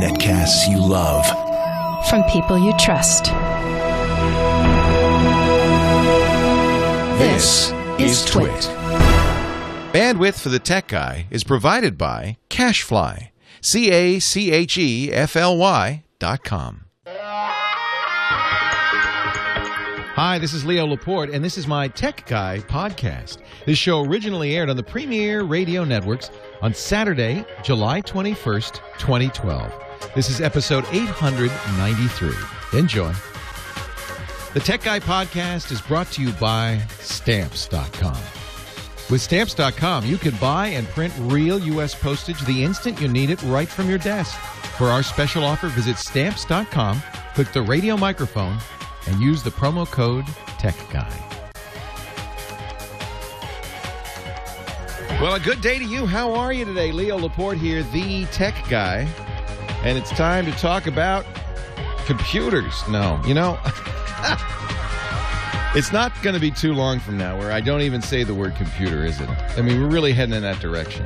Netcasts you love. From people you trust. This is TWiT. Bandwidth for the Tech Guy is provided by Cachefly. Cachefly.com. Hi, this is Leo Laporte, and this is my Tech Guy podcast. This show originally aired on the Premier Radio Networks on Saturday, July 21st, 2012. This is episode 893. Enjoy. The Tech Guy podcast is brought to you by Stamps.com. With Stamps.com, you can buy and print real U.S. postage the instant you need it right from your desk. For our special offer, visit Stamps.com, click the radio microphone, and use the promo code TechGuy. Well, a good day to you. How are you today? Leo Laporte here, the Tech Guy. And it's time to talk about computers. No, it's not going to be too long from now where I don't even say the word computer, is it? I mean, we're really heading in that direction.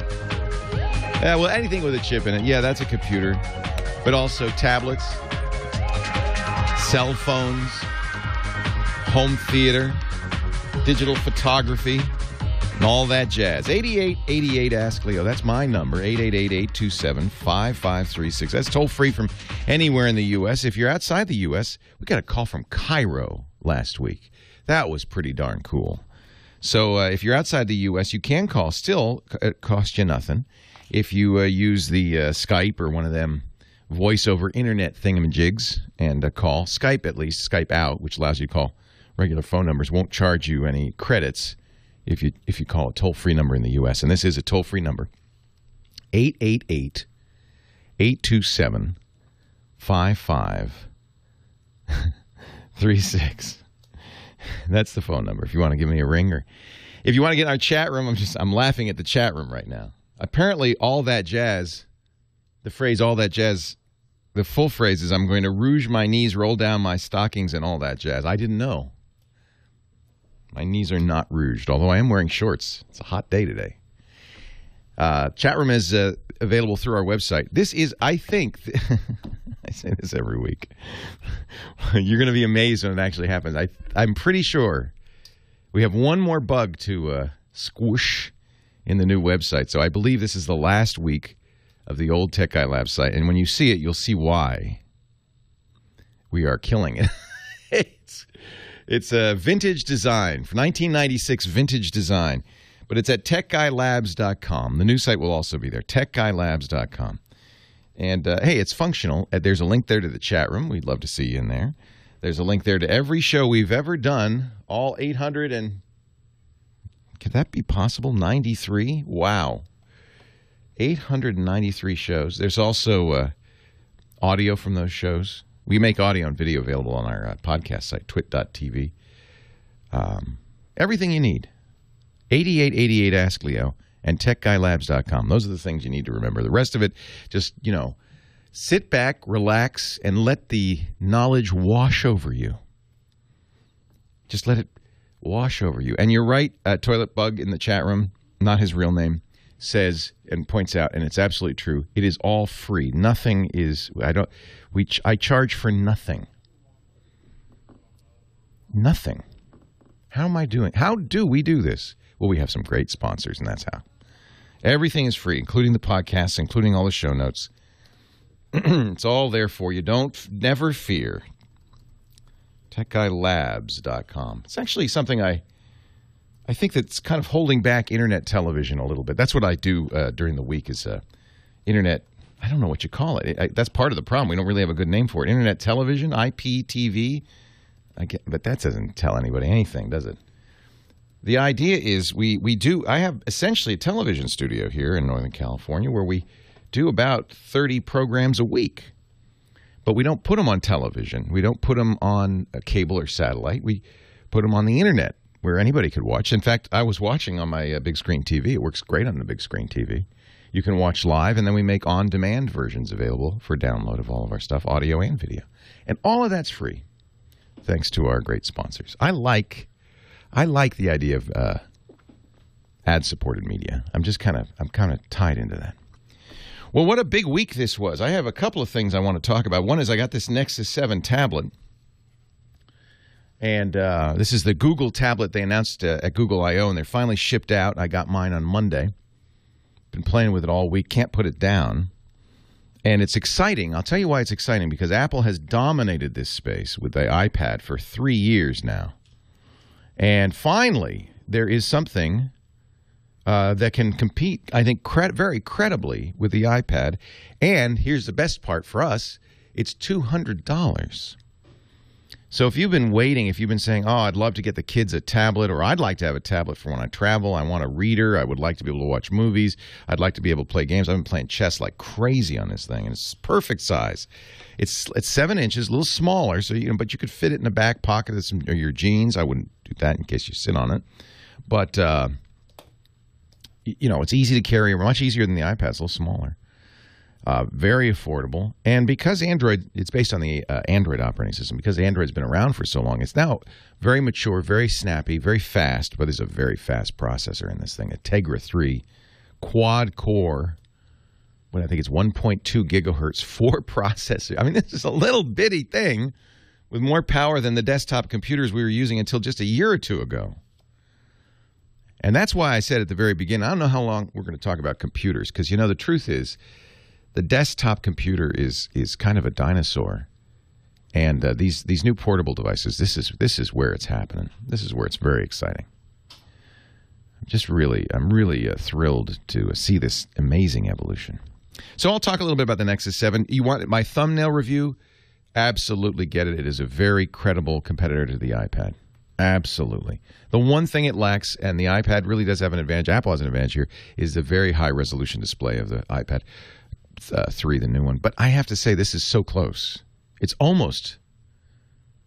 Well, anything with a chip in it, yeah, that's a computer. But also tablets, cell phones, home theater, digital photography, and all that jazz. 8888 Ask Leo. That's my number, 888-827-5536. That's toll-free from anywhere in the U.S. If you're outside the U.S., we got a call from Cairo last week. That was pretty darn cool. So if you're outside the U.S., you can call. Still, it costs you nothing. If you use the Skype or one of them voice-over internet thingamajigs and call, Skype at least, Skype out, which allows you to call regular phone numbers, won't charge you any credits if you call a toll-free number in the U.S. And this is a toll-free number, 888-827-5536. That's the phone number if you want to give me a ring, or if you want to get in our chat room. I'm laughing at the chat room right now. Apparently, all that jazz, the phrase "all that jazz," the full phrase is "I'm going to rouge my knees, roll down my stockings, and all that jazz." I didn't know. My knees are not rouged, although I am wearing shorts. It's a hot day today. Chat room is available through our website. This is, I think, I say this every week. You're going to be amazed when it actually happens. I'm pretty sure we have one more bug to squish in the new website. So I believe this is the last week of the old Tech Guy Lab site. And when you see it, you'll see why we are killing it. It's a vintage design, 1996 vintage design. But it's at techguylabs.com. The new site will also be there, techguylabs.com. And, hey, it's functional. There's a link there to the chat room. We'd love to see you in there. There's a link there to every show we've ever done, all 800 and... Could that be possible? 93? Wow. 893 shows. There's also audio from those shows. We make audio and video available on our podcast site, twit.tv. Everything you need. 8888 Ask Leo and techguylabs.com. Those are the things you need to remember. The rest of it, just, sit back, relax, and let the knowledge wash over you. Just let it wash over you. And you're right, Toilet Bug in the chat room, not his real name, says and points out, and it's absolutely true, it is all free. Nothing is, I charge for nothing. Nothing. How do we do this? Well, we have some great sponsors, and that's how. Everything is free, including the podcasts, including all the show notes. It's all there for you. Never fear. TechGuyLabs.com. It's actually something I think that's kind of holding back internet television a little bit. That's what I do during the week is internet, I don't know what you call it. That's part of the problem. We don't really have a good name for it. Internet television, IPTV. But that doesn't tell anybody anything, does it? The idea is I have essentially a television studio here in Northern California where we do about 30 programs a week. But we don't put them on television. We don't put them on a cable or satellite. We put them on the internet where anybody could watch. In fact, I was watching on my big screen TV. It works great on the big screen TV. You can watch live, and then we make on-demand versions available for download of all of our stuff, audio and video. And all of that's free, thanks to our great sponsors. I like the idea of ad-supported media. I'm kind of tied into that. Well, what a big week this was. I have a couple of things I want to talk about. One is I got this Nexus 7 tablet. And this is the Google tablet they announced at Google I/O, and they're finally shipped out. I got mine on Monday. Been playing with it all week. Can't put it down. And it's exciting. I'll tell you why it's exciting, because Apple has dominated this space with the iPad for 3 years now. And finally, there is something that can compete, I think, very credibly with the iPad. And here's the best part for us. It's $200. So if you've been waiting, if you've been saying, oh, I'd love to get the kids a tablet, or I'd like to have a tablet for when I travel, I want a reader, I would like to be able to watch movies, I'd like to be able to play games. I've been playing chess like crazy on this thing, and it's perfect size. It's 7 inches, a little smaller, so but you could fit it in the back pocket of your jeans. I wouldn't do that in case you sit on it. But, it's easy to carry, much easier than the iPad. It's a little smaller. Very affordable. And because it's based on the Android operating system, because Android's been around for so long, it's now very mature, very snappy, very fast, but there's a very fast processor in this thing, a Tegra 3 quad-core, I think it's 1.2 gigahertz, 4 processor. I mean, this is a little bitty thing with more power than the desktop computers we were using until just a year or two ago. And that's why I said at the very beginning, I don't know how long we're going to talk about computers, because, the truth is, the desktop computer is kind of a dinosaur, and these new portable devices. This is where it's happening. This is where it's very exciting. I'm really thrilled to see this amazing evolution. So I'll talk a little bit about the Nexus 7. You want my thumbnail review? Absolutely get it. It is a very credible competitor to the iPad. Absolutely. The one thing it lacks, and the iPad really does have an advantage, Apple has an advantage here, is the very high resolution display of the iPad 3, the new one. But I have to say, this is so close. It's almost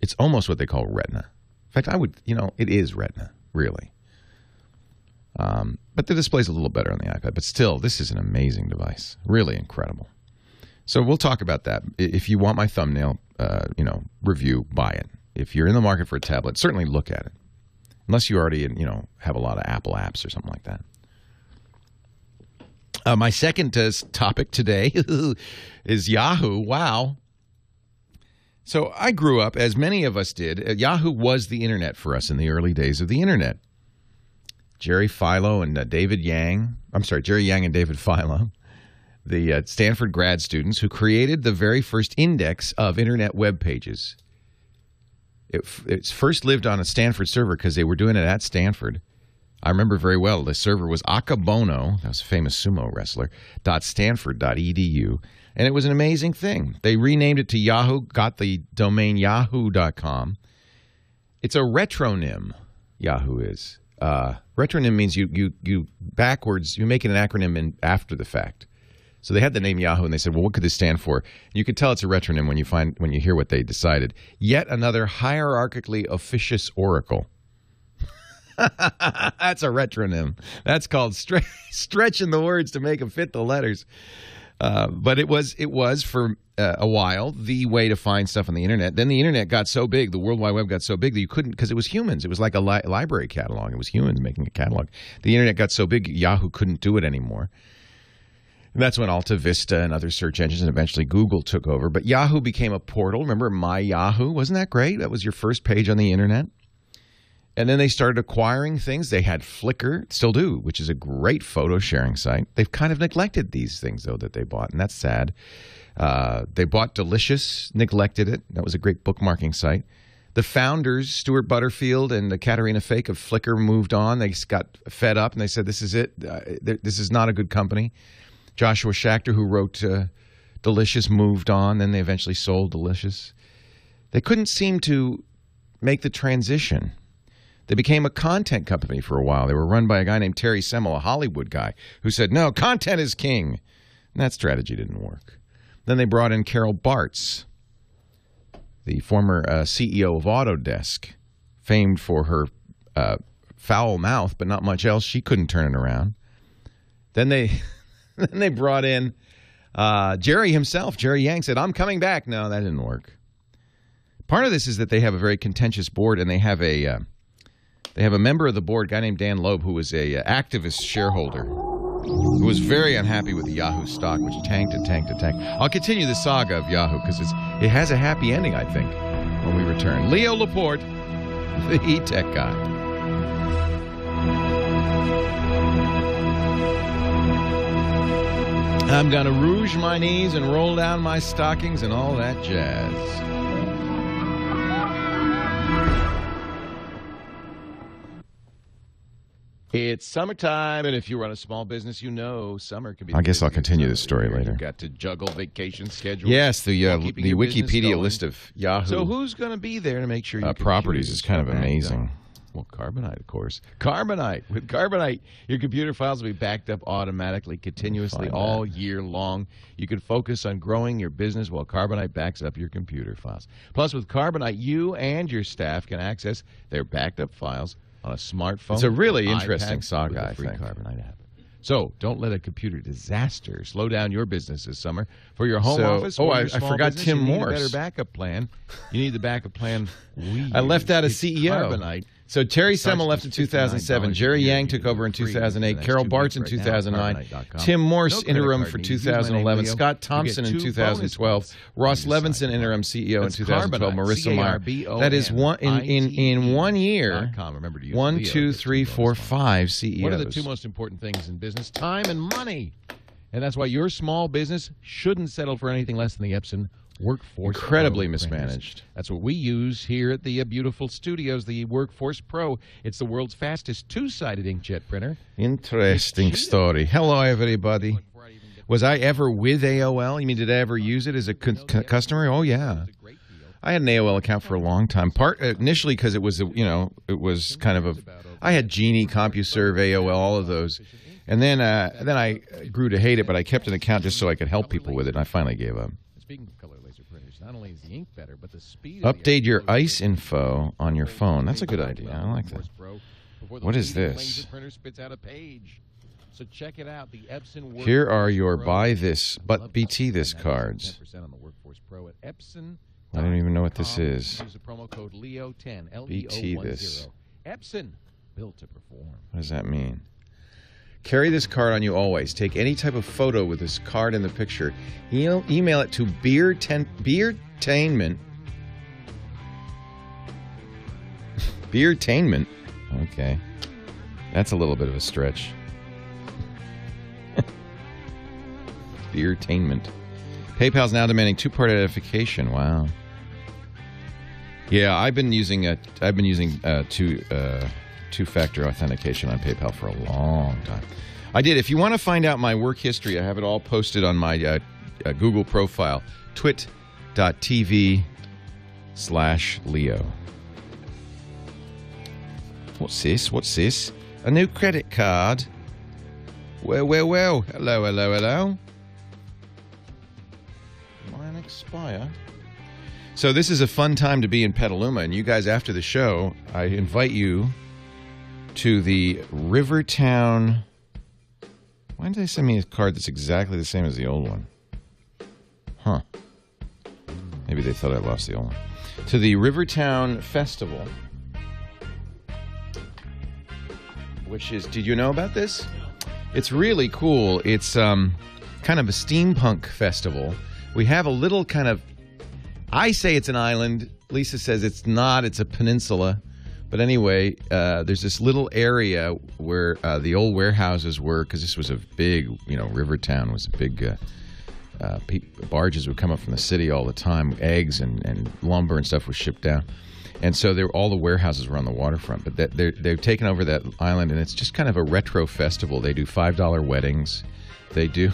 what they call Retina. In fact, it is Retina, really. But the display's a little better on the iPad. But still, this is an amazing device. Really incredible. So we'll talk about that. If you want my thumbnail, review, buy it. If you're in the market for a tablet, certainly look at it. Unless you already, have a lot of Apple apps or something like that. My second topic today is Yahoo. Wow. So I grew up, as many of us did. Yahoo was the internet for us in the early days of the internet. Jerry Yang and David Filo, the Stanford grad students who created the very first index of internet web pages. It's first lived on a Stanford server because they were doing it at Stanford. I remember very well. The server was Akabono, that was a famous sumo wrestler, .stanford.edu, and it was an amazing thing. They renamed it to Yahoo, got the domain yahoo.com. It's a retronym, Yahoo is. Retronym means you backwards, you make it an acronym after the fact. So they had the name Yahoo, and they said, well, what could this stand for? You could tell it's a retronym when you hear what they decided. Yet another hierarchically officious oracle. That's a retronym. That's called stretching the words to make them fit the letters. But it was for a while the way to find stuff on the internet. Then the internet got so big, the World Wide Web got so big that you couldn't, because it was humans. It was like a library catalog. It was humans making a catalog. The internet got so big, Yahoo couldn't do it anymore. And that's when Alta Vista and other search engines and eventually Google took over. But Yahoo became a portal. Remember My Yahoo? Wasn't that great? That was your first page on the internet. And then they started acquiring things. They had Flickr, still do, which is a great photo sharing site. They've kind of neglected these things, though, that they bought, and that's sad. They bought Delicious, neglected it. That was a great bookmarking site. The founders, Stuart Butterfield and Katerina Fake of Flickr, moved on. They got fed up, and they said, this is it. This is not a good company. Joshua Schachter, who wrote Delicious, moved on. Then they eventually sold Delicious. They couldn't seem to make the transition. They became a content company for a while. They were run by a guy named Terry Semel, a Hollywood guy, who said, no, content is king. And that strategy didn't work. Then they brought in Carol Bartz, the former CEO of Autodesk, famed for her foul mouth, but not much else. She couldn't turn it around. Then they brought in Jerry himself. Jerry Yang said, I'm coming back. No, that didn't work. Part of this is that they have a very contentious board, and they have a member of the board, a guy named Dan Loeb, who was a activist shareholder. who was very unhappy with the Yahoo stock, which tanked and tanked and tanked. I'll continue the saga of Yahoo because it has a happy ending, I think, when we return. Leo Laporte, the E-Tech guy. I'm going to rouge my knees and roll down my stockings and all that jazz. It's summertime, and if you run a small business, you know summer can be. I guess I'll continue this story later. You've got to juggle vacation schedules. Yes, the Wikipedia list of Yahoo. So who's going to be there to make sure you properties is kind of amazing. Well, Carbonite, of course. Carbonite. With Carbonite, your computer files will be backed up automatically, continuously, all year long. You can focus on growing your business while Carbonite backs up your computer files. Plus, with Carbonite, you and your staff can access their backed up files on a smartphone. It's a really interesting saga, I think. Carbonite app. So, don't let a computer disaster slow down your business this summer. For your home office or your small forgot business, Tim Morse. You need a better backup plan. You need the backup plan I left out a CEO. Carbonite. So Terry Semel left in 2007. Jerry Yang took over in 2008. Carol Bartz in 2009. Tim Morse interim for 2011. Scott Thompson in 2012. Ross Levinson interim CEO in 2012. Marissa Mayer. That is in 1 year. 1, 2, 3, 4, 5 CEOs. What are the two most important things in business? Time and money. And that's why your small business shouldn't settle for anything less than the Epson Workforce Incredibly mismanaged. That's what we use here at the beautiful studios, the Workforce Pro. It's the world's fastest two-sided inkjet printer. Interesting story. Hello, everybody. Was I ever with AOL? You mean, did I ever use it as a customer? Oh, yeah. I had an AOL account for a long time. Initially because it was, it was kind of a... I had Genie, CompuServe, AOL, all of those. And then I grew to hate it, but I kept an account just so I could help people with it, and I finally gave up. Speaking of color laser printers, not only is the ink better, but the speed. Update your ICE info on your phone. That's a good idea. I like that. What is this? So check it out. The Epson. Here are your buy this, but BT this cards. I don't even know what this is. Use the promo code Leo10. BT this. Epson, built to perform. What does that mean? Carry this card on you always. Take any type of photo with this card in the picture. Email it to Beertainment. Beertainment? Okay. That's a little bit of a stretch. Beertainment. PayPal's now demanding two-part identification. Wow. Yeah, I've been using two-factor authentication on PayPal for a long time. I did. If you want to find out my work history, I have it all posted on my Google profile, twit.tv/Leo. What's this? What's this? A new credit card? Well. Hello. Mine expire? So this is a fun time to be in Petaluma, and you guys, after the show, I invite you to the Rivertown. Why did they send me a card that's exactly the same as the old one? Huh. Maybe they thought I lost the old one. To the Rivertown Festival. Which is, did you know about this? It's really cool. It's kind of a steampunk festival. We have a little kind of, I say it's an island. Lisa says it's not. It's a peninsula. But anyway, there's this little area where the old warehouses were, because this was a big, Rivertown was a big, barges would come up from the city all the time, eggs and lumber and stuff was shipped down. And so all the warehouses were on the waterfront. But they've taken over that island, and it's just kind of a retro festival. They do $5 weddings. They do.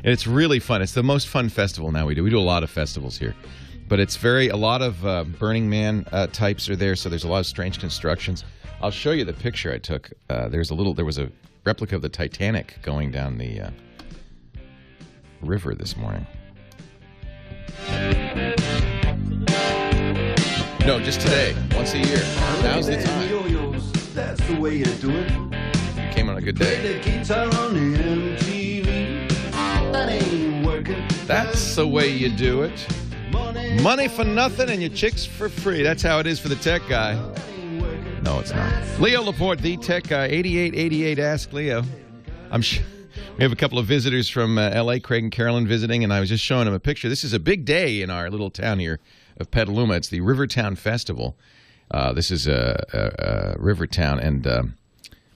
And it's really fun. It's the most fun festival now we do. We do a lot of festivals here. But it's a lot of Burning Man types are there, so there's a lot of strange constructions. I'll show you the picture I took. There was a replica of the Titanic going down the river this morning. No, just today, once a year. Now's the time. That's the way you do it. You came on a good day. That's the way you do it. Money for nothing and your chicks for free. That's how it is for the tech guy. No, it's not. Leo Laporte, the tech guy. 8888 Ask Leo. I'm sure. We have a couple of visitors from L.A., Craig and Carolyn visiting, and I was just showing them a picture. This is a big day in our little town here of Petaluma. It's the Rivertown Festival. This is a Rivertown, and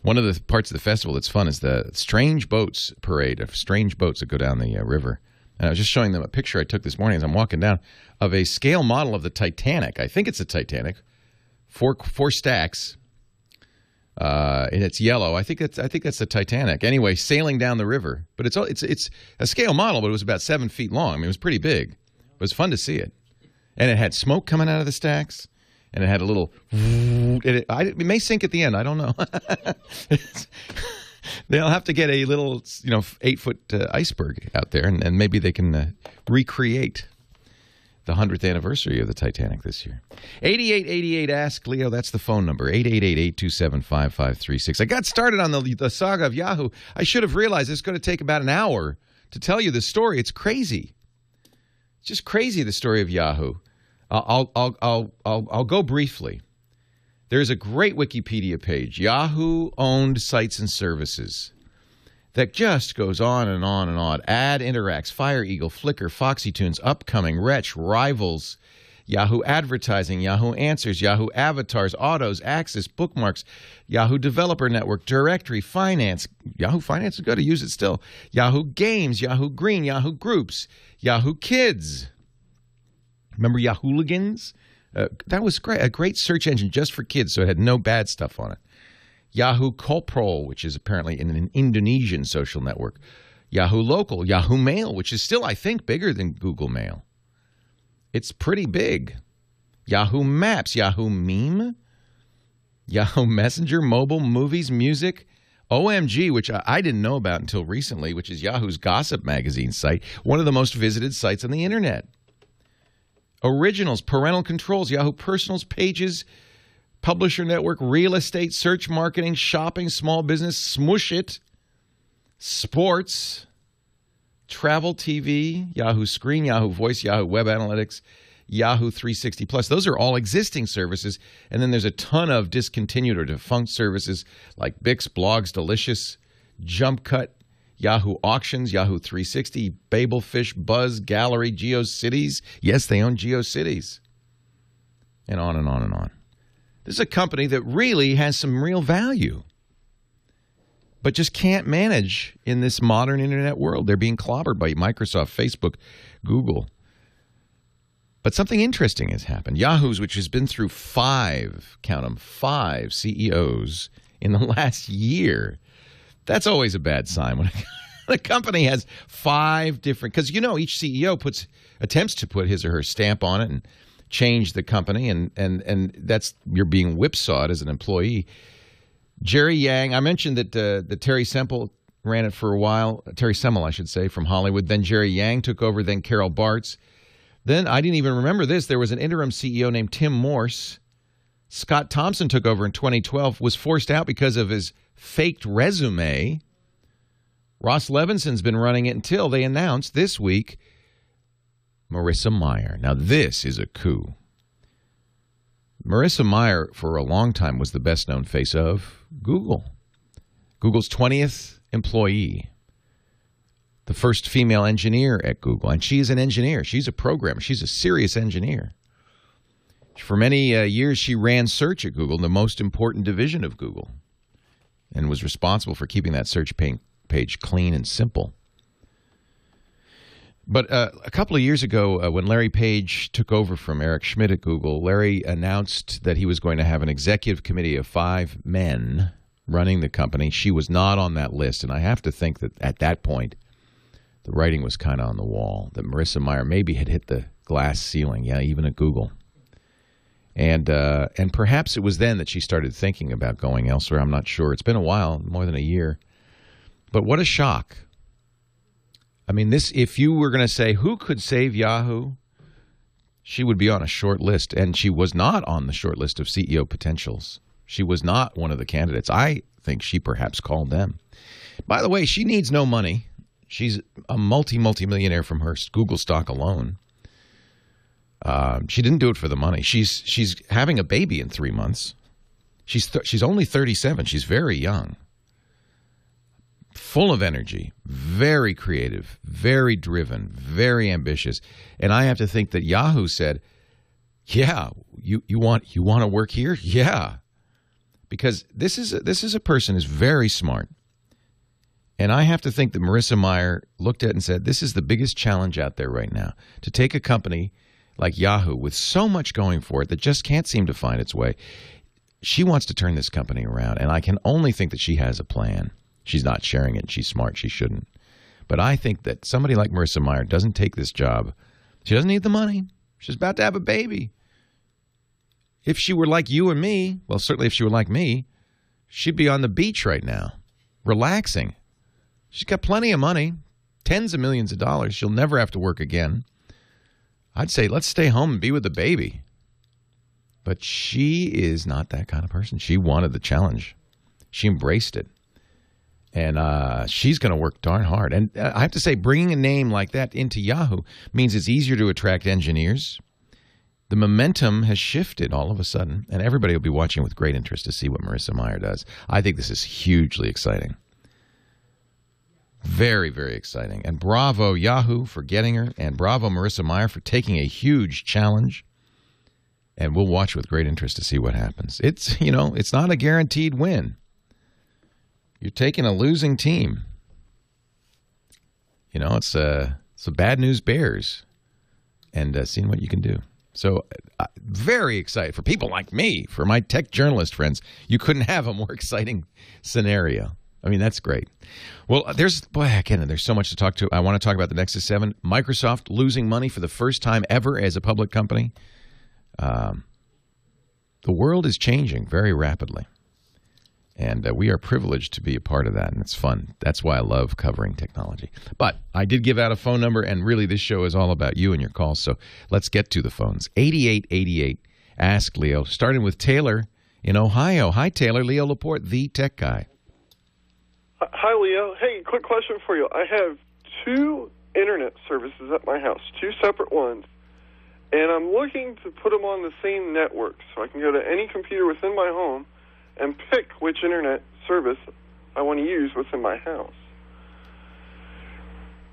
one of the parts of the festival that's fun is the Strange Boats Parade of strange boats that go down the river. And I was just showing them a picture I took this morning as I'm walking down of a scale model of the Titanic. I think it's the Titanic. Four stacks. And it's yellow. I think that's the Titanic. Anyway, sailing down the river. But it's a scale model, but it was about 7 feet long. I mean, it was pretty big. It was fun to see it. And it had smoke coming out of the stacks. And it had a little... It may sink at the end. I don't know. They'll have to get a little, 8-foot iceberg out there, and maybe they can recreate the 100th anniversary of the Titanic this year. 8888 Ask Leo, that's the phone number, 888-827-5536. I got started on the saga of Yahoo. I should have realized it's going to take about an hour to tell you this story. It's crazy. It's just crazy, the story of Yahoo. I'll go briefly. There's a great Wikipedia page, Yahoo-owned sites and services, that just goes on and on and on. Ad Interacts, Fire Eagle, Flickr, FoxyTunes, Upcoming, Wretch, Rivals, Yahoo Advertising, Yahoo Answers, Yahoo Avatars, Autos, Axis, Bookmarks, Yahoo Developer Network, Directory, Finance. Yahoo Finance is good to use it still. Yahoo Games, Yahoo Green, Yahoo Groups, Yahoo Kids. Remember Yahooligans? That was great. A great search engine just for kids, so it had no bad stuff on it. Yahoo Kolprol, which is apparently an Indonesian social network. Yahoo Local, Yahoo Mail, which is still, I think, bigger than Google Mail. It's pretty big. Yahoo Maps, Yahoo Meme, Yahoo Messenger, Mobile, Movies, Music, OMG, which I didn't know about until recently, which is Yahoo's gossip magazine site, one of the most visited sites on the internet. Originals, Parental Controls, Yahoo Personals, Pages, Publisher Network, Real Estate, Search Marketing, Shopping, Small Business, Smush It, Sports, Travel TV, Yahoo Screen, Yahoo Voice, Yahoo Web Analytics, Yahoo 360 Plus. Those are all existing services, and then there's a ton of discontinued or defunct services like Bix, Blogs, Delicious, Jump Cut, Yahoo Auctions, Yahoo 360, Babelfish, Buzz, Gallery, GeoCities. Yes, they own GeoCities. And on and on and on. This is a company that really has some real value, but just can't manage in this modern internet world. They're being clobbered by Microsoft, Facebook, Google. But something interesting has happened. Yahoo's, which has been through five CEOs in the last year. That's always a bad sign when a company has five different, because each CEO attempts to put his or her stamp on it and change the company, and that's, you're being whipsawed as an employee. Jerry Yang, I mentioned that Terry Semple ran it for a while. Terry Semel, I should say, from Hollywood. Then Jerry Yang took over. Then Carol Bartz. Then I didn't even remember this. There was an interim CEO named Tim Morse. Scott Thompson took over in 2012. Was forced out because of his faked resume. Ross Levinson's been running it until they announced this week Marissa Mayer. Now, this is a coup. Marissa Mayer, for a long time, was the best-known face of Google. Google's 20th employee. The first female engineer at Google. And she is an engineer. She's a programmer. She's a serious engineer. For many years, she ran search at Google, the most important division of Google, and was responsible for keeping that search page clean and simple. But a couple of years ago, when Larry Page took over from Eric Schmidt at Google, Larry announced that he was going to have an executive committee of 5 men running the company. She was not on that list, and I have to think that at that point, the writing was kind of on the wall, that Marissa Mayer maybe had hit the glass ceiling, even at Google. And perhaps it was then that she started thinking about going elsewhere. I'm not sure. It's been a while, more than a year. But what a shock. I mean, if you were going to say who could save Yahoo, she would be on a short list. And she was not on the short list of CEO potentials. She was not one of the candidates. I think she perhaps called them. By the way, she needs no money. She's a multi-millionaire from her Google stock alone. She didn't do it for the money. She's having a baby in 3 months. She's only 37. She's very young. full of energy, very creative, very driven, very ambitious. And I have to think that Yahoo said, yeah, you want to work here? Yeah. Because this is a person who's very smart. And I have to think that Marissa Mayer looked at it and said, this is the biggest challenge out there right now, to take a company like Yahoo with so much going for it that just can't seem to find its way. She wants to turn this company around, and I can only think that she has a plan. She's not sharing it, and she's smart. She shouldn't. But I think that somebody like Marissa Mayer doesn't take this job. She doesn't need the money. She's about to have a baby. If she were like you and me, well, certainly if she were like me, she'd be on the beach right now, relaxing. She's got plenty of money, tens of millions of dollars. She'll never have to work again. I'd say let's stay home and be with the baby. But she is not that kind of person. She wanted the challenge. She embraced it. And she's going to work darn hard. And I have to say, bringing a name like that into Yahoo means it's easier to attract engineers. The momentum has shifted all of a sudden, and everybody will be watching with great interest to see what Marissa Mayer does. I think this is hugely exciting. Very, very exciting. And bravo, Yahoo, for getting her, and bravo, Marissa Mayer, for taking a huge challenge. And we'll watch with great interest to see what happens. It's not a guaranteed win. You're taking a losing team. It's the bad news bears, and seeing what you can do. So very excited for people like me, for my tech journalist friends. You couldn't have a more exciting scenario. I mean, that's great. Well, there's so much to talk to. I want to talk about the Nexus 7. Microsoft losing money for the first time ever as a public company. The world is changing very rapidly. And we are privileged to be a part of that, and it's fun. That's why I love covering technology. But I did give out a phone number, and really this show is all about you and your calls, so let's get to the phones. 8888, Ask Leo, starting with Taylor in Ohio. Hi, Taylor. Leo Laporte, the tech guy. Hi, Leo. Hey, quick question for you. I have 2 internet services at my house, 2 separate ones, and I'm looking to put them on the same network so I can go to any computer within my home and pick which internet service I want to use within my house.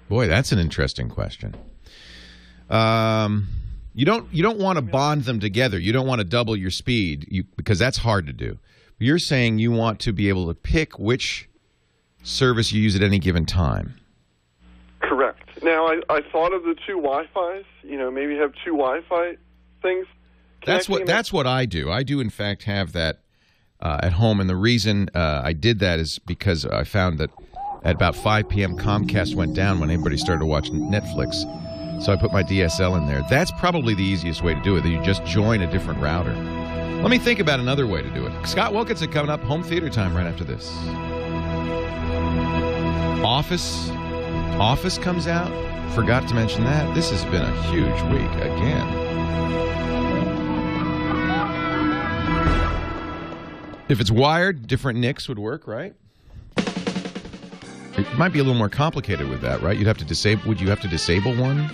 Boy, that's an interesting question. You don't want to bond them together. You don't want to double your speed because that's hard to do. You're saying you want to be able to pick which service you use at any given time. Correct. Now, I thought of the 2 Wi-Fis. Maybe have 2 Wi-Fi things. That's what I do. I do, in fact, have that at home, and the reason I did that is because I found that at about 5 p.m. Comcast went down when everybody started to watch Netflix, so I put my DSL in there. That's probably the easiest way to do it, that you just join a different router. Let me think about another way to do it. Scott Wilkinson coming up, home theater time right after this. Office comes out. Forgot to mention that. This has been a huge week again. If it's wired, different NICs would work, right? It might be a little more complicated with that, right? Would you have to disable one?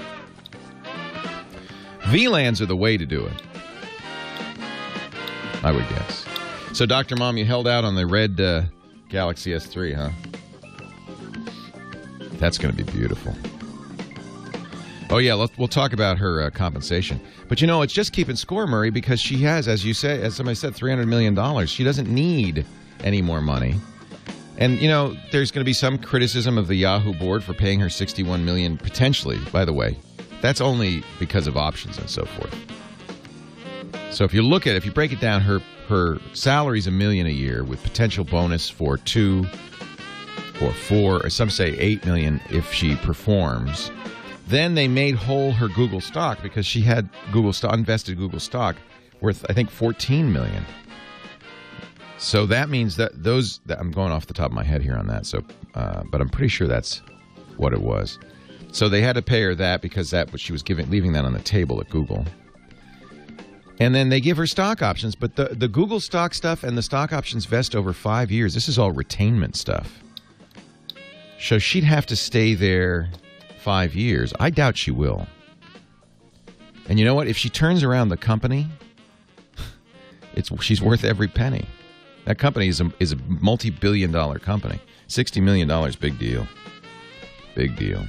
VLANs are the way to do it, I would guess. So, Dr. Mom, you held out on the red Galaxy S3, huh? That's going to be beautiful. Oh, yeah, we'll talk about her compensation. But, it's just keeping score, Murray, because she has, as somebody said, $300 million. She doesn't need any more money. And, there's going to be some criticism of the Yahoo board for paying her $61 million, potentially, by the way. That's only because of options and so forth. So if you break it down, her salary's $1 million a year with potential bonus for $2 or $4, or some say $8 million if she performs. Then they made whole her Google stock because she had invested Google stock worth, I think, $14 million. So that means that I'm going off the top of my head here on that. So, but I'm pretty sure that's what it was. So they had to pay her that because she was leaving that on the table at Google. And then they give her stock options, but the Google stock stuff and the stock options vest over 5 years. This is all retainment stuff. So she'd have to stay there 5 years. I doubt she will. And you know what? If she turns around the company, she's worth every penny. That company is a multi-billion-dollar company. $60 million, big deal. Big deal.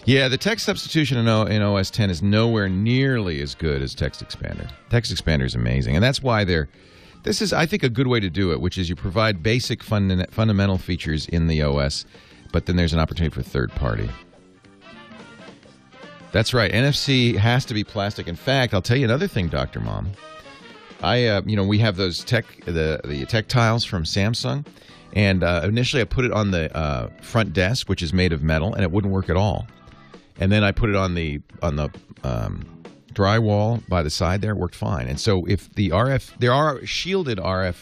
Yeah, the text substitution in OS 10 is nowhere nearly as good as Text Expander. Text Expander is amazing, and that's why this is, I think, a good way to do it, which is you provide basic fundamental features in the OS, but then there's an opportunity for third party. That's right. NFC has to be plastic. In fact, I'll tell you another thing, Dr. Mom. We have those the tech tiles from Samsung, and initially I put it on the front desk, which is made of metal, and it wouldn't work at all. And then I put it on the drywall by the side there, it worked fine. And so if the RF, there are shielded RF,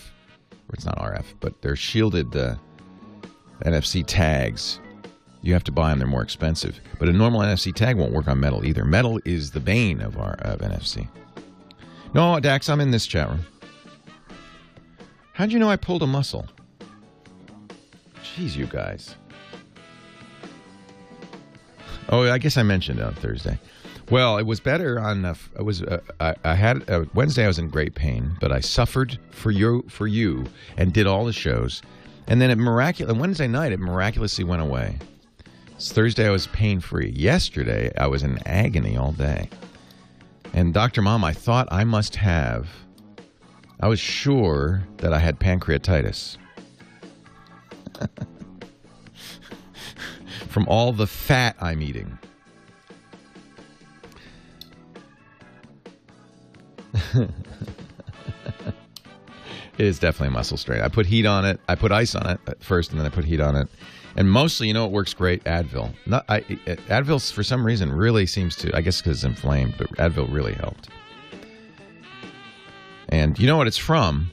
or it's not RF, but they're shielded NFC tags. You have to buy them; they're more expensive. But a normal NFC tag won't work on metal either. Metal is the bane of NFC. No, Dax, I'm in this chat room. How'd you know I pulled a muscle? Jeez, you guys. Oh, I guess I mentioned it on Thursday. Well, it was better on. I had Wednesday. I was in great pain, but I suffered for you, and did all the shows, and then Wednesday night it miraculously went away. Thursday I was pain-free. Yesterday I was in agony all day. And Dr. Mom, I thought I was sure that I had pancreatitis. From all the fat I'm eating. It is definitely a muscle strain. I put heat on it. I put ice on it at first, and then I put heat on it. And mostly, it works great, Advil. Advil, for some reason, really seems to, I guess because it's inflamed, but Advil really helped. And you know what it's from?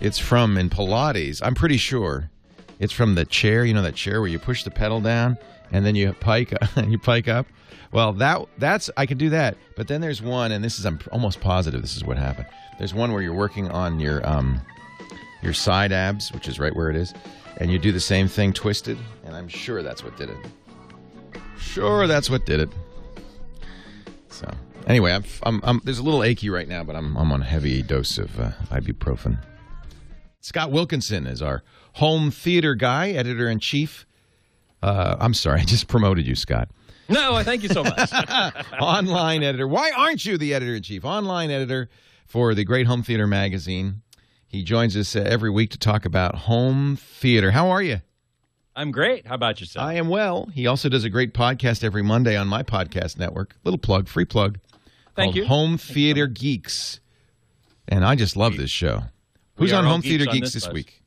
It's from, in Pilates, I'm pretty sure, it's from the chair, that chair where you push the pedal down, and then you pike up. Well, that's I could do that. But then there's one, and I'm almost positive this is what happened. There's one where you're working on your side abs, which is right where it is. And you do the same thing twisted, and I'm sure that's what did it. Sure, that's what did it. So, anyway, I'm there's a little achy right now, but I'm on a heavy dose of ibuprofen. Scott Wilkinson is our home theater guy, editor-in-chief. I'm sorry, I just promoted you, Scott. No, thank you so much. Online editor. Why aren't you the editor-in-chief? Online editor for the Great Home Theater magazine. He joins us every week to talk about home theater. How are you? I'm great. How about yourself? I am well. He also does a great podcast every Monday on my podcast network. Little plug, free plug. Thank you. Home Theater Geeks. And I just love this show. Who's on Home Theater Geeks this week?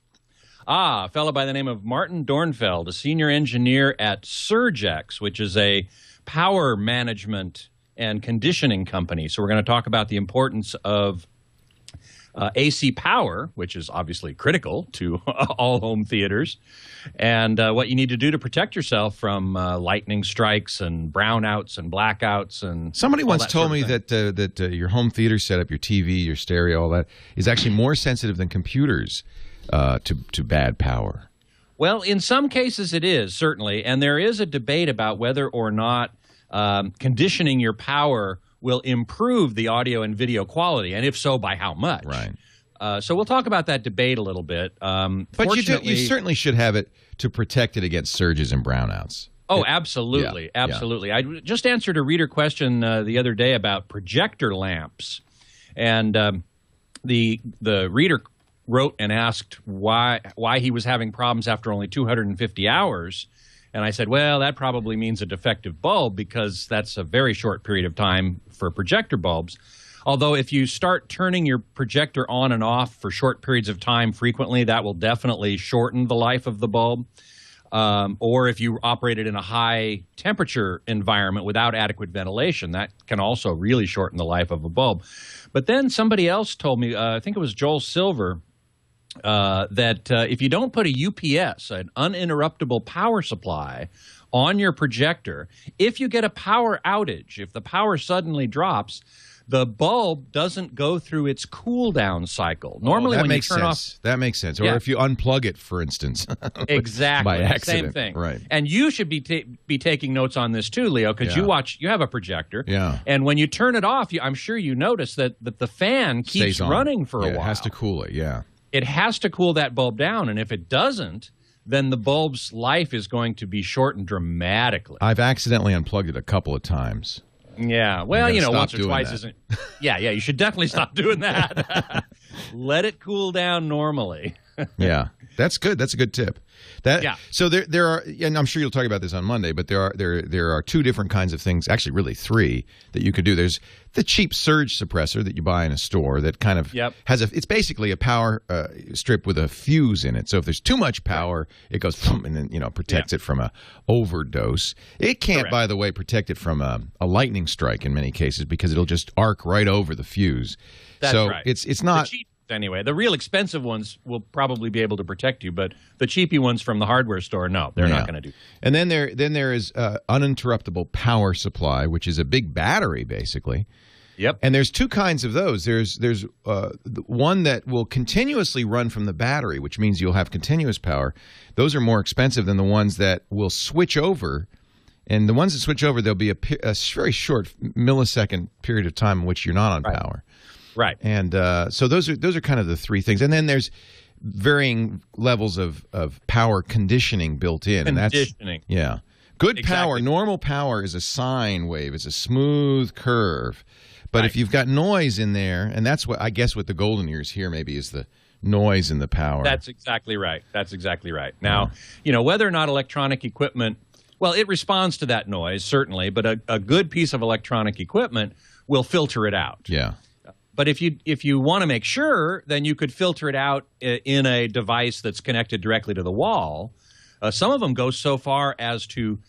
A fellow by the name of Martin Dornfeld, a senior engineer at Surgex, which is a power management and conditioning company. So we're going to talk about the importance of AC power, which is obviously critical to all home theaters, and what you need to do to protect yourself from lightning strikes and brownouts and blackouts. And somebody once told me that your home theater setup, your TV, your stereo, all that, is actually more sensitive than computers to bad power. Well, in some cases it is, certainly, and there is a debate about whether or not conditioning your power will improve the audio and video quality, and if so, by how much? Right. So we'll talk about that debate a little bit. But you certainly should have it to protect it against surges and brownouts. Oh, absolutely. Yeah, absolutely. Yeah. I just answered a reader question the other day about projector lamps, and the reader wrote and asked why he was having problems after only 250 hours. And I said, well, that probably means a defective bulb, because that's a very short period of time for projector bulbs. Although if you start turning your projector on and off for short periods of time frequently, that will definitely shorten the life of the bulb. Or if you operate it in a high temperature environment without adequate ventilation, that can also really shorten the life of a bulb. But then somebody else told me, I think it was Joel Silver, that if you don't put a UPS, an uninterruptible power supply, on your projector, if you get a power outage, if the power suddenly drops, the bulb doesn't go through its cool down cycle. Normally, when you turn off, that makes sense. Or if you unplug it, for instance, exactly by accident, same thing. Right? And you should be taking notes on this too, Leo, because you have a projector. Yeah. And when you turn it off, I'm sure you notice that the fan keeps running for a while. It has to cool it. Yeah. It has to cool that bulb down, and if it doesn't, then the bulb's life is going to be shortened dramatically. I've accidentally unplugged it a couple of times. Yeah, well, once or twice isn't. Yeah, you should definitely stop doing that. Let it cool down normally. Yeah, that's good. That's a good tip. So there are, and I'm sure you'll talk about this on Monday, but there are two different kinds of things, actually really three, that you could do. There's the cheap surge suppressor that you buy in a store that kind of has it's basically a power strip with a fuse in it. So if there's too much power, it goes and then protects it from a overdose. It can't, by the way, protect it from a lightning strike in many cases because it'll just arc right over the fuse. That's right. It's not. Anyway, the real expensive ones will probably be able to protect you, but the cheapy ones from the hardware store, no, they're not going to do. And then there is uninterruptible power supply, which is a big battery, basically. Yep. And there's two kinds of those. There's one that will continuously run from the battery, which means you'll have continuous power. Those are more expensive than the ones that will switch over. And the ones that switch over, there'll be a very short millisecond period of time in which you're not on power. Right. And so those are kind of the three things. And then there's varying levels of power conditioning built in. Conditioning. And good power, normal power is a sine wave. It's a smooth curve. But if you've got noise in there, and that's what I guess what the golden ears here maybe is the noise in the power. That's exactly right. Now, whether or not electronic equipment, well, it responds to that noise, certainly, but a good piece of electronic equipment will filter it out. Yeah. But if you want to make sure, then you could filter it out in a device that's connected directly to the wall. Some of them go so far as to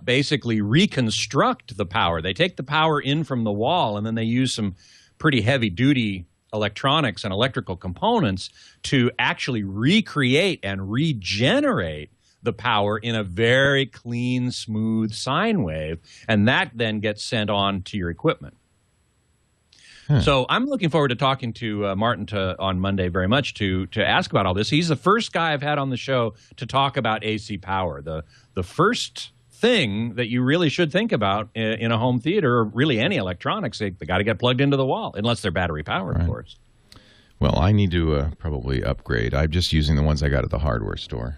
basically reconstruct the power. They take the power in from the wall, and then they use some pretty heavy-duty electronics and electrical components to actually recreate and regenerate the power in a very clean, smooth sine wave, and that then gets sent on to your equipment. So I'm looking forward to talking to Martin on Monday very much to ask about all this. He's the first guy I've had on the show to talk about AC power. The first thing that you really should think about in a home theater, or really any electronics, they got to get plugged into the wall, unless they're battery powered, of course. Well, I need to probably upgrade. I'm just using the ones I got at the hardware store.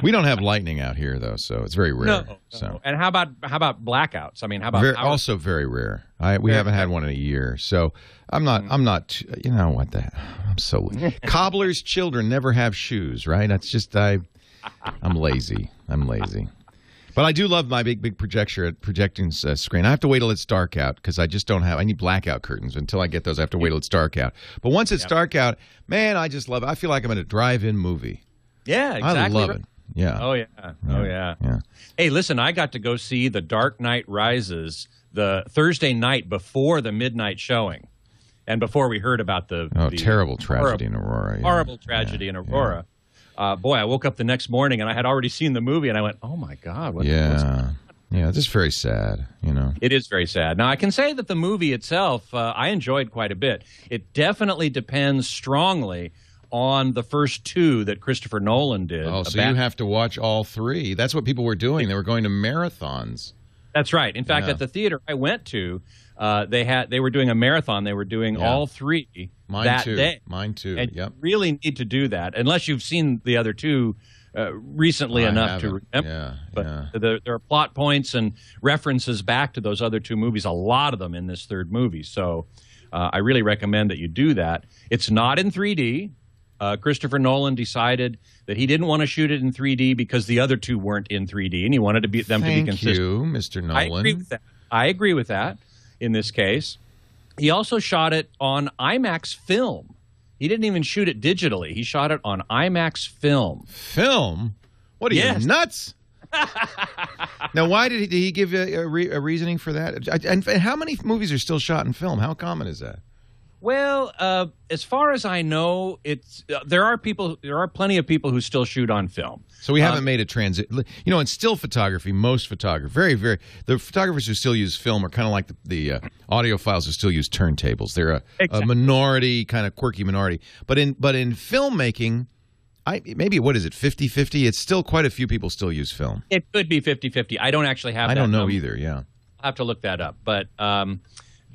We don't have lightning out here, though, so it's very rare. No. So. And how about blackouts? I mean, how about also very rare. We haven't had one in a year, so I'm not. You know what the? I'm so cobbler's children never have shoes, right? That's just I'm lazy. But I do love my big projecting screen. I have to wait till it's dark out because I just don't have. I need blackout curtains. Until I get those, I have to wait till it's dark out. But once it's dark out, man, I just love it. I feel like I'm in a drive-in movie. Yeah, exactly. I love it. Yeah. Oh, yeah. Hey, listen, I got to go see The Dark Knight Rises the Thursday night before the midnight showing, and before we heard about the terrible tragedy in Aurora. Horrible tragedy in Aurora. Boy, I woke up the next morning and I had already seen the movie, and I went, "Oh my God!" What's it's just very sad. It is very sad. Now, I can say that the movie itself, I enjoyed quite a bit. It definitely depends strongly on the first two that Christopher Nolan did. Oh, so you have to watch all three. That's what people were doing. They were going to marathons. That's right. In fact, at the theater I went to, they were doing a marathon. They were doing all three that day. Mine too. And you really need to do that, unless you've seen the other two recently enough to remember. There are plot points and references back to those other two movies, a lot of them in this third movie. So I really recommend that you do that. It's not in 3D. Christopher Nolan decided that he didn't want to shoot it in 3D because the other two weren't in 3D, and he wanted them to be consistent. Thank you, Mr. Nolan. I agree with that in this case. He also shot it on IMAX film. He didn't even shoot it digitally. He shot it on IMAX film. Film? What are you, nuts? Now, why did he give a reasoning for that? And how many movies are still shot in film? How common is that? Well, as far as I know, there are plenty of people who still shoot on film. So we haven't made a transit. You know, in still photography, most photographers, the photographers who still use film are kind of like the audiophiles who still use turntables. They're a minority, kind of quirky minority. But in filmmaking, maybe, what is it, 50-50? It's still quite a few people still use film. It could be 50-50. I don't actually have that. I don't know number. either, yeah. I'll have to look that up. But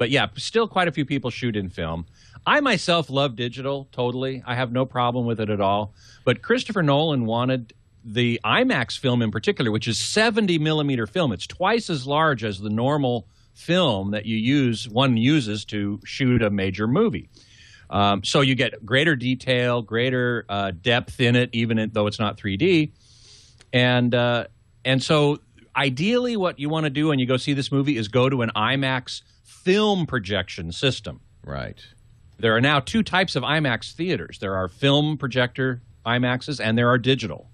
yeah, still quite a few people shoot in film. I myself love digital, totally. I have no problem with it at all. But Christopher Nolan wanted the IMAX film in particular, which is 70-millimeter film. It's twice as large as the normal film that one uses to shoot a major movie. So you get greater detail, greater depth in it, even though it's not 3D. And so ideally what you want to do when you go see this movie is go to an IMAX film projection system. Right. There are now two types of IMAX theaters. There are film projector IMAXs and there are digital.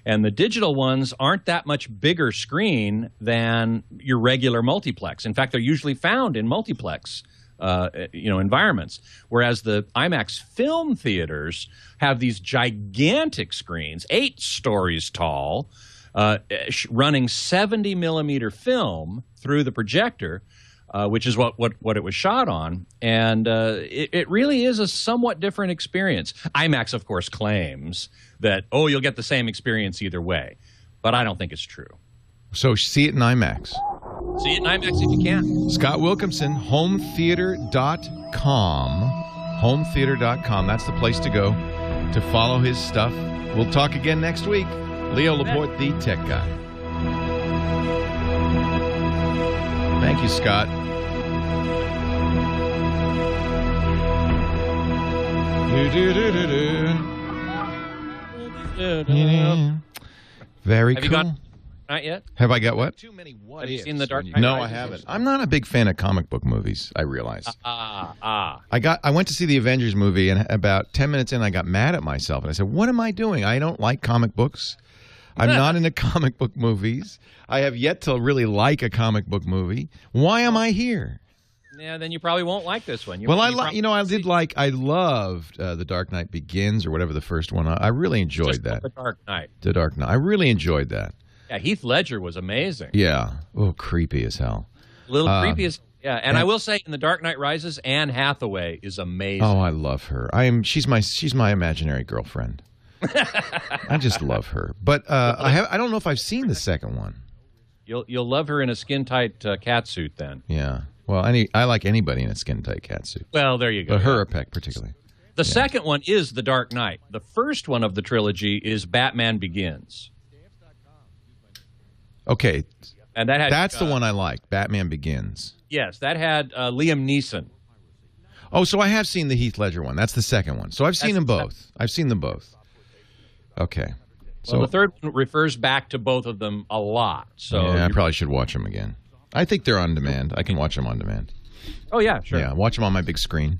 And the digital ones aren't that much bigger screen than your regular multiplex. In fact, they're usually found in multiplex environments. Whereas the IMAX film theaters have these gigantic screens, 8 stories tall, running 70-millimeter film through the projector, which is what it was shot on. And it really is a somewhat different experience. IMAX, of course, claims that, you'll get the same experience either way. But I don't think it's true. So see it in IMAX. See it in IMAX if you can. Scott Wilkinson, hometheater.com. Hometheater.com. That's the place to go to follow his stuff. We'll talk again next week. Leo Laporte, the tech guy. Thank you, Scott. Very cool. Not yet? Have I got what? Too many what Have you seen The Dark Knight? No, I haven't. I'm not a big fan of comic book movies, I realize. I went to see the Avengers movie, and about 10 minutes in, I got mad at myself. And I said, what am I doing? I don't like comic books. I'm not into comic book movies. I have yet to really like a comic book movie. Why am I here? Yeah, then you probably won't like this one. I loved The Dark Knight Begins, or whatever the first one. I really enjoyed that. The Dark Knight. The Dark Knight. I really enjoyed that. Yeah, Heath Ledger was amazing. Yeah. Oh, creepy as hell. A little creepy as yeah. And I will say, in The Dark Knight Rises, Anne Hathaway is amazing. Oh, I love her. She's my imaginary girlfriend. I just love her. But I don't know if I've seen the second one. You'll love her in a skin-tight catsuit then. Yeah. Well, I like anybody in a skin-tight catsuit. Well, there you go. But her particularly. The second one is The Dark Knight. The first one of the trilogy is Batman Begins. Okay. And that's the one I like, Batman Begins. Yes, that had Liam Neeson. Oh, so I have seen the Heath Ledger one. That's the second one. So I've seen them both. I've seen them both. Okay. So the third one refers back to both of them a lot. So yeah, I probably should watch them again. I think they're on demand. I can watch them on demand. Oh, yeah, sure. Yeah, watch them on my big screen.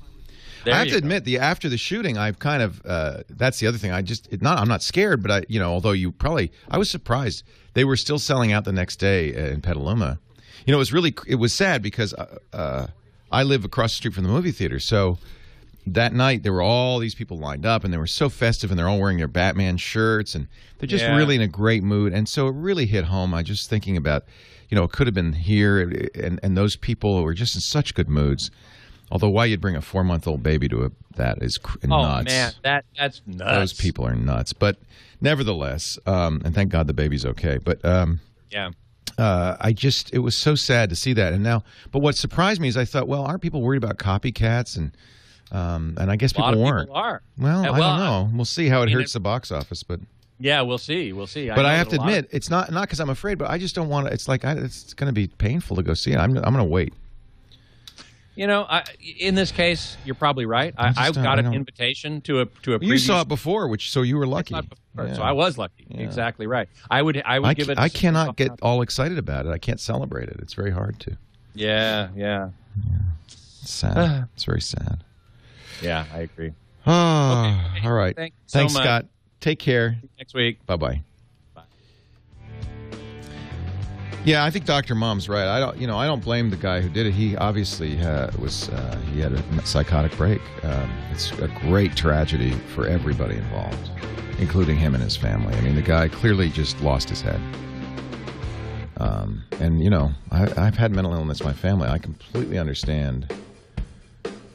I have to admit, after the shooting, I've kind of that's the other thing. I'm not scared, but although I was surprised they were still selling out the next day in Petaluma. It was sad because I live across the street from the movie theater, so that night there were all these people lined up, and they were so festive, and they're all wearing their Batman shirts, and they're just really in a great mood, and so it really hit home. I just thinking about, it could have been here, and those people were just in such good moods. Although why you'd bring a 4-month-old baby to that is nuts. Oh, man, that's nuts. Those people are nuts. But nevertheless, and thank God the baby's okay. But yeah. It was so sad to see that. But what surprised me is I thought, well, aren't people worried about copycats? And I guess people weren't. People are. Well, I don't know. We'll see how it hurts the box office. But yeah, we'll see. But I have to admit, it's not because I'm afraid, but I just don't want to. It's like it's going to be painful to go see it. I'm going to wait. In this case, you're probably right. I got an invitation to a preview. You saw it before, so you were lucky. So I was lucky. Yeah. Exactly right. I would give it. I cannot get all excited about it. I can't celebrate it. It's very hard to. Yeah. It's sad. It's very sad. Yeah, I agree. Oh, okay. All right. Thanks, Scott. Take care. Next week. Bye-bye. Bye. Yeah, I think Dr. Mom's right. I don't blame the guy who did it. He obviously he had a psychotic break. It's a great tragedy for everybody involved, including him and his family. I mean, the guy clearly just lost his head. And I've had mental illness in my family. I completely understand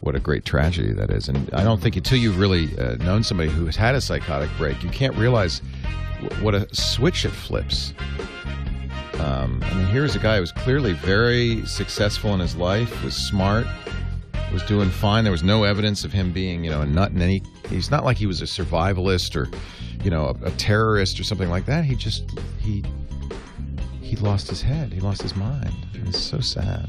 what a great tragedy that is. And I don't think until you've really known somebody who has had a psychotic break, you can't realize what a switch it flips. I mean, here's a guy who was clearly very successful in his life, was smart, was doing fine. There was no evidence of him being, a nut in any. He's not like he was a survivalist or, a terrorist or something like that. He lost his head. He lost his mind. It's so sad.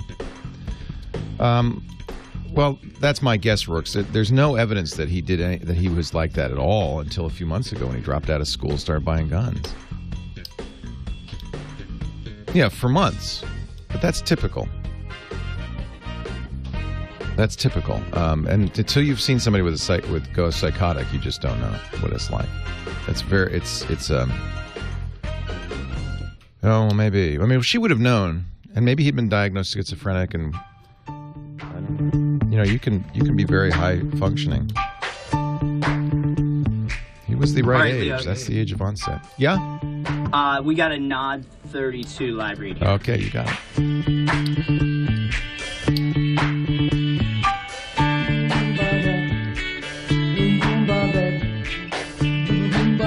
Well, that's my guess, Rooks. There's no evidence that that he was like that at all until a few months ago when he dropped out of school and started buying guns. Yeah, for months. But that's typical. That's typical. And until you've seen somebody go psychotic, you just don't know what it's like. Oh, maybe. I mean, she would have known, and maybe he'd been diagnosed schizophrenic, and you can be very high functioning. He was the right age. Leo, that's the age of onset. Yeah? We got a Nod 32 live read here. Okay, you got it.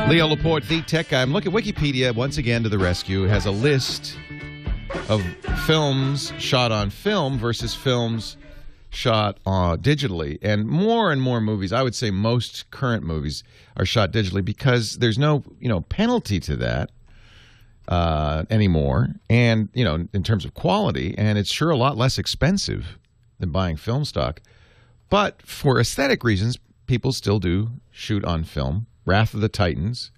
Leo Laporte, the tech guy. I'm looking at Wikipedia once again to the rescue. It has a list of films shot on film versus films shot digitally. And more movies, I would say most current movies, are shot digitally because there's no penalty to that anymore. And, in terms of quality, and it's sure a lot less expensive than buying film stock. But for aesthetic reasons, people still do shoot on film. Wrath of the Titans,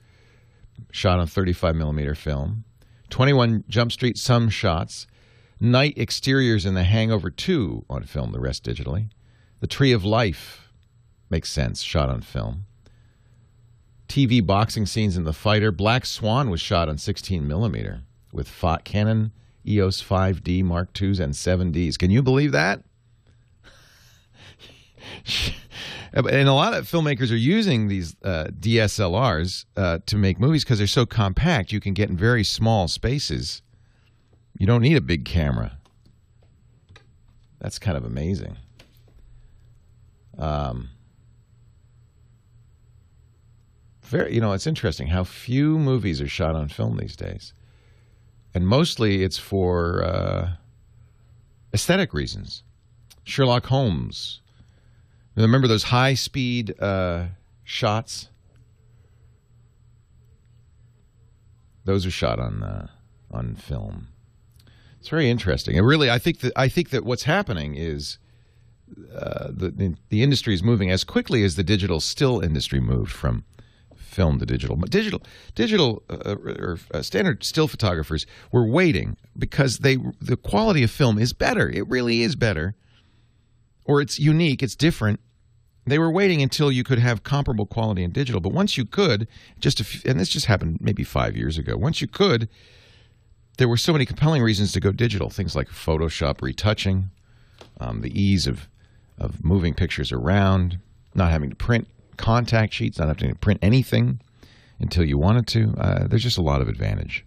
shot on 35mm film. 21 Jump Street, some shots. Night Exteriors in The Hangover 2 on film, the rest digitally. The Tree of Life makes sense, shot on film. TV boxing scenes in The Fighter. Black Swan was shot on 16mm with Canon EOS 5D Mark IIs and 7Ds. Can you believe that? And a lot of filmmakers are using these DSLRs to make movies because they're so compact. You can get in very small spaces. You don't need a big camera. That's kind of amazing. It's interesting how few movies are shot on film these days. And mostly it's for aesthetic reasons. Sherlock Holmes. Remember those high-speed shots? Those are shot on film. It's very interesting. And really, I think that what's happening is the industry is moving as quickly as the digital still industry moved from film to digital. Digital standard still photographers were waiting because the quality of film is better. It really is better. Or it's unique, it's different. They were waiting until you could have comparable quality in digital. But once you could, and this just happened maybe 5 years ago, once you could, there were so many compelling reasons to go digital. Things like Photoshop retouching, the ease of moving pictures around, not having to print contact sheets, not having to print anything until you wanted to. There's just a lot of advantage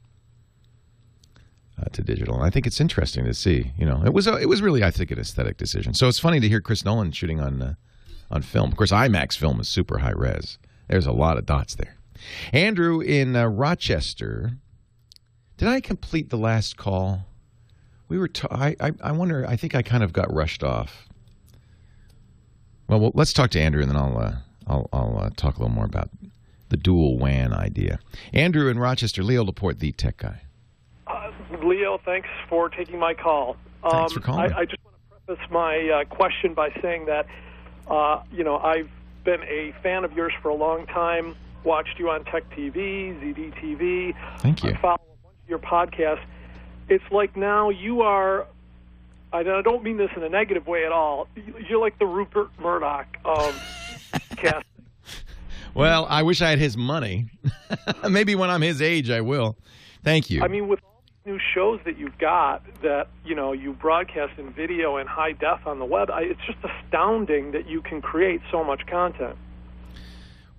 to digital. And I think it's interesting to see. It was really, I think, an aesthetic decision. So it's funny to hear Chris Nolan shooting on film. Of course, IMAX film is super high res. There's a lot of dots there. Andrew in Rochester. Did I complete the last call? We were. I wonder. I think I kind of got rushed off. Well, let's talk to Andrew, and then I'll talk a little more about the dual WAN idea. Andrew in Rochester. Leo Laporte, the tech guy. Leo, thanks for taking my call. Thanks for calling. I just want to preface my question by saying that, I've been a fan of yours for a long time, watched you on Tech TV, ZDTV. Thank you. I follow a bunch of your podcasts. It's like now you are, I don't mean this in a negative way at all, you're like the Rupert Murdoch of casting. Well, I wish I had his money. Maybe when I'm his age, I will. Thank you. I mean, with all these new shows that you've got that, you broadcast in video and high def on the web, it's just astounding that you can create so much content.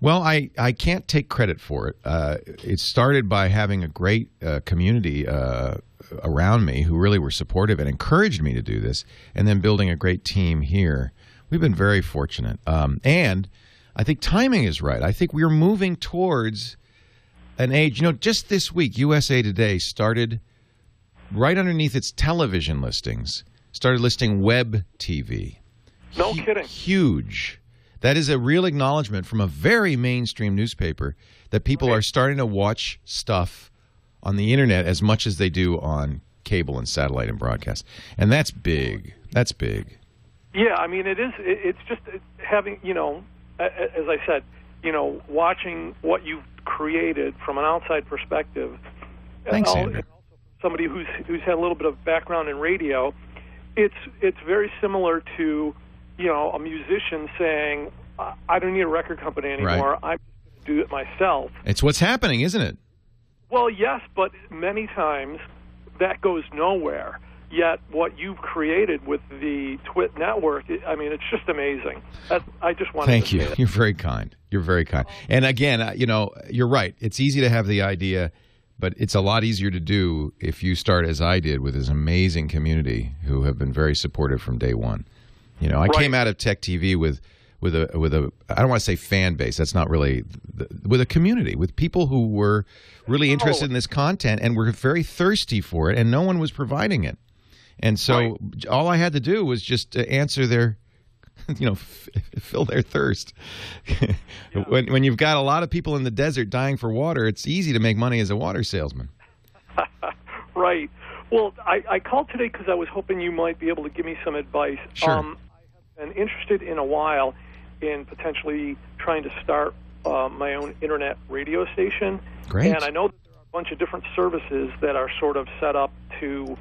Well, I can't take credit for it. It started by having a great community around me who really were supportive and encouraged me to do this, and then building a great team here. We've been very fortunate. And I think timing is right. I think we're moving towards an age, just this week, USA Today started right underneath its television listings, started listing web TV. No kidding. Huge. That is a real acknowledgement from a very mainstream newspaper that people are starting to watch stuff on the internet as much as they do on cable and satellite and broadcast. And that's big. That's big. Yeah, I mean, it is. It's just having, as I said, watching what you've created from an outside perspective. Thanks, Andrew. Somebody who's had a little bit of background in radio, it's very similar to, a musician saying, I don't need a record company anymore. Right. I'm just going to do it myself. It's what's happening, isn't it? Well, yes, but many times that goes nowhere. Yet what you've created with the TWiT network, it's just amazing. I just wanted Thank to you. say that. You're very kind. You're very kind. And again, you're right. It's easy to have the idea, but it's a lot easier to do if you start as I did with this amazing community who have been very supportive from day one. I came out of Tech TV with a I don't want to say fan base. That's not really with a community, with people who were really interested in this content and were very thirsty for it, and no one was providing it. And so all I had to do was just answer their, fill their thirst. When you've got a lot of people in the desert dying for water, it's easy to make money as a water salesman. Right. Well, I called today because I was hoping you might be able to give me some advice. Sure. I have been interested in a while in potentially trying to start my own internet radio station. Great. And I know that there are a bunch of different services that are sort of set up to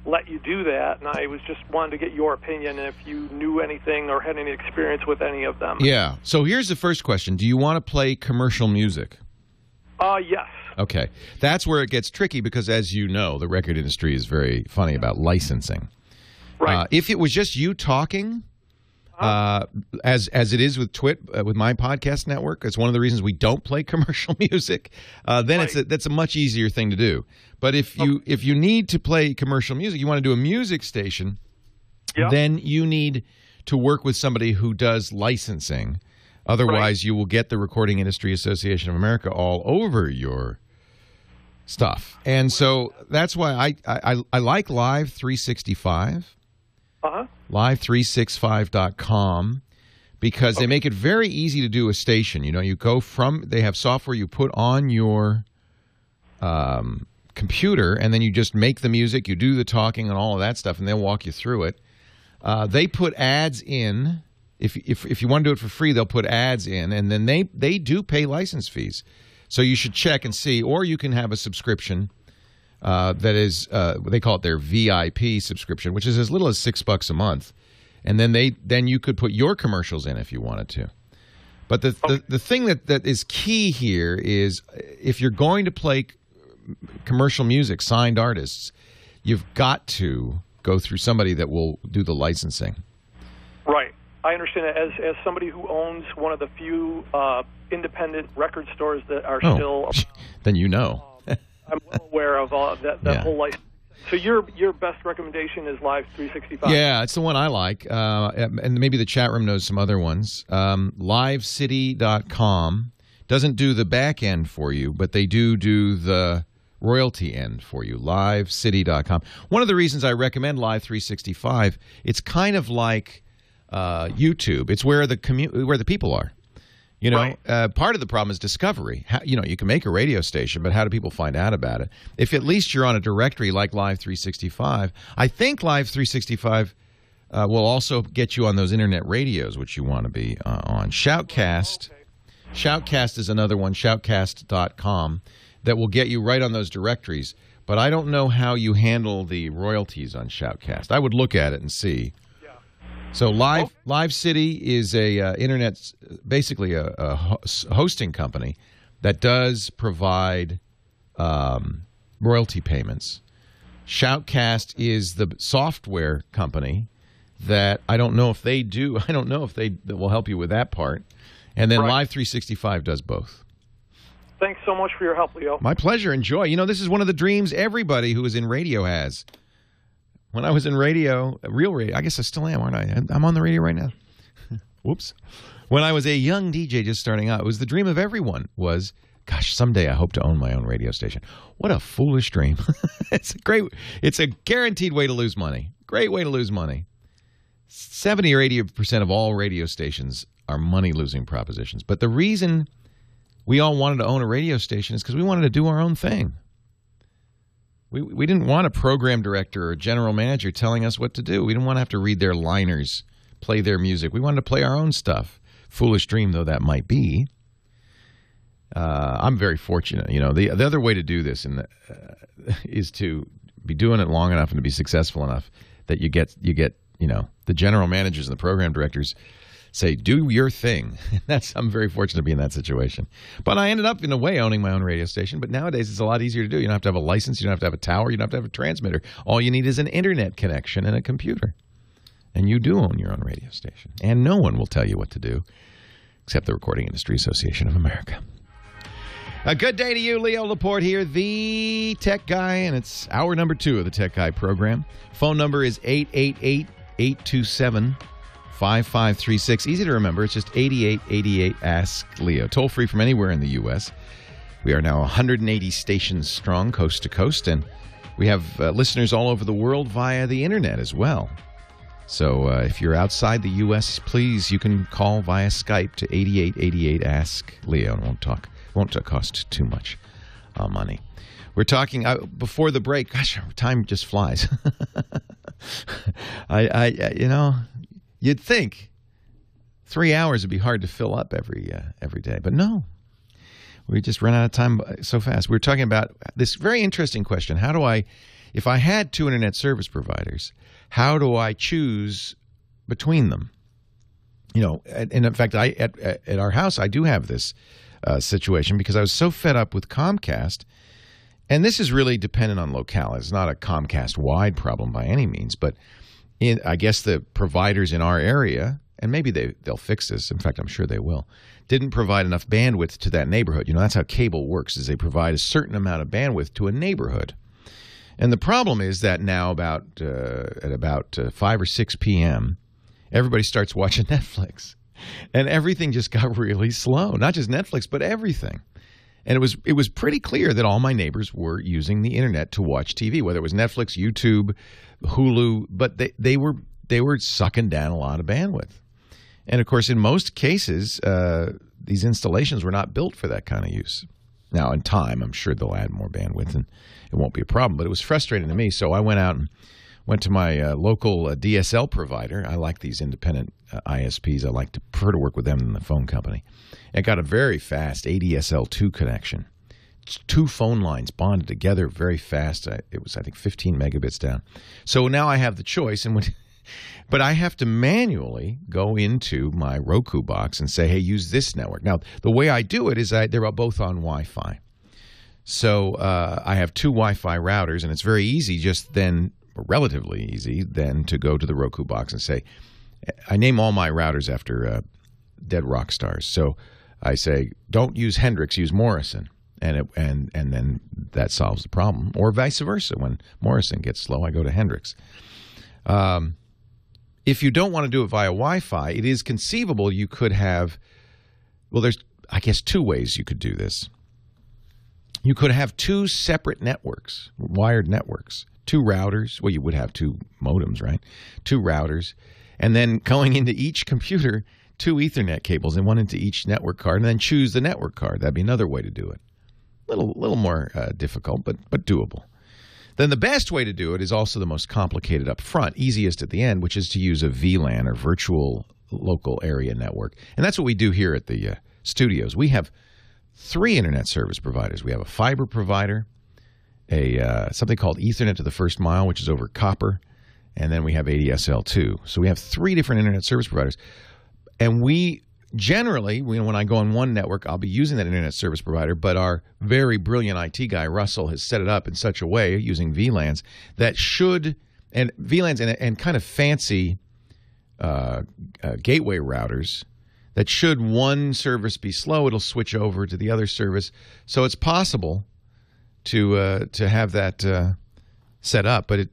let you do that, and I was just wanted to get your opinion if you knew anything or had any experience with any of them. Yeah. So here's the first question. Do you want to play commercial music? Yes. Okay. That's where it gets tricky because, as you know, the record industry is very funny about licensing. Right. If it was just you talking, as it is with TWiT, with my podcast network, it's one of the reasons we don't play commercial music. Then that's a much easier thing to do. But if you need to play commercial music, you want to do a music station, then you need to work with somebody who does licensing. Otherwise, you will get the Recording Industry Association of America all over your stuff. And so that's why I like Live 365. Live365.com, because they make it very easy to do a station. You go they have software you put on your computer, and then you just make the music, you do the talking and all of that stuff, and they'll walk you through it. They put ads in. If you want to do it for free, they'll put ads in, and then they do pay license fees. So you should check and see, or you can have a subscription that is they call it their VIP subscription, which is as little as $6 a month, and then you could put your commercials in if you wanted to. But the thing that is key here is if you're going to play commercial music, signed artists, you've got to go through somebody that will do the licensing. Right. I understand that. As somebody who owns one of the few independent record stores that are still... Then you know. I'm well aware of all that whole license. So your best recommendation is Live 365? Yeah, it's the one I like. And maybe the chat room knows some other ones. LiveCity.com doesn't do the back end for you, but they do the royalty end for you. LiveCity.com. One of the reasons I recommend Live 365, it's kind of like YouTube. It's where the people are. Part of the problem is discovery. You can make a radio station, but how do people find out about it? If at least you're on a directory like Live 365, I think Live 365 will also get you on those internet radios, which you want to be on. Shoutcast. Shoutcast is another one, shoutcast.com, that will get you right on those directories. But I don't know how you handle the royalties on Shoutcast. I would look at it and see. So Live City is basically a hosting company that does provide royalty payments. Shoutcast is the software company that I don't know if they do. I don't know if they will help you with that part. And then Live 365 does both. Thanks so much for your help, Leo. My pleasure. Enjoy. You know, this is one of the dreams everybody who is in radio has. When I was in radio, real radio, I guess I still am, aren't I? I'm on the radio right now. Whoops. When I was a young DJ just starting out, it was the dream of everyone was, gosh, someday I hope to own my own radio station. What a foolish dream. It's a guaranteed way to lose money. Great way to lose money. 70 or 80% of all radio stations are money-losing propositions. But the reason we all wanted to own a radio station is because we wanted to do our own thing. We didn't want a program director or a general manager telling us what to do. We didn't want to have to read their liners, play their music. We wanted to play our own stuff. Foolish dream though that might be. I'm very fortunate. You know, the other way to do this is to be doing it long enough and to be successful enough that you get the general managers and the program directors say, do your thing. I'm very fortunate to be in that situation. But I ended up, in a way, owning my own radio station. But nowadays, it's a lot easier to do. You don't have to have a license. You don't have to have a tower. You don't have to have a transmitter. All you need is an internet connection and a computer. And you do own your own radio station. And no one will tell you what to do, except the Recording Industry Association of America. A good day to you, Leo Laporte here, the Tech Guy, and it's hour number 2 of the Tech Guy program. Phone number is 888-827-5536. Easy to remember. It's just 8888 Ask Leo. Toll free from anywhere in the U.S. We are now 180 stations strong, coast to coast, and we have listeners all over the world via the internet as well. So if you're outside the U.S., please, you can call via Skype to 8888 Ask Leo. It won't cost too much money. We're talking before the break. Gosh, time just flies. You'd think 3 hours would be hard to fill up every day, but no. We just run out of time so fast. We're talking about this very interesting question. If I had 2 internet service providers, how do I choose between them? You know, and in fact, at our house, I do have this situation because I was so fed up with Comcast. And this is really dependent on locale. It's not a Comcast-wide problem by any means, but I guess the providers in our area, and maybe they'll fix this. In fact, I'm sure they will, didn't provide enough bandwidth to that neighborhood. You know, that's how cable works, is they provide a certain amount of bandwidth to a neighborhood. And the problem is that now at about 5 or 6 p.m., everybody starts watching Netflix. And everything just got really slow. Not just Netflix, but everything. And it was pretty clear that all my neighbors were using the internet to watch TV, whether it was Netflix, YouTube, Hulu, but they were sucking down a lot of bandwidth. And of course, in most cases, these installations were not built for that kind of use. Now, in time, I'm sure they'll add more bandwidth and it won't be a problem. But it was frustrating to me, so I went out and went to my local DSL provider. I like these independent ISPs. I prefer to work with them than the phone company. And got a very fast ADSL2 connection. 2 phone lines bonded together very fast. It was, I think, 15 megabits down. So now I have the choice, but I have to manually go into my Roku box and say, hey, use this network. Now, the way I do it is they're both on Wi-Fi. So I have 2 Wi-Fi routers, and it's very easy relatively easy then to go to the Roku box and say, I name all my routers after dead rock stars. So I say, don't use Hendrix, use Morrison. And then that solves the problem. Or vice versa. When Morrison gets slow, I go to Hendrix. If you don't want to do it via Wi-Fi, it is conceivable you could have, there's, I guess, 2 ways you could do this. You could have 2 separate networks, wired networks, 2 routers. Well, you would have 2 modems, right? 2 routers. And then going into each computer, 2 Ethernet cables and 1 into each network card, and then choose the network card. That'd be another way to do it. Little more difficult, but doable. Then the best way to do it is also the most complicated up front, easiest at the end, which is to use a VLAN or virtual local area network. And that's what we do here at the studios. We have 3 internet service providers. We have a fiber provider, something called Ethernet to the first mile, which is over copper, and then we have ADSL2. So we have 3 different internet service providers. And we generally, when I go on one network, I'll be using that internet service provider, but our very brilliant IT guy, Russell, has set it up in such a way using VLANs that should, and VLANs and kind of fancy gateway routers, that should one service be slow, it'll switch over to the other service. So it's possible to have that set up, but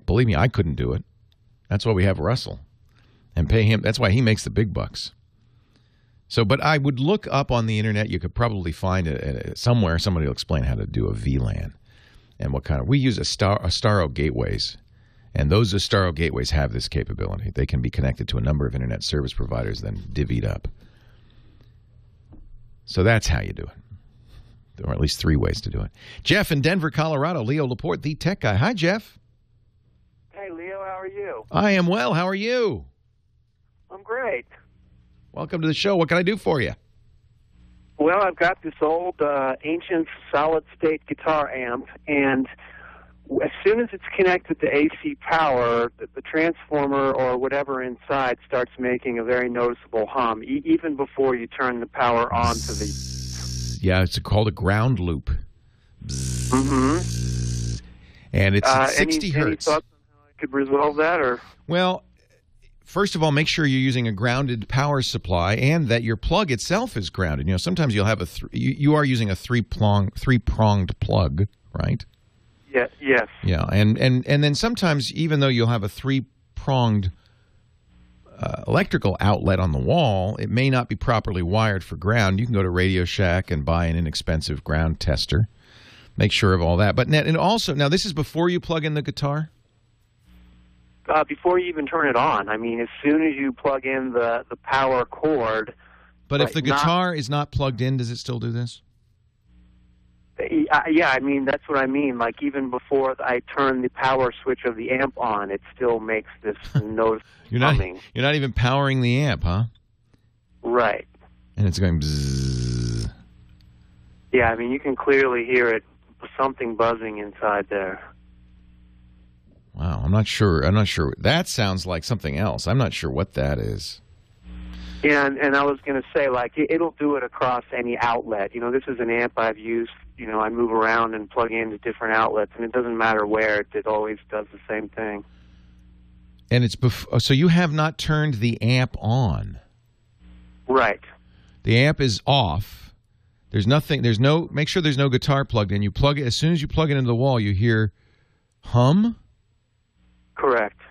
believe me, I couldn't do it. That's why we have Russell and pay him. That's why he makes the big bucks. So, but I would look up on the internet. You could probably find it somewhere. Somebody will explain how to do a VLAN and what kind of. We use Astaro gateways, and those Astaro gateways have this capability. They can be connected to a number of internet service providers, then divvied up. So that's how you do it, or at least 3 ways to do it. Jeff in Denver, Colorado. Leo Laporte, the tech guy. Hi, Jeff. Hey, Leo. How are you? I am well. How are you? I'm great. Welcome to the show. What can I do for you? Well, I've got this old ancient solid-state guitar amp, and as soon as it's connected to AC power, the transformer or whatever inside starts making a very noticeable hum, even before you turn the power on to the... Yeah, it's called a ground loop. Mm-hmm. And it's at 60 hertz. Any thoughts on how I could resolve that? Or? Well, first of all, make sure you're using a grounded power supply and that your plug itself is grounded. You know, sometimes you'll have you are using a three-pronged plug, right? Yeah. Yes. Yeah, and then sometimes even though you'll have a three-pronged electrical outlet on the wall, it may not be properly wired for ground. You can go to Radio Shack and buy an inexpensive ground tester. Make sure of all that. But and also, now this is before you plug in the guitar? Before you even turn it on. I mean, as soon as you plug in the power cord. But if the guitar is not plugged in, does it still do this? Yeah, I mean, that's what I mean. Like, even before I turn the power switch of the amp on, it still makes this noise humming. You're not even powering the amp, huh? Right. And it's going bzzz. Yeah, I mean, you can clearly hear it, something buzzing inside there. Wow, I'm not sure. That sounds like something else. I'm not sure what that is. Yeah, and I was going to say, like, it'll do it across any outlet. You know, this is an amp I've used. You know, I move around and plug into different outlets, and it doesn't matter where. It always does the same thing. And it's so you have not turned the amp on. Right. The amp is off. There's nothing. Make sure there's no guitar plugged in. You plug it as soon as you plug it into the wall. You hear hum. Correct.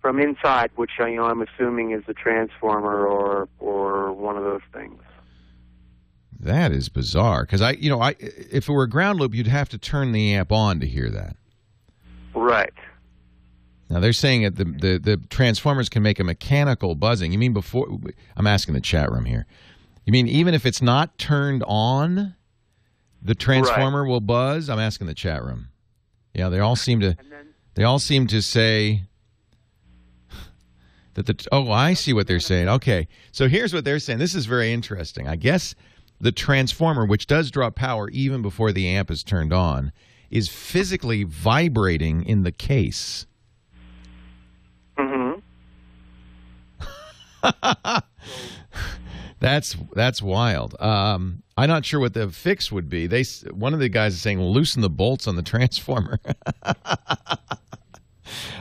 From inside, which I'm assuming is the transformer or one of those things. That is bizarre because if it were a ground loop, you'd have to turn the amp on to hear that. Right. Now they're saying that the transformers can make a mechanical buzzing. You mean before? I'm asking the chat room here. You mean even if it's not turned on, the transformer will buzz? I'm asking the chat room. Yeah, they all seem to say that I see what they're saying. Okay, so here's what they're saying. This is very interesting. I guess the transformer, which does draw power even before the amp is turned on, is physically vibrating in the case. Mm-hmm. That's wild. I'm not sure what the fix would be. One of the guys is saying loosen the bolts on the transformer.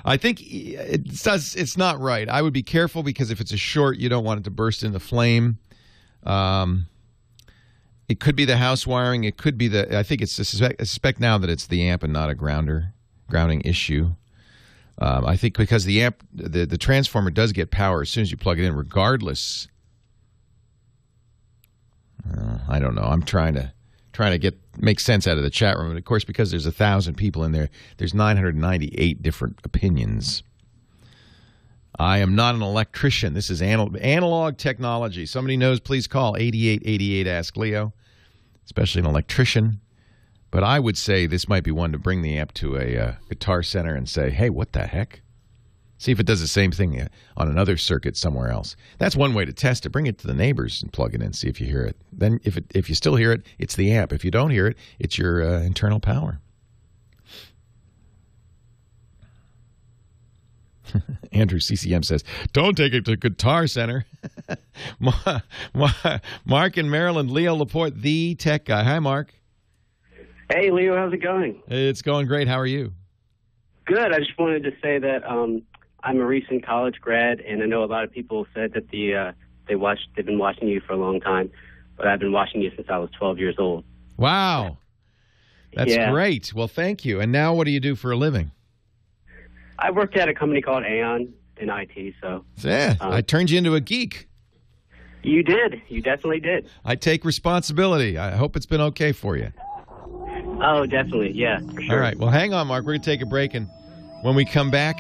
I think it's not right. I would be careful because if it's a short, you don't want it to burst into flame. It could be the house wiring. It could be I think it's I suspect now that it's the amp and not a grounding issue. I think because the amp, the transformer does get power as soon as you plug it in, regardless. I don't know. I'm trying to make sense out of the chat room. And of course, because there's 1,000 people in there, there's 998 different opinions. I am not an electrician. This is analog technology. Somebody knows, please call 8888 Ask Leo, especially an electrician. But I would say this might be one to bring the amp to a guitar center and say, hey, what the heck? See if it does the same thing on another circuit somewhere else. That's one way to test it. Bring it to the neighbors and plug it in, see if you hear it. Then if you still hear it, it's the amp. If you don't hear it, it's your internal power. Andrew CCM says, don't take it to Guitar Center. Mark in Maryland, Leo Laporte, the tech guy. Hi, Mark. Hey, Leo, how's it going? It's going great. How are you? Good. I just wanted to say that I'm a recent college grad, and I know a lot of people said that they've been watching you for a long time, but I've been watching you since I was 12 years old. Wow. That's great. Well, thank you. And now what do you do for a living? I worked at a company called Aon in IT, so... Yeah, I turned you into a geek. You did. You definitely did. I take responsibility. I hope it's been okay for you. Oh, definitely. Yeah, for sure. All right. Well, hang on, Mark. We're going to take a break, and when we come back,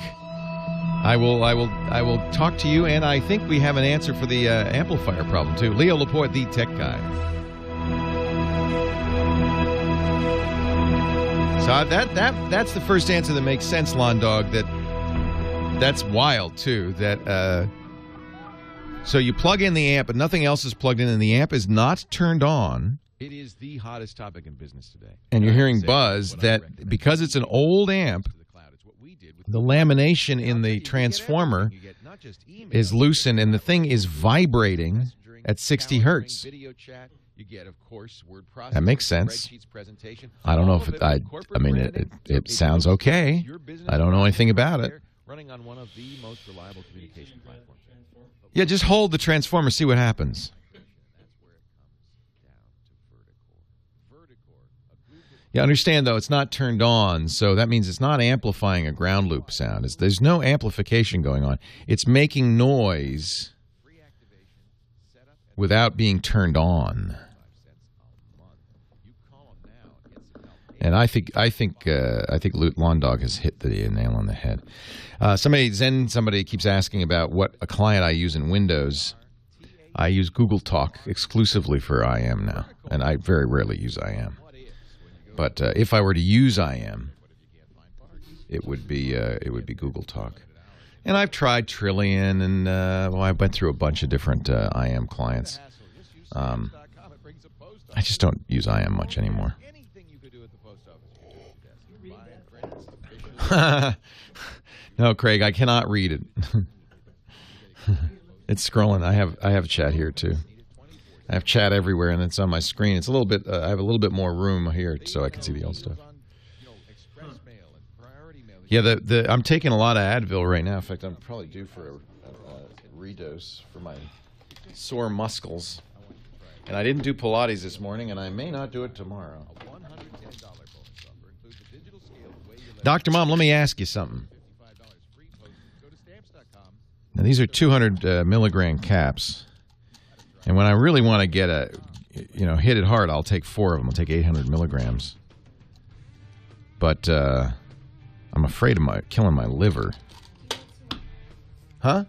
I will talk to you, and I think we have an answer for the amplifier problem, too. Leo Laporte, the tech guy. So that's the first answer that makes sense, Lawn Dog. That's wild too. That so you plug in the amp, but nothing else is plugged in, and the amp is not turned on. It is the hottest topic in business today. And you're hearing buzz that because it's an old amp, the lamination in the transformer is loosened, and the thing is vibrating at 60 hertz. That makes sense. I don't know if it sounds okay. I don't know anything about it. Yeah, just hold the transformer, see what happens. Yeah, understand though, it's not turned on, so that means it's not amplifying a ground loop sound. There's no amplification going on. It's making noise without being turned on. And I think Lawn Dog has hit the nail on the head. Somebody keeps asking about what a client I use in Windows. I use Google Talk exclusively for IM now, and I very rarely use IM. But if I were to use IM, it would be Google Talk. And I've tried Trillion, and I went through a bunch of different IM clients. I just don't use IM much anymore. No, Craig, I cannot read it. It's scrolling. I have chat here too. I have chat everywhere, and it's on my screen. It's a little bit. I have a little bit more room here, so I can see the old stuff. Yeah, I'm taking a lot of Advil right now. In fact, I'm probably due for a redose for my sore muscles. And I didn't do Pilates this morning, and I may not do it tomorrow. Dr. Mom, let me ask you something. Now, these are 200 milligram caps. And when I really want to get hit it hard, I'll take 4 of them. I'll take 800 milligrams. But I'm afraid of killing my liver. Huh?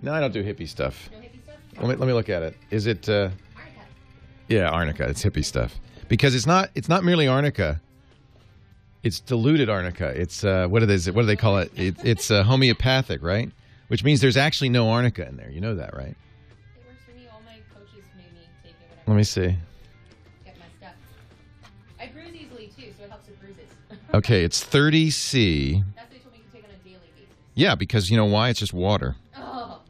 No, I don't do hippie stuff. No hippie stuff? Let me look at it. Is it? Arnica. Yeah, arnica. It's hippie stuff because it's not merely arnica. It's diluted arnica. It's what do they call it? It's homeopathic, right? Which means there's actually no arnica in there. You know that, right? It works for me. All my coaches made me take it. Let me see. Get my steps. I bruise easily too, so it helps with bruises. Okay, it's 30C. That's what they told me to take on a daily basis. Yeah, because you know why? It's just water. Oh,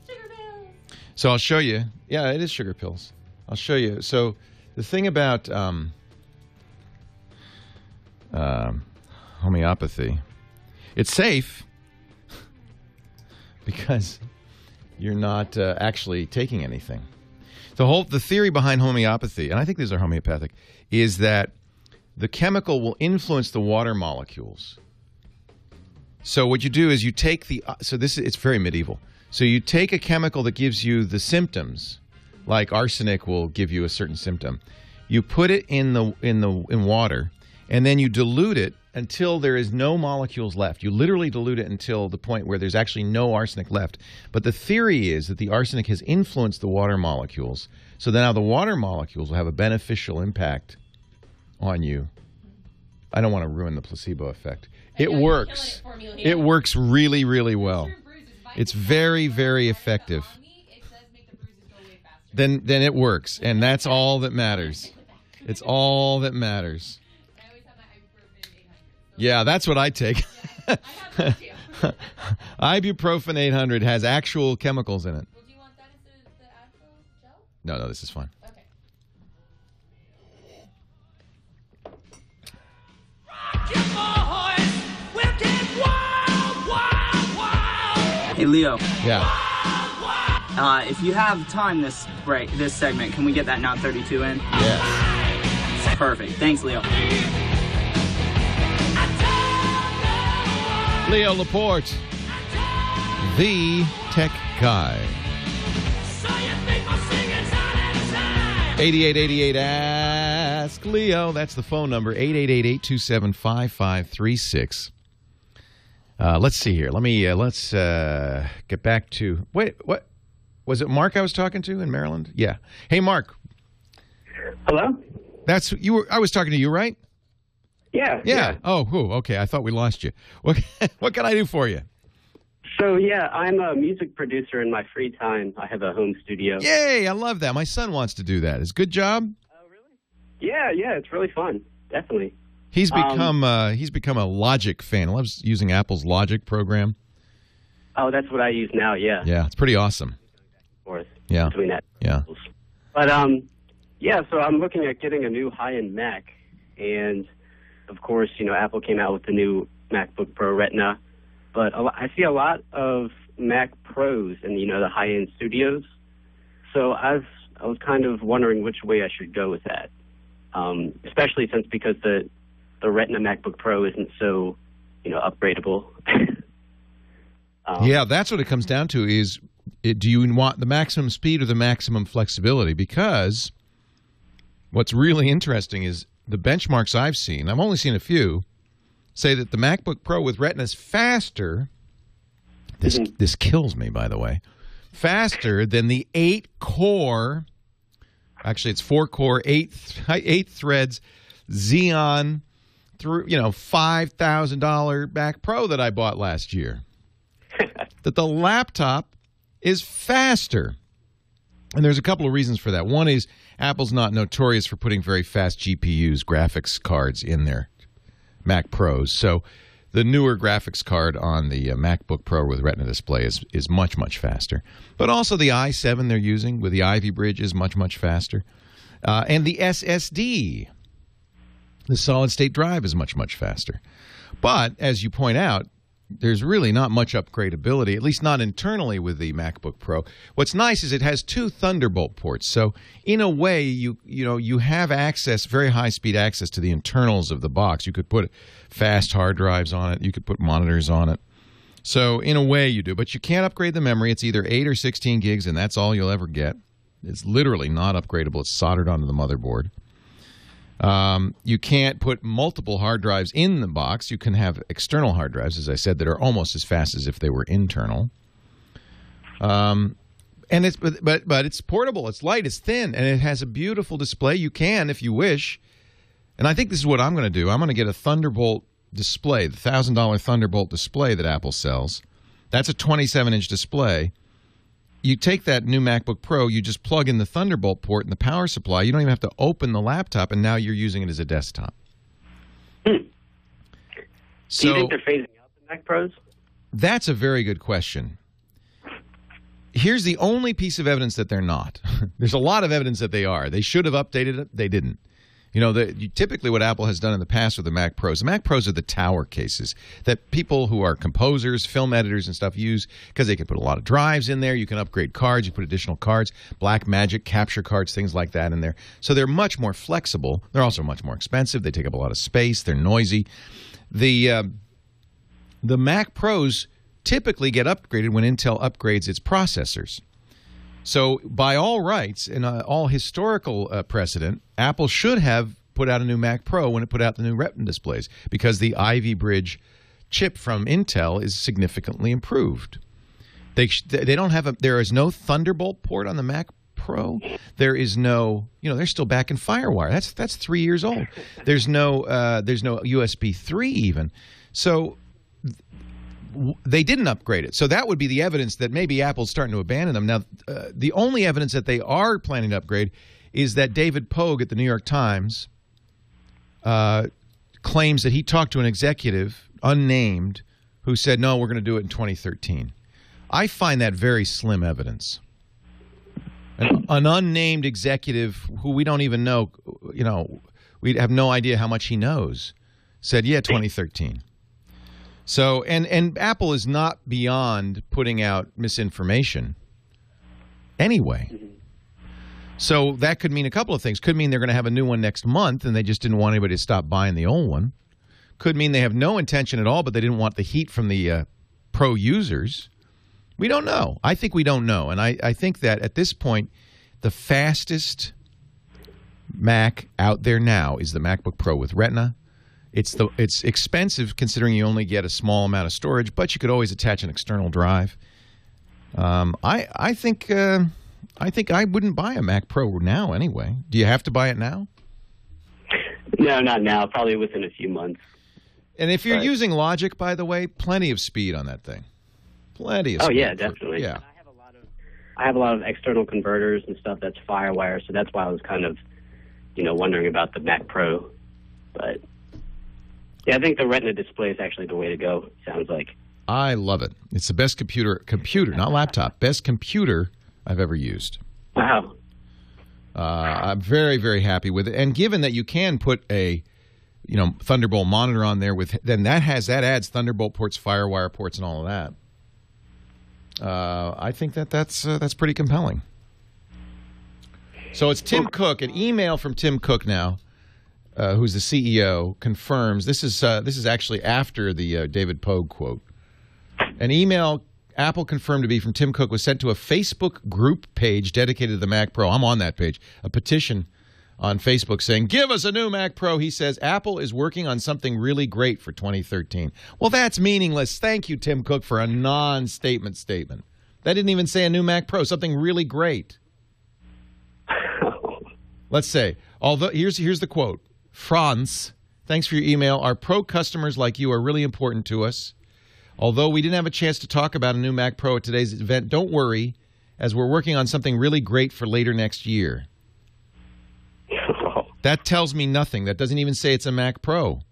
sugar pills. So I'll show you. Yeah, it is sugar pills. I'll show you. So the thing about homeopathy, it's safe because you're not actually taking anything. The theory behind homeopathy, and I think these are homeopathic, is that the chemical will influence the water molecules. So what you do is you take it's very medieval. So you take a chemical that gives you the symptoms, like arsenic will give you a certain symptom. You put it in water, and then you dilute it until there is no molecules left. You literally dilute it until the point where there's actually no arsenic left. But the theory is that the arsenic has influenced the water molecules, so that now the water molecules will have a beneficial impact on you. I don't want to ruin the placebo effect. It works. It works really, really well. It's very, very effective. Then it works, and that's all that matters. It's all that matters. Yeah, that's what I take. Ibuprofen 800 has actual chemicals in it. Well, do you want that instead of the actual gel? No, this is fine. Okay. Hey, Leo. Yeah. If you have time this segment, can we get that Not 32 in? Yeah. Perfect. Thanks, Leo. Leo Laporte, the tech guy. 8888 Ask Leo. That's the phone number, 888-827-5536. Let's see here. Let's get back to what was it? Mark I was talking to in Maryland? Yeah. Hey, Mark. Hello? That's you. I was talking to you, right? Yeah. Oh, okay. I thought we lost you. What can I do for you? So, yeah, I'm a music producer in my free time. I have a home studio. Yay! I love that. My son wants to do that. It's a good job. Oh, really? Yeah, it's really fun. Definitely. He's become a Logic fan. He loves using Apple's Logic program. Oh, that's what I use now. Yeah. Yeah, it's pretty awesome. Yeah. Between that. Yeah. But so I'm looking at getting a new high-end Mac, and of course, Apple came out with the new MacBook Pro Retina. But I see a lot of Mac Pros in the high-end studios. So I was kind of wondering which way I should go with that, especially because the Retina MacBook Pro isn't so upgradable. Yeah, that's what it comes down to is do you want the maximum speed or the maximum flexibility? Because what's really interesting is the benchmarks I've seen, I've only seen a few, say that the MacBook Pro with Retina is faster. This kills me, by the way. Faster than the 8-core, actually it's 4-core, 8 threads, Xeon, $5,000 Mac Pro that I bought last year. That the laptop is faster. And there's a couple of reasons for that. One is Apple's not notorious for putting very fast GPUs, graphics cards, in their Mac Pros. So the newer graphics card on the MacBook Pro with Retina display is much, much faster. But also the i7 they're using with the Ivy Bridge is much, much faster. And the SSD, the solid-state drive, is much, much faster. But, as you point out, there's really not much upgradability, at least not internally with the MacBook Pro. What's nice is it has 2 Thunderbolt ports. So in a way, you have access, very high-speed access to the internals of the box. You could put fast hard drives on it. You could put monitors on it. So in a way you do. But you can't upgrade the memory. It's either 8 or 16 gigs, and that's all you'll ever get. It's literally not upgradable. It's soldered onto the motherboard. You can't put multiple hard drives in the box. You can have external hard drives, as I said, that are almost as fast as if they were internal. And it's but it's portable. It's light. It's thin, and it has a beautiful display. You can, if you wish, and I think this is what I'm going to do. I'm going to get a Thunderbolt display, the $1,000 Thunderbolt display that Apple sells. That's a 27-inch display. You take that new MacBook Pro, you just plug in the Thunderbolt port in the power supply. You don't even have to open the laptop, and now you're using it as a desktop. So, do you think they're phasing out the Mac Pros? That's a very good question. Here's the only piece of evidence that they're not. There's a lot of evidence that they are. They should have updated it. They didn't. Typically what Apple has done in the past with the Mac Pros are the tower cases that people who are composers, film editors and stuff use because they can put a lot of drives in there. You can upgrade cards. You put additional cards, Blackmagic capture cards, things like that in there. So they're much more flexible. They're also much more expensive. They take up a lot of space. They're noisy. The Mac Pros typically get upgraded when Intel upgrades its processors. So by all rights and all historical precedent, Apple should have put out a new Mac Pro when it put out the new Retina displays because the Ivy Bridge chip from Intel is significantly improved. They don't have there is no Thunderbolt port on the Mac Pro. There is no, they're still back in FireWire. That's 3 years old. There's no USB 3 even. So they didn't upgrade it. So that would be the evidence that maybe Apple's starting to abandon them. Now, the only evidence that they are planning to upgrade is that David Pogue at the New York Times claims that he talked to an executive, unnamed, who said, no, we're going to do it in 2013. I find that very slim evidence. An unnamed executive who we don't even know, we have no idea how much he knows, said, yeah, 2013. So, and Apple is not beyond putting out misinformation anyway. So that could mean a couple of things. Could mean they're going to have a new one next month and they just didn't want anybody to stop buying the old one. Could mean they have no intention at all, but they didn't want the heat from the pro users. We don't know. I think we don't know. And I think that at this point, the fastest Mac out there now is the MacBook Pro with Retina. It's expensive considering you only get a small amount of storage, but you could always attach an external drive. I think I wouldn't buy a Mac Pro now anyway. Do you have to buy it now? No, not now. Probably within a few months. And if you're using Logic, by the way, plenty of speed on that thing. Plenty of speed. Oh, yeah, definitely. Yeah. I have a lot of external converters and stuff that's FireWire, so that's why I was kind of, wondering about the Mac Pro. But, yeah, I think the Retina display is actually the way to go, sounds like. I love it. It's the best computer, not laptop, best computer I've ever used. Wow. I'm very, very happy with it. And given that you can put a Thunderbolt monitor on there then that adds Thunderbolt ports, FireWire ports, and all of that. I think that's pretty compelling. So it's Tim Cook. An email from Tim Cook now, who's the CEO, confirms this is actually after the David Pogue quote. An email Apple confirmed to be from Tim Cook was sent to a Facebook group page dedicated to the Mac Pro. I'm on that page. A petition on Facebook saying, give us a new Mac Pro. He says, Apple is working on something really great for 2013. Well, that's meaningless. Thank you, Tim Cook, for a non-statement statement. That didn't even say a new Mac Pro, something really great. Let's say, although here's the quote. Franz, thanks for your email. Our Pro customers like you are really important to us. Although we didn't have a chance to talk about a new Mac Pro at today's event, don't worry, as we're working on something really great for later next year. That tells me nothing. That doesn't even say it's a Mac Pro.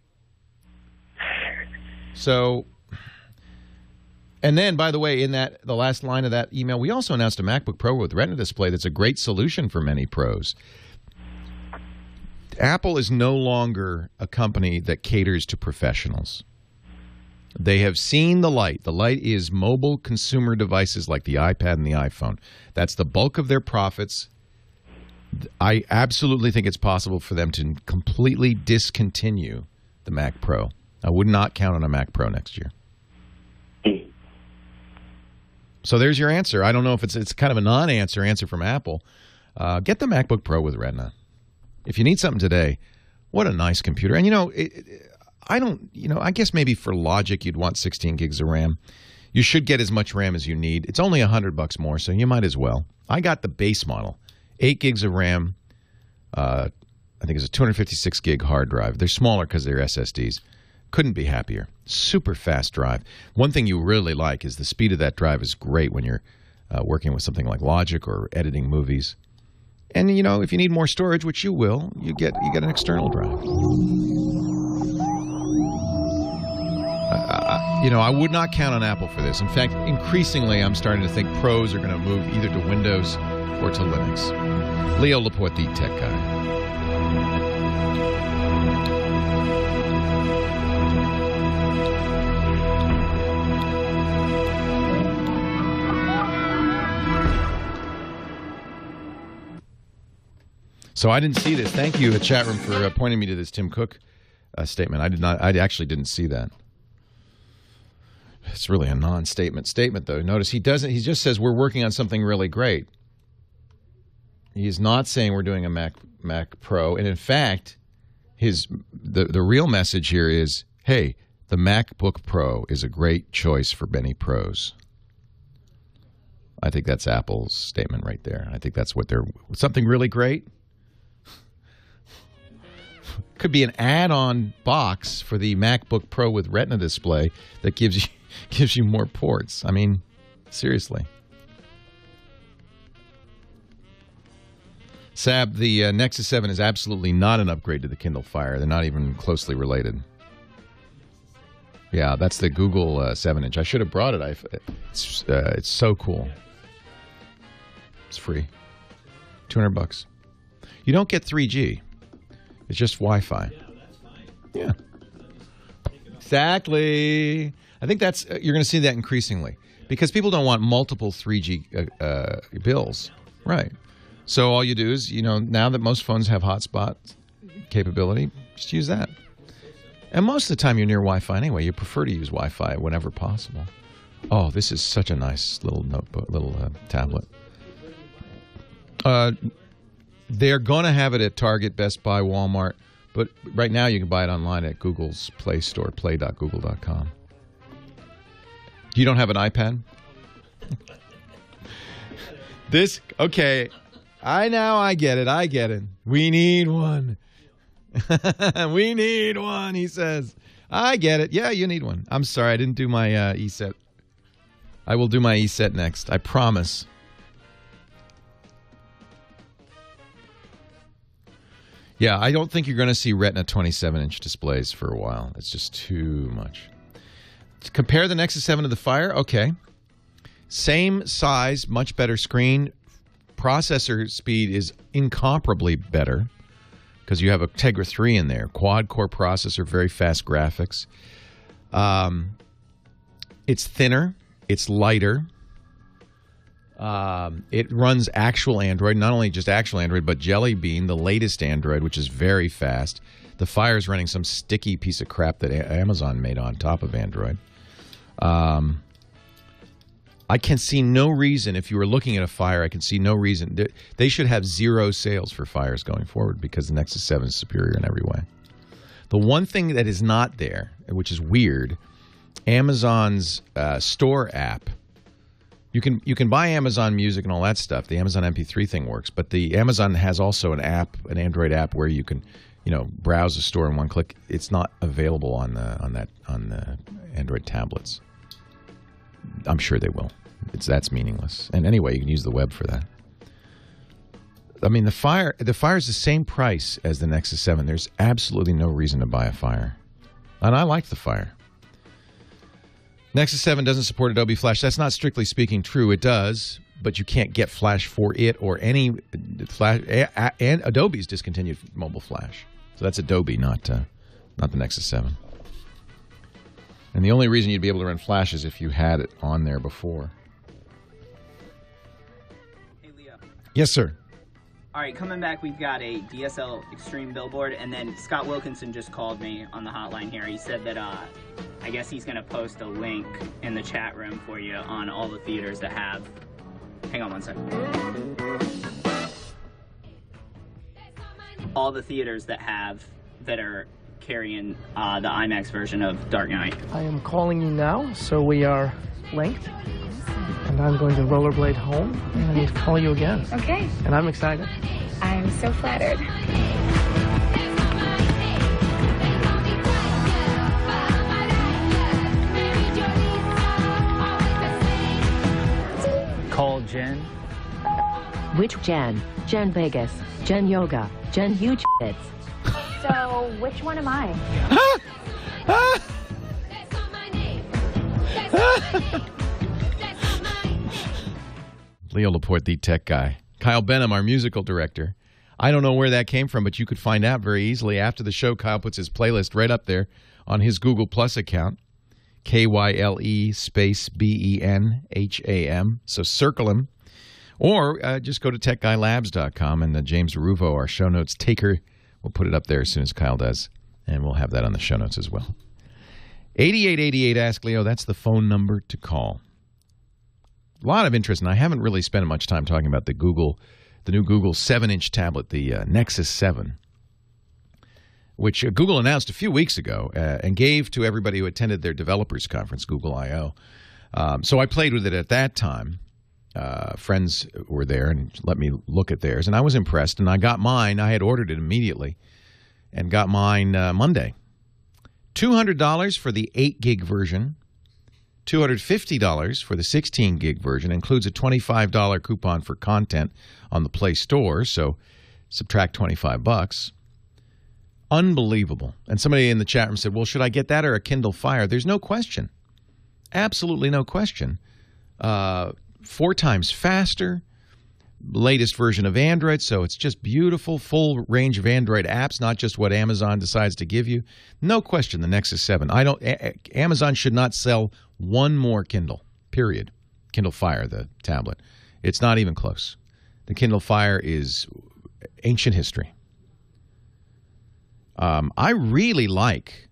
So, and then, by the way, in the last line of that email, we also announced a MacBook Pro with Retina display that's a great solution for many pros. Apple is no longer a company that caters to professionals. They have seen the light. The light is mobile consumer devices like the iPad and the iPhone. That's the bulk of their profits. I absolutely think it's possible for them to completely discontinue the Mac Pro. I would not count on a Mac Pro next year. So there's your answer. I don't know if it's kind of a non-answer from Apple. Get the MacBook Pro with Retina. If you need something today, what a nice computer. And, I guess maybe for Logic you'd want 16 gigs of RAM. You should get as much RAM as you need. It's only $100 more, so you might as well. I got the base model, 8 gigs of RAM. I think it's a 256 gig hard drive. They're smaller because they're SSDs. Couldn't be happier. Super fast drive. One thing you really like is the speed of that drive is great when you're working with something like Logic or editing movies. And, if you need more storage, which you will, you get an external drive. I would not count on Apple for this. In fact, increasingly, I'm starting to think pros are going to move either to Windows or to Linux. Leo Laporte, the tech guy. So I didn't see this. Thank you, chat room, for pointing me to this Tim Cook statement. I actually didn't see that. It's really a non-statement statement, though. Notice he just says we're working on something really great. He's not saying we're doing a Mac Pro. And in fact, the real message here is, hey, the MacBook Pro is a great choice for many pros. I think that's Apple's statement right there. I think that's something really great. Could be an add-on box for the MacBook Pro with Retina display that gives you more ports. I mean, seriously. Sab, the Nexus 7 is absolutely not an upgrade to the Kindle Fire. They're not even closely related. Yeah, that's the Google 7-inch. I should have brought it. It's so cool. It's free. $200. You don't get 3G. It's just Wi-Fi. Yeah. Exactly. I think that's you're going to see that increasingly because people don't want multiple 3G bills. Right. So all you do is, now that most phones have hotspot capability, just use that. And most of the time you're near Wi-Fi anyway. You prefer to use Wi-Fi whenever possible. Oh, this is such a nice little notebook, tablet. They're going to have it at Target, Best Buy, Walmart, but right now you can buy it online at Google's Play Store, play.google.com. You don't have an iPad? Okay. I get it. We need one. We need one, he says. I get it. Yeah, you need one. I'm sorry, I didn't do my ESET. I will do my ESET next. I promise. Yeah, I don't think you're going to see Retina 27-inch displays for a while. It's just too much. Compare the Nexus 7 to the Fire. Okay. Same size, much better screen. Processor speed is incomparably better because you have a Tegra 3 in there. Quad-core processor, very fast graphics. It's thinner. It's lighter. It runs actual Android, not only just actual Android, but Jelly Bean, the latest Android, which is very fast. The Fire is running some sticky piece of crap that Amazon made on top of Android. I can see no reason, if you were looking at a Fire, I can see no reason. They should have zero sales for Fires going forward because the Nexus 7 is superior in every way. The one thing that is not there, which is weird, Amazon's store app. You can buy Amazon Music and all that stuff. The Amazon MP3 thing works, but the Amazon has also an app, an Android app, where you can, browse the store in one click. It's not available on the Android tablets. I'm sure they will. That's meaningless. And anyway, you can use the web for that. I mean, the Fire is the same price as the Nexus 7. There's absolutely no reason to buy a Fire, and I like the Fire. Nexus 7 doesn't support Adobe Flash. That's not strictly speaking true. It does, but you can't get Flash for it or any Flash. And Adobe's discontinued mobile Flash, so that's Adobe, not the Nexus 7. And the only reason you'd be able to run Flash is if you had it on there before. Hey, Leo. Yes, sir. All right, coming back, we've got a DSL Extreme billboard, and then Scott Wilkinson just called me on the hotline here. He said that I guess he's going to post a link in the chat room for you on all the theaters that have... Hang on one second. All the theaters that are carrying the IMAX version of Dark Knight. I am calling you now, so we are linked. And I'm going to rollerblade home and call you again. Okay. And I'm excited. I'm so flattered. Call Jen. Which Jen? Jen Vegas, Jen Yoga, Jen Huge Bits. So, which one am I? Leo Laporte, the tech guy. Kyle Benham, our musical director. I don't know where that came from, but you could find out very easily. After the show, Kyle puts his playlist right up there on his Google Plus account. KYLE space BENHAM. So circle him. Or just go to techguylabs.com and James Ruvo, our show notes taker, will put it up there as soon as Kyle does. And we'll have that on the show notes as well. 8888 Ask Leo, that's the phone number to call. A lot of interest, and I haven't really spent much time talking about the new Google 7-inch tablet, the Nexus 7, which Google announced a few weeks ago and gave to everybody who attended their developers conference, Google I/O. So I played with it at that time. Friends were there and let me look at theirs, and I was impressed, and I got mine. I had ordered it immediately and got mine Monday. $200 for the 8-gig version. $250 for the 16-gig version. Includes a $25 coupon for content on the Play Store, so subtract $25. Unbelievable. And somebody in the chat room said, well, should I get that or a Kindle Fire? There's no question. Absolutely no question. 4 times faster. Latest version of Android, so it's just beautiful, full range of Android apps, not just what Amazon decides to give you. No question, the Nexus 7. Amazon should not sell one more Kindle, period. Kindle Fire, the tablet. It's not even close. The Kindle Fire is ancient history. I really like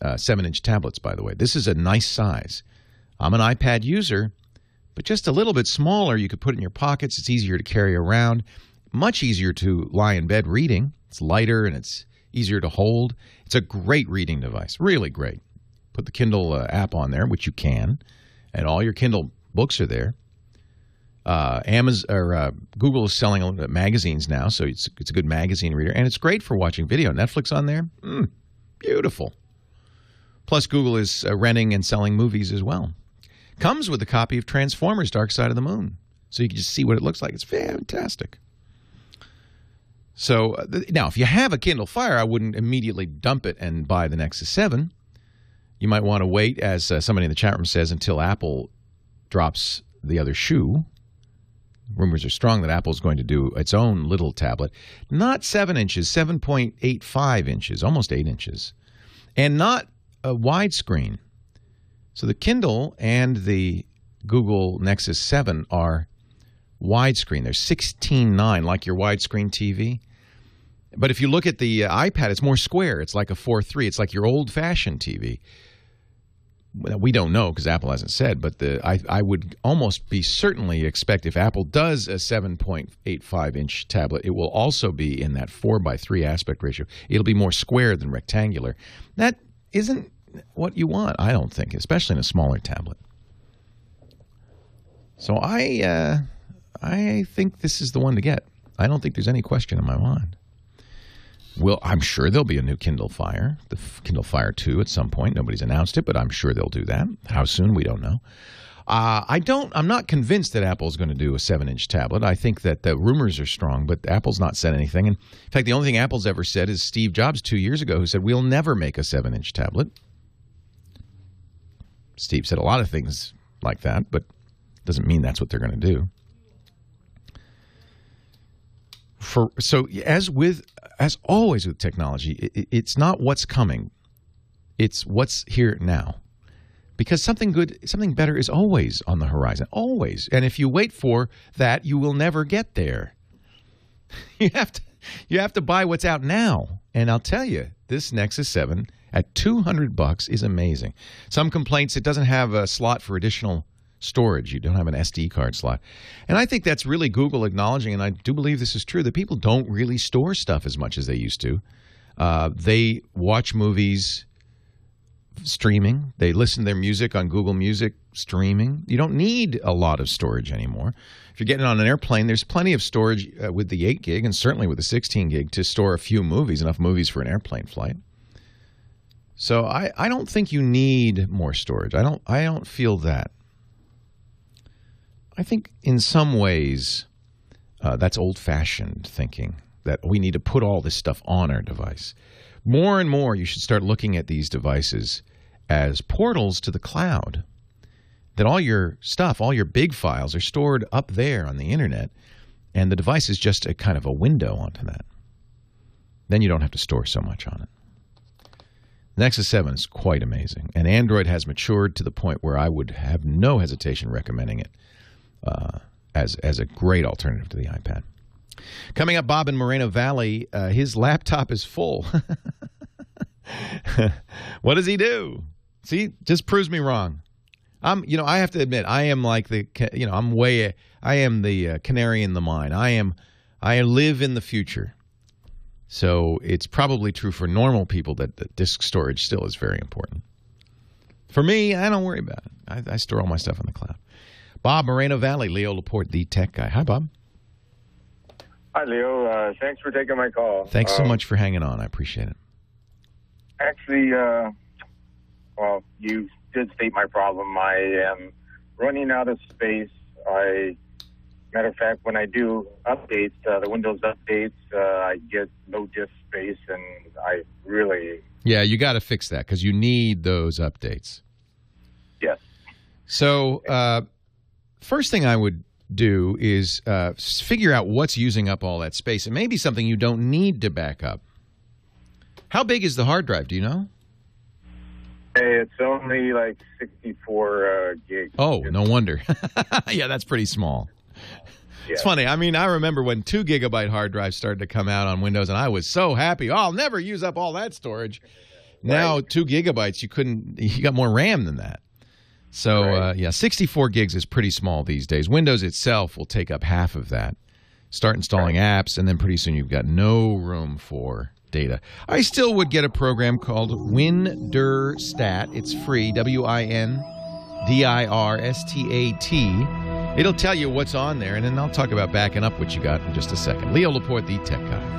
7-inch tablets, by the way. This is a nice size. I'm an iPad user, but just a little bit smaller. You could put it in your pockets. It's easier to carry around. Much easier to lie in bed reading. It's lighter and it's easier to hold. It's a great reading device. Really great. Put the Kindle app on there, which you can, and all your Kindle books are there. Google is selling magazines now, so it's a good magazine reader, and it's great for watching video. Netflix on there, beautiful. Plus, Google is renting and selling movies as well. Comes with a copy of Transformers: Dark Side of the Moon, so you can just see what it looks like. It's fantastic. So now, if you have a Kindle Fire, I wouldn't immediately dump it and buy the Nexus 7. You might want to wait, as somebody in the chat room says, until Apple drops the other shoe. Rumors are strong that Apple is going to do its own little tablet. Not 7 inches, 7.85 inches, almost 8 inches. And not a widescreen. So the Kindle and the Google Nexus 7 are widescreen. They're 16:9, like your widescreen TV. But if you look at the iPad, it's more square. It's like a 4:3. It's like your old-fashioned TV. We don't know because Apple hasn't said, but I would almost be certainly expect if Apple does a 7.85-inch tablet, it will also be in that 4:3 aspect ratio. It'll be more square than rectangular. That isn't what you want, I don't think, especially in a smaller tablet. So I think this is the one to get. I don't think there's any question in my mind. Well, I'm sure there'll be a new Kindle Fire, the Kindle Fire 2 at some point. Nobody's announced it, but I'm sure they'll do that. How soon, we don't know. I'm not convinced that Apple's going to do a 7-inch tablet. I think that the rumors are strong, but Apple's not said anything. And in fact, the only thing Apple's ever said is Steve Jobs 2 years ago, who said, we'll never make a 7-inch tablet. Steve said a lot of things like that, but doesn't mean that's what they're going to do. So as always with technology, it's not what's coming. It's what's here now. Because something good, something better is always on the horizon. Always. And if you wait for that, you will never get there. You have to buy what's out now. And I'll tell you, this Nexus 7 at $200 is amazing. Some complaints, it doesn't have a slot for additional storage. You don't have an SD card slot. And I think that's really Google acknowledging, and I do believe this is true, that people don't really store stuff as much as they used to. They watch movies streaming. They listen to their music on Google Music streaming. You don't need a lot of storage anymore. If you're getting on an airplane, there's plenty of storage with the 8 gig and certainly with the 16 gig to store a few movies, enough movies for an airplane flight. So I don't think you need more storage. I don't feel that. I think in some ways that's old-fashioned thinking, that we need to put all this stuff on our device. More and more, you should start looking at these devices as portals to the cloud, that all your stuff, all your big files are stored up there on the internet, and the device is just a kind of a window onto that. Then you don't have to store so much on it. Nexus 7 is quite amazing, and Android has matured to the point where I would have no hesitation recommending it as a great alternative to the iPad. Coming up, Bob in Moreno Valley, his laptop is full. What does he do? See, just proves me wrong. I have to admit, I am like I am the canary in the mine. I live in the future. So it's probably true for normal people that disk storage still is very important. For me, I don't worry about it. I store all my stuff in the cloud. Bob, Moreno Valley, Leo Laporte, the tech guy. Hi, Bob. Hi, Leo. Thanks for taking my call. Thanks so much for hanging on. I appreciate it. Actually, well, you did state my problem. I am running out of space. Matter of fact, when I do updates, the Windows updates, I get no disk space, and I really... Yeah, you got to fix that because you need those updates. Yes. So first thing I would do is figure out what's using up all that space. It may be something you don't need to back up. How big is the hard drive? Do you know? Hey, it's only like 64 gigs. Oh, no wonder. Yeah, that's pretty small. Yeah. It's funny. I mean, I remember when 2 gigabyte hard drives started to come out on Windows, and I was so happy. Oh, I'll never use up all that storage. Now, 2 gigabytes, you got more RAM than that. So, yeah, 64 gigs is pretty small these days. Windows itself will take up half of that. Start installing apps, and then pretty soon you've got no room for data. I still would get a program called WinDirStat. It's free, WinDirStat. It'll tell you what's on there, and then I'll talk about backing up what you got in just a second. Leo Laporte, the Tech Guy.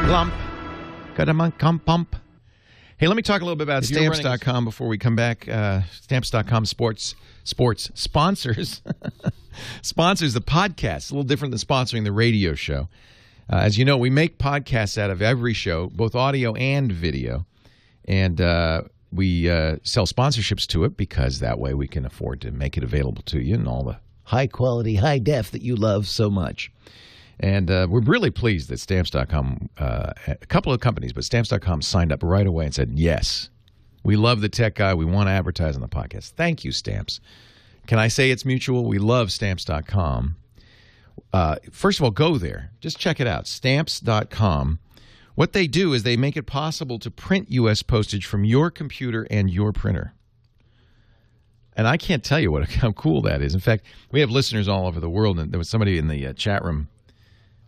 Lump. Pump. Hey, let me talk a little bit about Stamps.com before we come back. Stamps.com sports sponsors. Sponsors the podcast. A little different than sponsoring the radio show. As you know, we make podcasts out of every show, both audio and video. And we sell sponsorships to it because that way we can afford to make it available to you in all the high quality, high def that you love so much. And we're really pleased that Stamps.com, a couple of companies, but Stamps.com signed up right away and said, yes, we love the Tech Guy. We want to advertise on the podcast. Thank you, Stamps. Can I say it's mutual? We love Stamps.com. First of all, go there. Just check it out, Stamps.com. What they do is they make it possible to print U.S. postage from your computer and your printer. And I can't tell you how cool that is. In fact, we have listeners all over the world, and there was somebody in the chat room.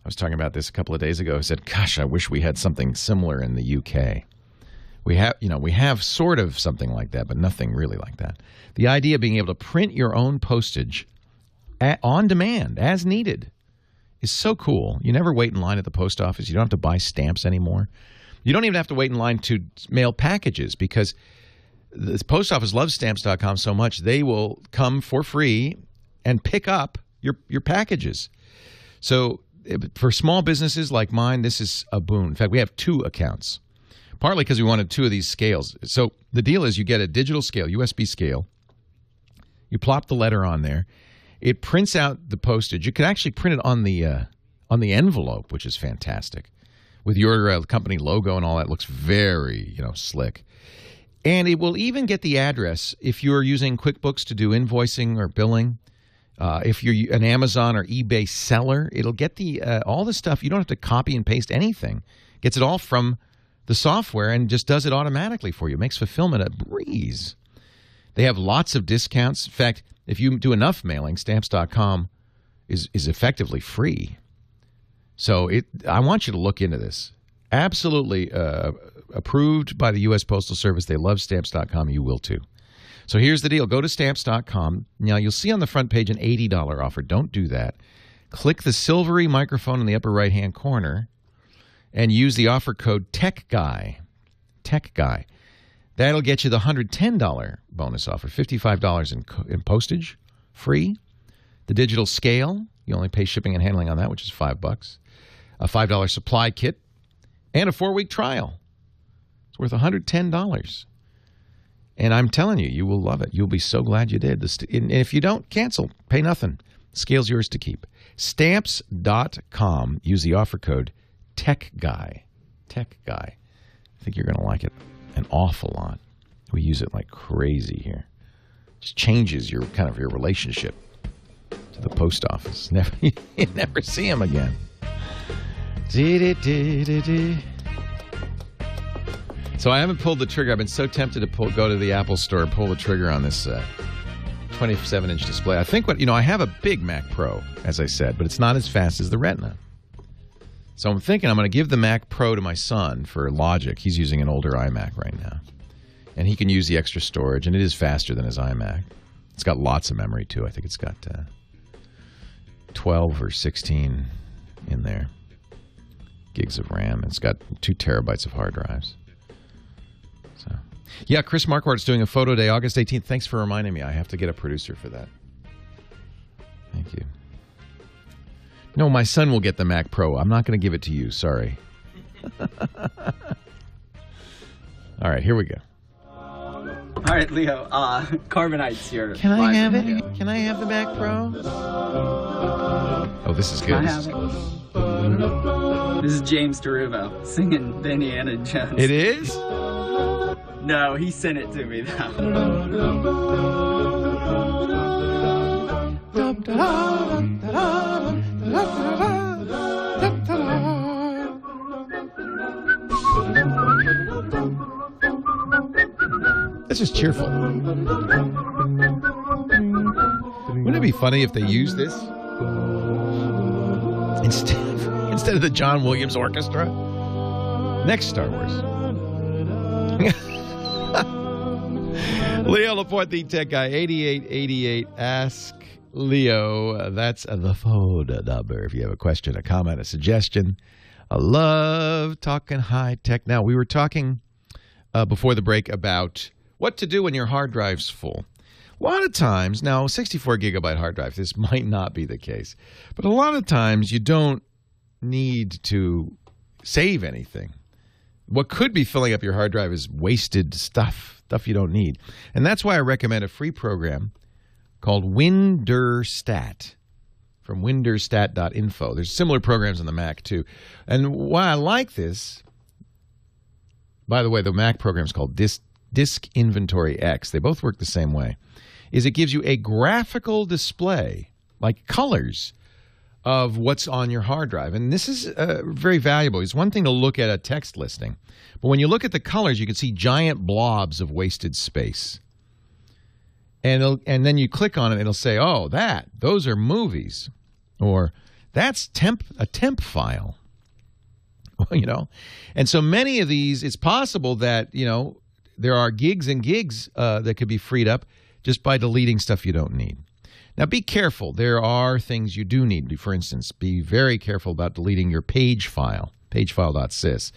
I was talking about this a couple of days ago. Who said, "Gosh, I wish we had something similar in the UK." We have sort of something like that, but nothing really like that. The idea of being able to print your own postage on demand, as needed, is so cool. You never wait in line at the post office. You don't have to buy stamps anymore. You don't even have to wait in line to mail packages because the post office loves Stamps.com so much they will come for free and pick up your packages. So for small businesses like mine, this is a boon. In fact, we have 2 accounts, partly because we wanted 2 of these scales. So the deal is you get a digital scale, USB scale. You plop the letter on there. It prints out the postage. You can actually print it on the envelope, which is fantastic, with your company logo and all that. Looks very slick. And it will even get the address if you're using QuickBooks to do invoicing or billing. If you're an Amazon or eBay seller, it'll get all the stuff. You don't have to copy and paste anything. Gets it all from the software and just does it automatically for you. Makes fulfillment a breeze. They have lots of discounts. In fact, if you do enough mailing, Stamps.com is effectively free. So I want you to look into this. Absolutely approved by the U.S. Postal Service. They love Stamps.com. You will too. So here's the deal. Go to Stamps.com. Now, you'll see on the front page an $80 offer. Don't do that. Click the silvery microphone in the upper right-hand corner and use the offer code TechGuy. TechGuy. That'll get you the $110 bonus offer, $55 in postage, free. The digital scale, you only pay shipping and handling on that, which is $5. A $5 supply kit, and a 4-week trial. It's worth $110. And I'm telling you, you will love it. You'll be so glad you did. And if you don't, cancel. Pay nothing. Scale's yours to keep. Stamps.com. Use the offer code TechGuy. TechGuy. I think you're going to like it an awful lot. We use it like crazy here. Just changes your relationship to the post office. You never see them again. So I haven't pulled the trigger. I've been so tempted to go to the Apple store and pull the trigger on this 27-inch display. I think I have a big Mac Pro, as I said, but it's not as fast as the Retina. So I'm thinking I'm going to give the Mac Pro to my son for logic. He's using an older iMac right now. And he can use the extra storage, and it is faster than his iMac. It's got lots of memory, too. I think it's got 12 or 16 in there. Gigs of RAM. It's got 2 terabytes of hard drives. So Yeah, Chris Marquardt's doing a photo day August 18th. Thanks for reminding me. I have to get a producer for that. Thank you. No, my son will get the Mac Pro. I'm not going to give it to you. Sorry. All right, here we go. All right, Leo. Carbonite's your. Can I have it? Can I have the Mac Pro? Oh, this is good. Can I have it? This is James Deruvo singing the Indiana Jones. It is? No, he sent it to me though. This is cheerful. Wouldn't it be funny if they used this instead of the John Williams Orchestra? Next Star Wars. Leo Laporte, the tech guy, 8888. Ask Leo. That's the phone number. If you have a question, a comment, a suggestion. I love talking high tech. Now, we were talking before the break about what to do when your hard drive's full. A lot of times, now 64 gigabyte hard drive, this might not be the case, but a lot of times you don't need to save anything. What could be filling up your hard drive is wasted stuff you don't need. And that's why I recommend a free program called WinDirStat from windirstat.info. There's similar programs on the Mac too. And why I like this, by the way, the Mac program is called Disk Inventory X. They both work the same way. Is it gives you a graphical display, like colors, of what's on your hard drive. And this is very valuable. It's one thing to look at a text listing, but when you look at the colors, you can see giant blobs of wasted space. And then you click on it, it'll say, oh, those are movies. Or that's a temp file. You know? And so many of these, it's possible that, you know, there are gigs and gigs that could be freed up just by deleting stuff you don't need. Now, be careful. There are things you do need. For instance, be very careful about deleting your page file, pagefile.sys.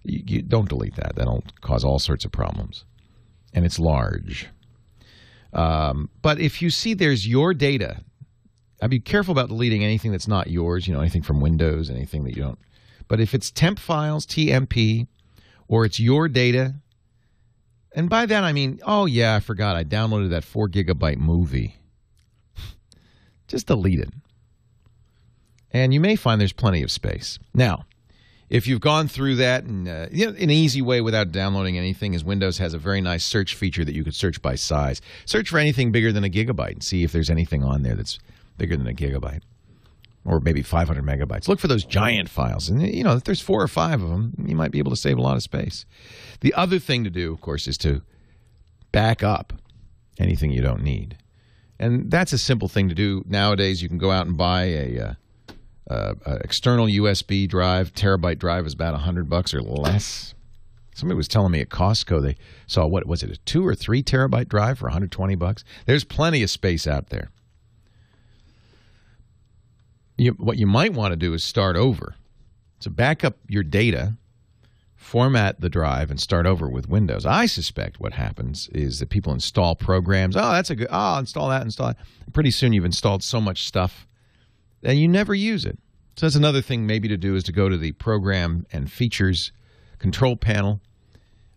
You don't delete that. That'll cause all sorts of problems. And it's large. But if you see there's your data, I'd be careful about deleting anything that's not yours, you know, anything from Windows, anything that you don't. But if it's temp files, TMP, or it's your data, and by that I mean, oh yeah, I forgot, I downloaded that 4 gigabyte movie. Just delete it. And you may find there's plenty of space. Now, if you've gone through that, and you know, an easy way without downloading anything is Windows has a very nice search feature that you could search by size. Search for anything bigger than a gigabyte and see if there's anything on there that's bigger than a gigabyte. Or maybe 500 megabytes. Look for those giant files. And, you know, if there's 4 or 5 of them, you might be able to save a lot of space. The other thing to do, of course, is to back up anything you don't need. And that's a simple thing to do. Nowadays, you can go out and buy a external USB drive. Terabyte drive is about $100 or less. Somebody was telling me at Costco they saw, what was it, a 2 or 3 terabyte drive for $120? There's plenty of space out there. What you might want to do is start over. So back up your data, format the drive, and start over with Windows. I suspect what happens is that people install programs. Oh, that's a good, I'll install that, install that. And pretty soon you've installed so much stuff that you never use it. So that's another thing maybe to do is to go to the Program and Features Control Panel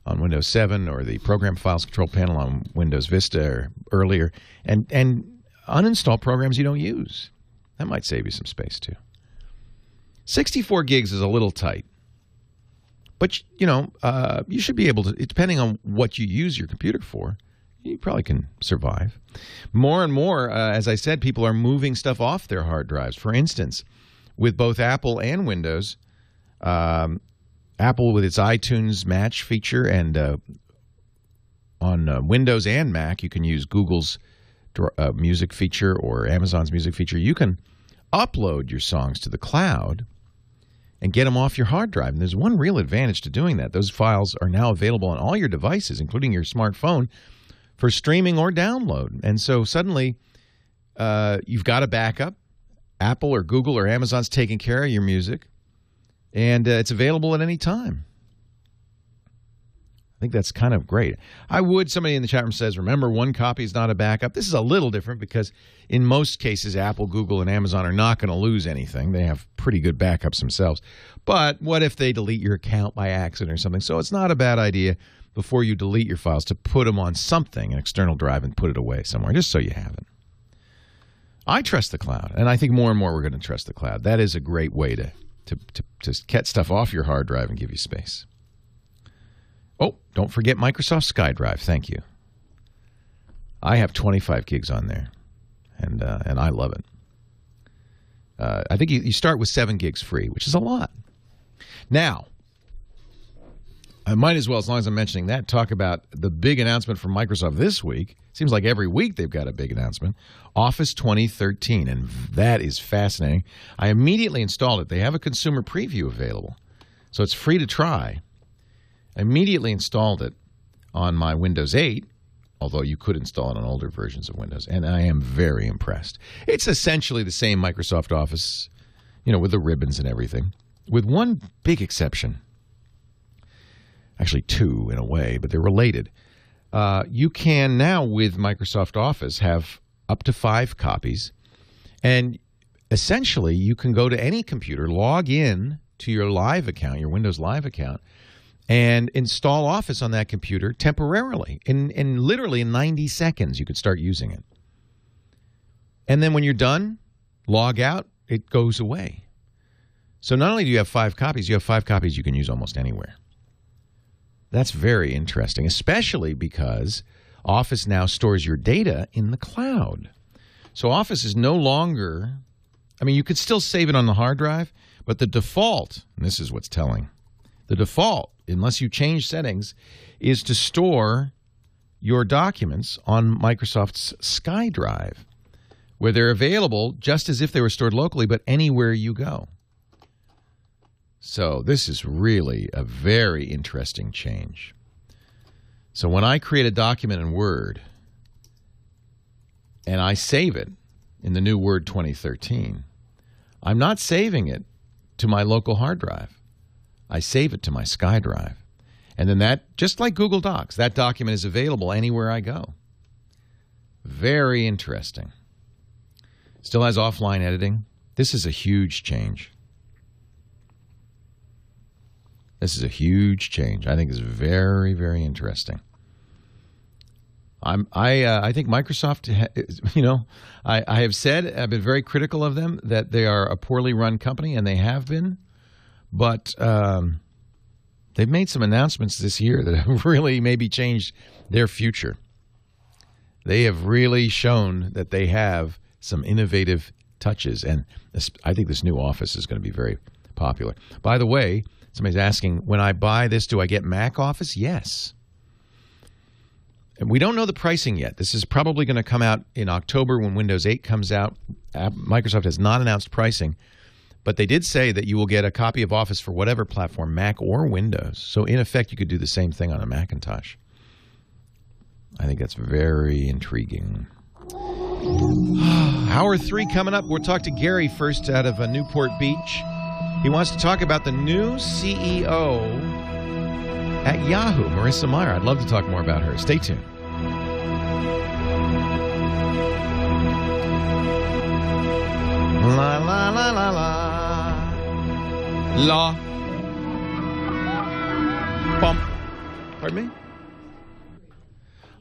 on Windows 7 or the Program Files Control Panel on Windows Vista or earlier and uninstall programs you don't use. That might save you some space too. 64 gigs is a little tight. But, you know, you should be able to, depending on what you use your computer for, you probably can survive. More and more, as I said, people are moving stuff off their hard drives. For instance, with both Apple and Windows, Apple with its iTunes Match feature, and on Windows and Mac, you can use Google's music feature or Amazon's music feature. You can upload your songs to the cloud and get them off your hard drive. And there's one real advantage to doing that. Those files are now available on all your devices, including your smartphone, for streaming or download. And so suddenly you've got a backup. Apple or Google or Amazon's taking care of your music, and it's available at any time. think that's kind of great. Somebody in the chat room says, remember, one copy is not a backup. This is a little different because in most cases, Apple, Google, and Amazon are not going to lose anything. They have pretty good backups themselves. But what if they delete your account by accident or something? So it's not a bad idea before you delete your files to put them on something, an external drive, and put it away somewhere, just so you have it. I trust the cloud, and I think more and more we're going to trust the cloud. That is a great way to get stuff off your hard drive and give you space. Oh, don't forget Microsoft SkyDrive. Thank you. I have 25 gigs on there, and I love it. I think you start with 7 gigs free, which is a lot. Now, I might as well, as long as I'm mentioning that, talk about the big announcement from Microsoft this week. Seems like every week they've got a big announcement. Office 2013, and that is fascinating. I immediately installed it. They have a consumer preview available, so it's free to try. I immediately installed it on my Windows 8, although you could install it on older versions of Windows, and I am very impressed. It's essentially the same Microsoft Office, with the ribbons and everything, with one big exception. Actually, two in a way, but they're related. You can now, with Microsoft Office, have up to 5 copies, and essentially you can go to any computer, log in to your Live account, your Windows Live account, and install Office on that computer temporarily. In literally in 90 seconds, you could start using it. And then when you're done, log out, it goes away. So not only do you have 5 copies, you have 5 copies you can use almost anywhere. That's very interesting, especially because Office now stores your data in the cloud. So Office is no longer, you could still save it on the hard drive, but the default, and this is what's telling, the default, unless you change settings, is to store your documents on Microsoft's SkyDrive, where they're available just as if they were stored locally, but anywhere you go. So this is really a very interesting change. So when I create a document in Word and I save it in the new Word 2013, I'm not saving it to my local hard drive. I save it to my SkyDrive. And then that, just like Google Docs, that document is available anywhere I go. Very interesting. Still has offline editing. This is a huge change. This is a huge change. I think it's very, very interesting. I think Microsoft, I have said, I've been very critical of them, that they are a poorly run company, and they have been. But they've made some announcements this year that have really maybe changed their future. They have really shown that they have some innovative touches, and I think this new Office is going to be very popular. By the way, somebody's asking, when I buy this, do I get Mac Office? Yes. And we don't know the pricing yet. This is probably going to come out in October when Windows 8 comes out. Microsoft has not announced pricing, but they did say that you will get a copy of Office for whatever platform, Mac or Windows. So in effect, you could do the same thing on a Macintosh. I think that's very intriguing. Hour 3 coming up. We'll talk to Gary first out of Newport Beach. He wants to talk about the new CEO at Yahoo, Marissa Mayer. I'd love to talk more about her. Stay tuned. La, la, la, la, la. La. Bump. Pardon me?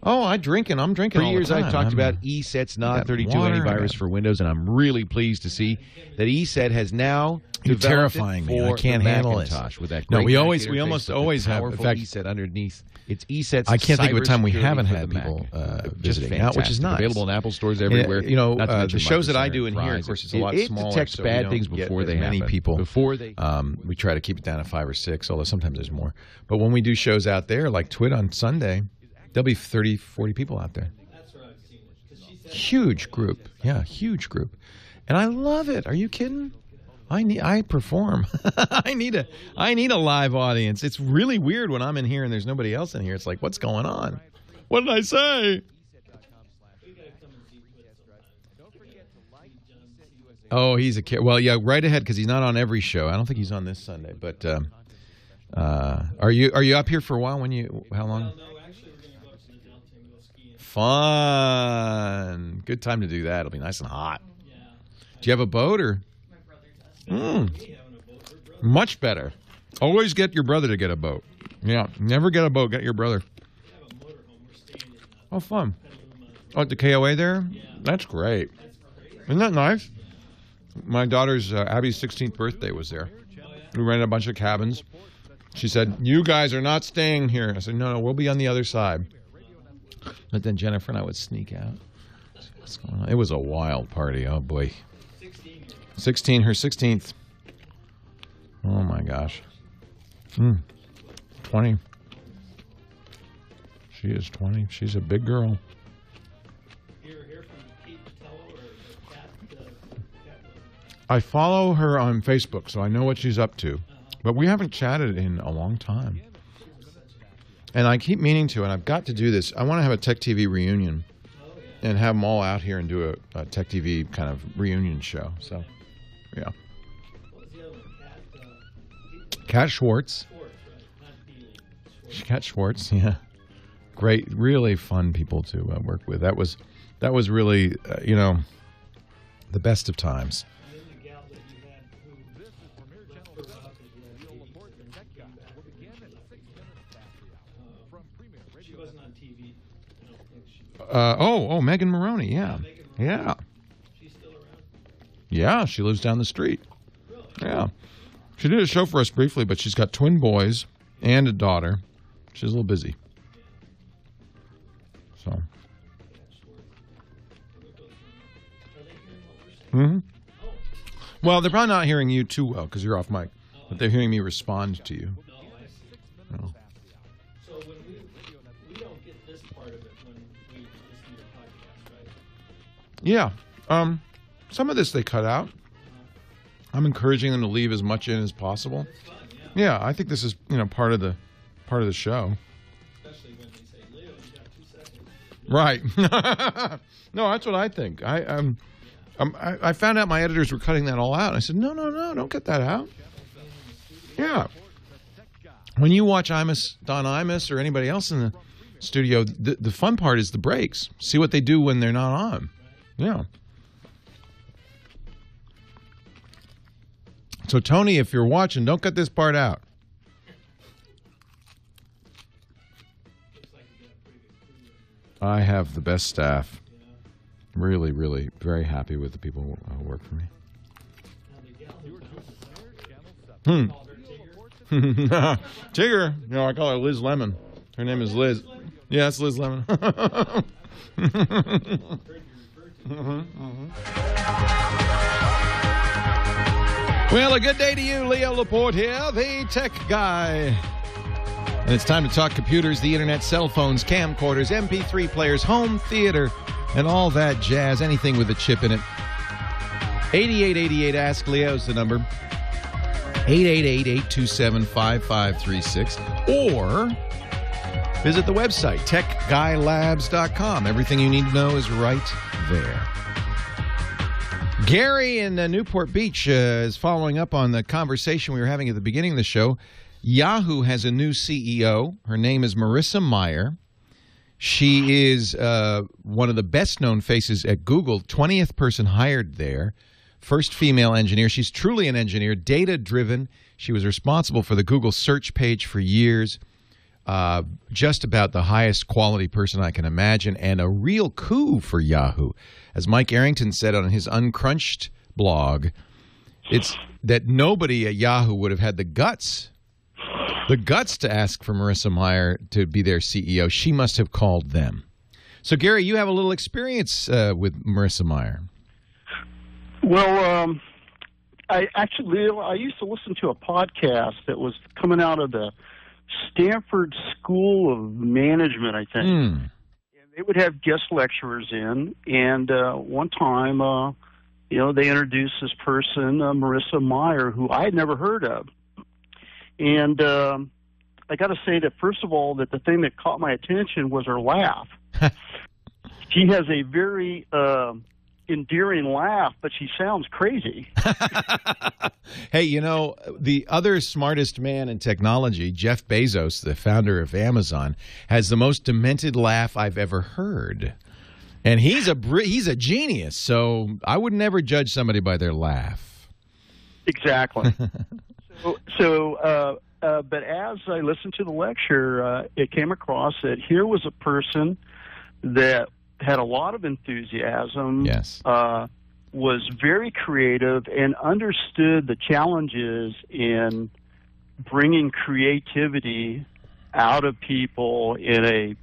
Oh, I'm drinking all the time. For years, I've talked about ESET's non-32 antivirus for Windows, and I'm really pleased to see that ESET has now developed terrifying me. I can't handle it. With that no, we almost always have. In fact, ESET underneath. It's ESET's. I can't think of a time we haven't for had the people visiting, now, which is nice. Available in Apple stores everywhere. The shows that I do in here, of course, it's a lot smaller. It detects so bad things before they happen. Many people before they. We try to keep it down to 5 or 6, although sometimes there's more. But when we do shows out there, like TWiT on Sunday, there'll be 30, 40 people out there. Huge group. Yeah, huge group. And I love it. Are you kidding? I perform. I need a live audience. It's really weird when I'm in here and there's nobody else in here. It's like, what's going on? What did I say? Oh, he's a kid. Well, yeah, right ahead, because he's not on every show. I don't think he's on this Sunday, but Are you up here for a while? How long? No, actually, we're going to go up to the Delta and go skiing. Fun. Good time to do that. It'll be nice and hot. Yeah. Do you have a boat or? My brother does. Much better. Always get your brother to get a boat. Yeah. Never get a boat. Get your brother. We have a motorhome. We're staying in. Oh, fun. Oh, at the KOA there? Yeah. That's great. Isn't that nice? My daughter's Abby's 16th birthday was there. We rented a bunch of cabins. She said, "You guys are not staying here." I said, No, we'll be on the other side. But then Jennifer and I would sneak out. What's going on? It was a wild party. Oh, boy. 16, her 16th. Oh, my gosh. 20. She is 20. She's a big girl. I follow her on Facebook, so I know what she's up to. But we haven't chatted in a long time. And I keep meaning to, and I've got to do this. I want to have a Tech TV reunion and have them all out here and do a Tech TV kind of reunion show. So, yeah. Kat Schwartz. Kat Schwartz, yeah. Great, really fun people to work with. That was really, the best of times. Megan Maroney, yeah. Yeah. She's still around? Yeah, she lives down the street. Really? Yeah. She did a show for us briefly, but she's got twin boys and a daughter. She's a little busy. So. Well, they're probably not hearing you too well because you're off mic, but they're hearing me respond to you. No. So when we don't get this part of it when we listen to your podcast, right? Yeah. Some of this they cut out. I'm encouraging them to leave as much in as possible. Fun, yeah, I think this is part of the show. Especially when they say, "Leo, you got 2 seconds." Right. No, that's what I think. I found out my editors were cutting that all out. And I said, no, don't cut that out. Yeah. When you watch Don Imus or anybody else in the studio, the fun part is the breaks. See what they do when they're not on. Yeah. So, Tony, if you're watching, don't cut this part out. I have the best staff. Really, really very happy with the people who work for me. Tigger. No, I call her Liz Lemon. Her name is Liz. Yeah, it's Liz Lemon. Well, a good day to you, Leo Laporte here, the tech guy. And it's time to talk computers, the internet, cell phones, camcorders, MP3 players, home theater, and all that jazz, anything with a chip in it. 8888 Ask Leo's the number. 888-827-5536. Or visit the website, techguylabs.com. Everything you need to know is right there. Gary in Newport Beach is following up on the conversation we were having at the beginning of the show. Yahoo has a new CEO. Her name is Marissa Mayer. She is one of the best-known faces at Google, 20th person hired there, first female engineer. She's truly an engineer, data-driven. She was responsible for the Google search page for years, just about the highest quality person I can imagine, and a real coup for Yahoo. As Mike Arrington said on his Uncrunched blog, it's that nobody at Yahoo would have had the guts to ask for Marissa Mayer to be their CEO. She must have called them. So, Gary, you have a little experience with Marissa Mayer. Well, I used to listen to a podcast that was coming out of the Stanford School of Management, I think. And they would have guest lecturers in, and one time, they introduced this person, Marissa Mayer, who I had never heard of. And I got to say that, first of all, that the thing that caught my attention was her laugh. She has a very endearing laugh, but she sounds crazy. Hey, you know, the other smartest man in technology, Jeff Bezos, the founder of Amazon, has the most demented laugh I've ever heard. And he's a genius, so I would never judge somebody by their laugh. Exactly. But as I listened to the lecture, it came across that here was a person that had a lot of enthusiasm, yes, was very creative, and understood the challenges in bringing creativity out of people in a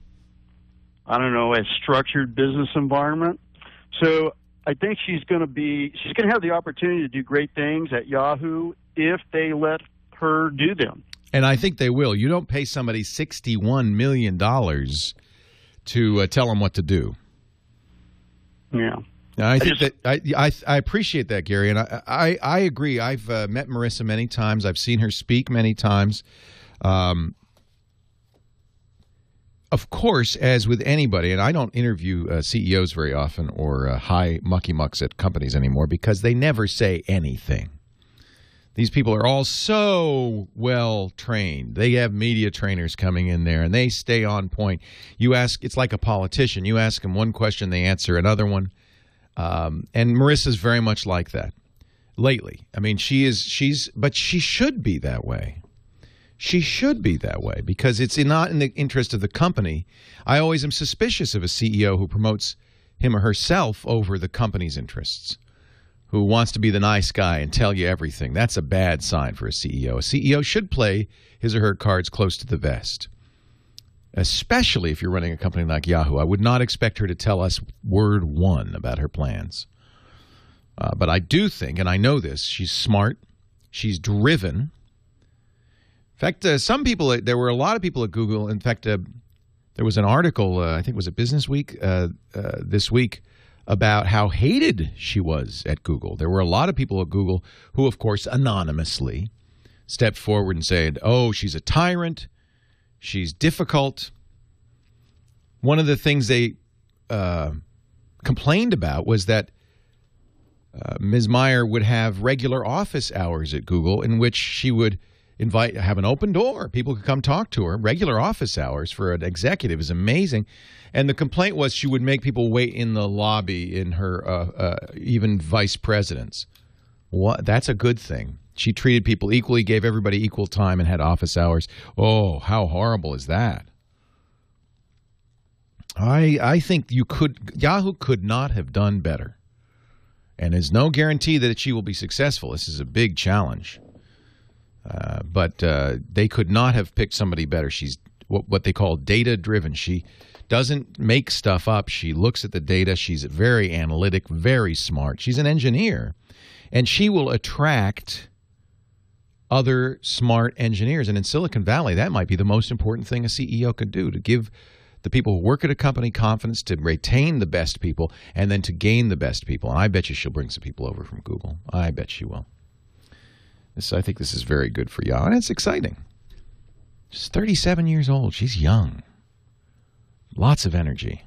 structured business environment. So I think she's going to have the opportunity to do great things at Yahoo if they let her do them. And I think they will. You don't pay somebody $61 million to tell them what to do. Yeah. I think that I appreciate that, Gary, and I agree. I've met Marissa many times. I've seen her speak many times. Of course, as with anybody, and I don't interview CEOs very often or high mucky mucks at companies anymore because they never say anything. These people are all so well trained. They have media trainers coming in there, and they stay on point. You ask, it's like a politician. You ask them one question, they answer another one. And Marissa's very much like that lately. I mean, but she should be that way. She should be that way because it's not in the interest of the company. I always am suspicious of a CEO who promotes him or herself over the company's interests, who wants to be the nice guy and tell you everything. That's a bad sign for a CEO. A CEO should play his or her cards close to the vest, especially if you're running a company like Yahoo. I would not expect her to tell us word one about her plans. But I do think, and I know this, she's smart, she's driven. In fact, there were a lot of people at Google. In fact, there was an article, I think it was at Business Week this week, about how hated she was at Google. There were a lot of people at Google who, of course, anonymously stepped forward and said, oh, she's a tyrant, she's difficult. One of the things they complained about was that Ms. Mayer would have regular office hours at Google in which she would have an open door. People could come talk to her. Regular office hours for an executive is amazing. And the complaint was she would make people wait in the lobby in her even vice presidents. That's a good thing. She treated people equally, gave everybody equal time, and had office hours. Oh, how horrible is that? I think Yahoo could not have done better. And there's no guarantee that she will be successful. This is a big challenge. But they could not have picked somebody better. She's what they call data-driven. She doesn't make stuff up. She looks at the data. She's very analytic, very smart. She's an engineer. And she will attract other smart engineers. And in Silicon Valley, that might be the most important thing a CEO could do, to give the people who work at a company confidence, to retain the best people, and then to gain the best people. And I bet you she'll bring some people over from Google. I bet she will. I think this is very good for Yahoo, and it's exciting. She's 37 years old. She's young. Lots of energy.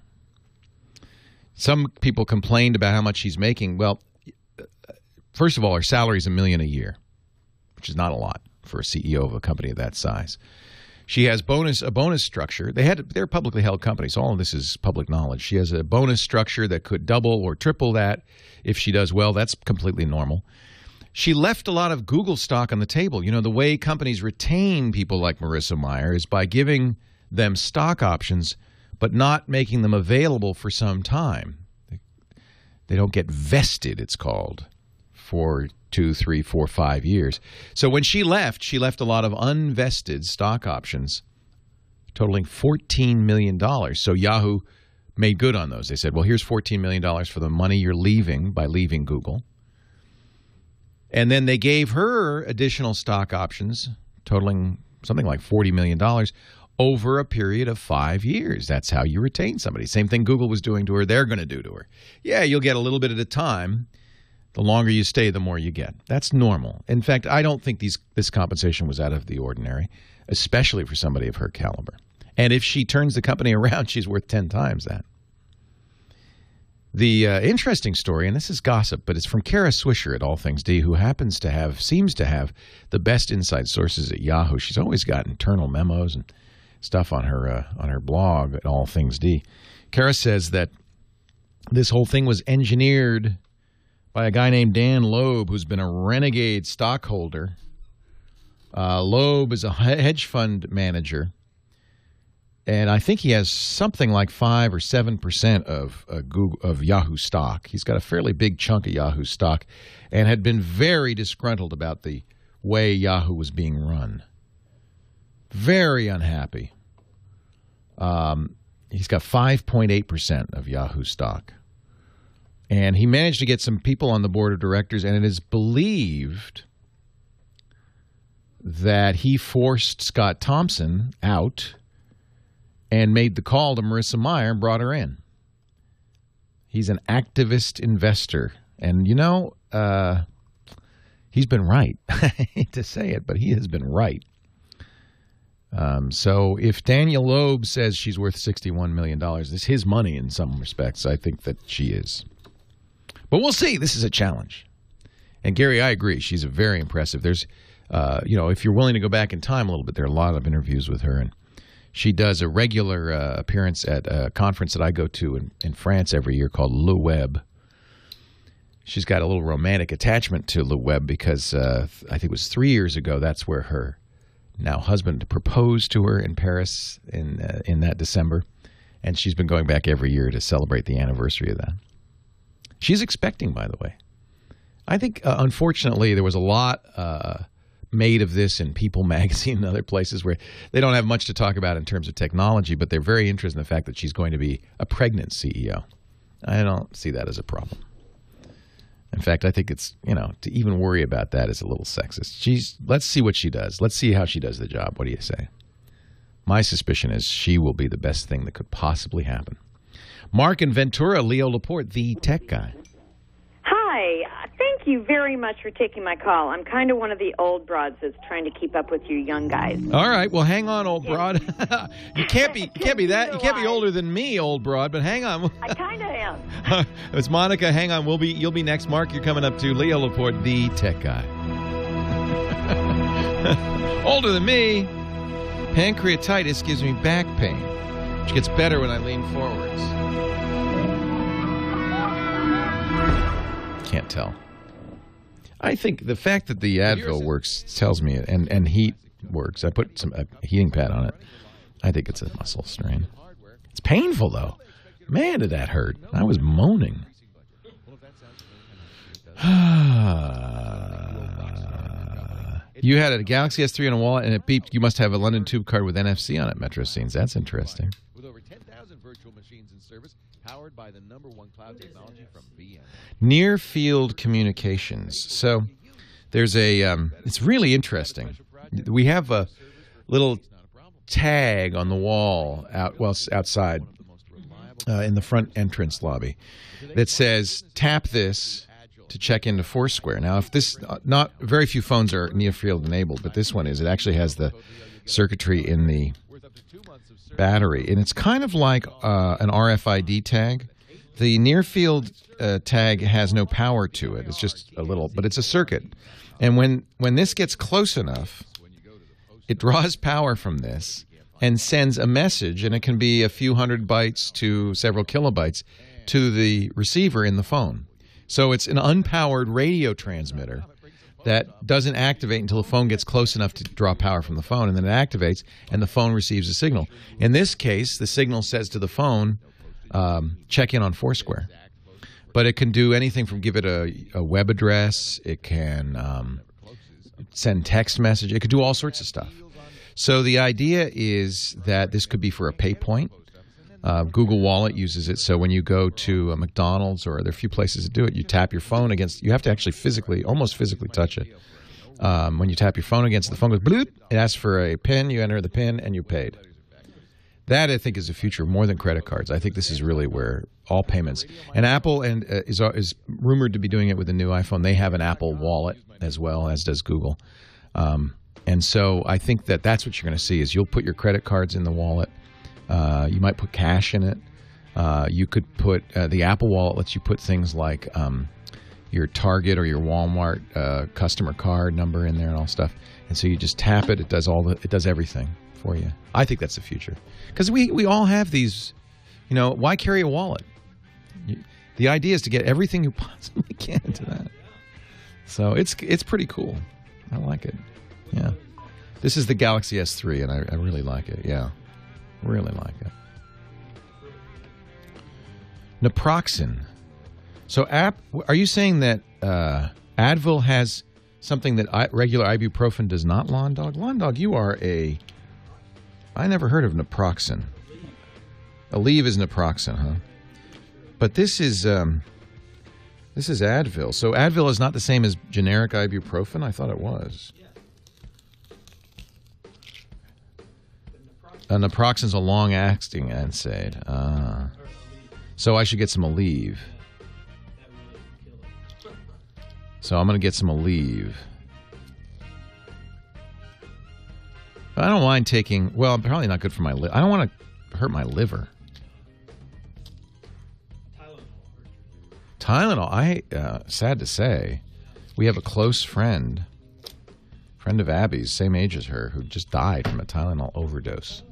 Some people complained about how much she's making. Well, first of all, her salary is $1 million a year, which is not a lot for a CEO of a company of that size. She has a bonus structure. They're a publicly held company, so all of this is public knowledge. She has a bonus structure that could double or triple that if she does well. That's completely normal. She left a lot of Google stock on the table. You know, the way companies retain people like Marissa Mayer is by giving them stock options, but not making them available for some time. They don't get vested, it's called, for 2, 3, 4, 5 years. So when she left a lot of unvested stock options totaling $14 million. So Yahoo made good on those. They said, well, here's $14 million for the money you're leaving by leaving Google. And then they gave her additional stock options totaling something like $40 million over a period of 5 years. That's how you retain somebody. Same thing Google was doing to her, they're going to do to her. Yeah, you'll get a little bit at a time. The longer you stay, the more you get. That's normal. In fact, I don't think this compensation was out of the ordinary, especially for somebody of her caliber. And if she turns the company around, she's worth 10 times that. The interesting story, and this is gossip, but it's from Kara Swisher at All Things D, who seems to have the best inside sources at Yahoo. She's always got internal memos and stuff on her blog at All Things D. Kara says that this whole thing was engineered by a guy named Dan Loeb, who's been a renegade stockholder. Loeb is a hedge fund manager. And I think he has something like 5 or 7% of Yahoo stock. He's got a fairly big chunk of Yahoo stock and had been very disgruntled about the way Yahoo was being run. Very unhappy. He's got 5.8% of Yahoo stock. And he managed to get some people on the board of directors, and it is believed that he forced Scott Thompson out and made the call to Marissa Mayer and brought her in. He's an activist investor. And, he's been right. I hate to say it, but he has been right. So if Daniel Loeb says she's worth $61 million, it's his money in some respects. I think that she is. But we'll see. This is a challenge. And, Gary, I agree. She's very impressive. There's, if you're willing to go back in time a little bit, there are a lot of interviews with her, and she does a regular appearance at a conference that I go to in France every year called Le Web. She's got a little romantic attachment to Le Web because I think it was 3 years ago, that's where her now husband proposed to her in Paris in that December. And she's been going back every year to celebrate the anniversary of that. She's expecting, by the way. I think, unfortunately, there was a lot made of this in People magazine and other places where they don't have much to talk about in terms of technology, but they're very interested in the fact that she's going to be a pregnant CEO. I don't see that as a problem. In fact, I think it's, to even worry about that is a little sexist. Let's see what she does. Let's see how she does the job. What do you say? My suspicion is she will be the best thing that could possibly happen. Mark in Ventura, Leo Laporte, the tech guy. Hi. Thank you very much for taking my call. I'm kind of one of the old broads that's trying to keep up with you young guys. All right. Well, hang on, old broad. You can't be that. You can't be older than me, old broad, but hang on. I kind of am. It's Monica. Hang on. You'll be next. Mark, you're coming up to Leo Laporte, the tech guy. Older than me. Pancreatitis gives me back pain, which gets better when I lean forwards. Can't tell. I think the fact that the Advil works tells me, and heat works. I put a heating pad on it. I think it's a muscle strain. It's painful, though. Man, did that hurt. I was moaning. You had a Galaxy S3 in a wallet, and it beeped. You must have a London Tube card with NFC on it, Metro Scenes. That's interesting. With over 10,000 virtual machines in service, powered by the #1 cloud technology from VM. Near Field Communications. So there's it's really interesting. We have a little tag on the wall outside in the front entrance lobby that says, tap this to check into Foursquare. Now, if this, not very few phones are near field enabled, but this one is. It actually has the circuitry in the battery, and it's kind of like an RFID tag. The near field tag has no power to it. It's just a little, but it's a circuit. And when this gets close enough, it draws power from this and sends a message, and it can be a few hundred bytes to several kilobytes to the receiver in the phone. So it's an unpowered radio transmitter that doesn't activate until the phone gets close enough to draw power from the phone, and then it activates, and the phone receives a signal. In this case, the signal says to the phone, check in on Foursquare. But it can do anything from give it a web address, it can send text message, it could do all sorts of stuff. So the idea is that this could be for a pay point. Google Wallet uses it, so when you go to a McDonald's, or there are a few places that do it, you tap your phone against, you have to actually almost physically touch it. When you tap your phone against, the phone goes bloop, it asks for a PIN, you enter the PIN, and you're paid. That, I think, is the future more than credit cards. I think this is really where all payments, and Apple is rumored to be doing it with the new iPhone. They have an Apple Wallet as well, as does Google. And so I think that that's what you're going to see is you'll put your credit cards in the wallet. You might put cash in it. You could put the Apple Wallet lets you put things like your Target or your Walmart customer card number in there and all stuff. And so you just tap it. It does everything for you. I think that's the future because we all have these. Why carry a wallet? The idea is to get everything you possibly can to that. So it's pretty cool. I like it. Yeah. This is the Galaxy S3, and I really like it. Yeah. Really like it. Naproxen. So are you saying that Advil has something that regular ibuprofen does not, Lawn Dog? Lawn Dog, you are I never heard of naproxen. Aleve is naproxen, huh? But this is Advil. So Advil is not the same as generic ibuprofen? I thought it was. Naproxen's a long-acting NSAID. So I should get some Aleve. So I'm going to get some Aleve. I don't mind taking... Well, I'm probably not good for my liver. I don't want to hurt my liver. Tylenol. Sad to say, we have a close friend of Abby's, same age as her, who just died from a Tylenol overdose.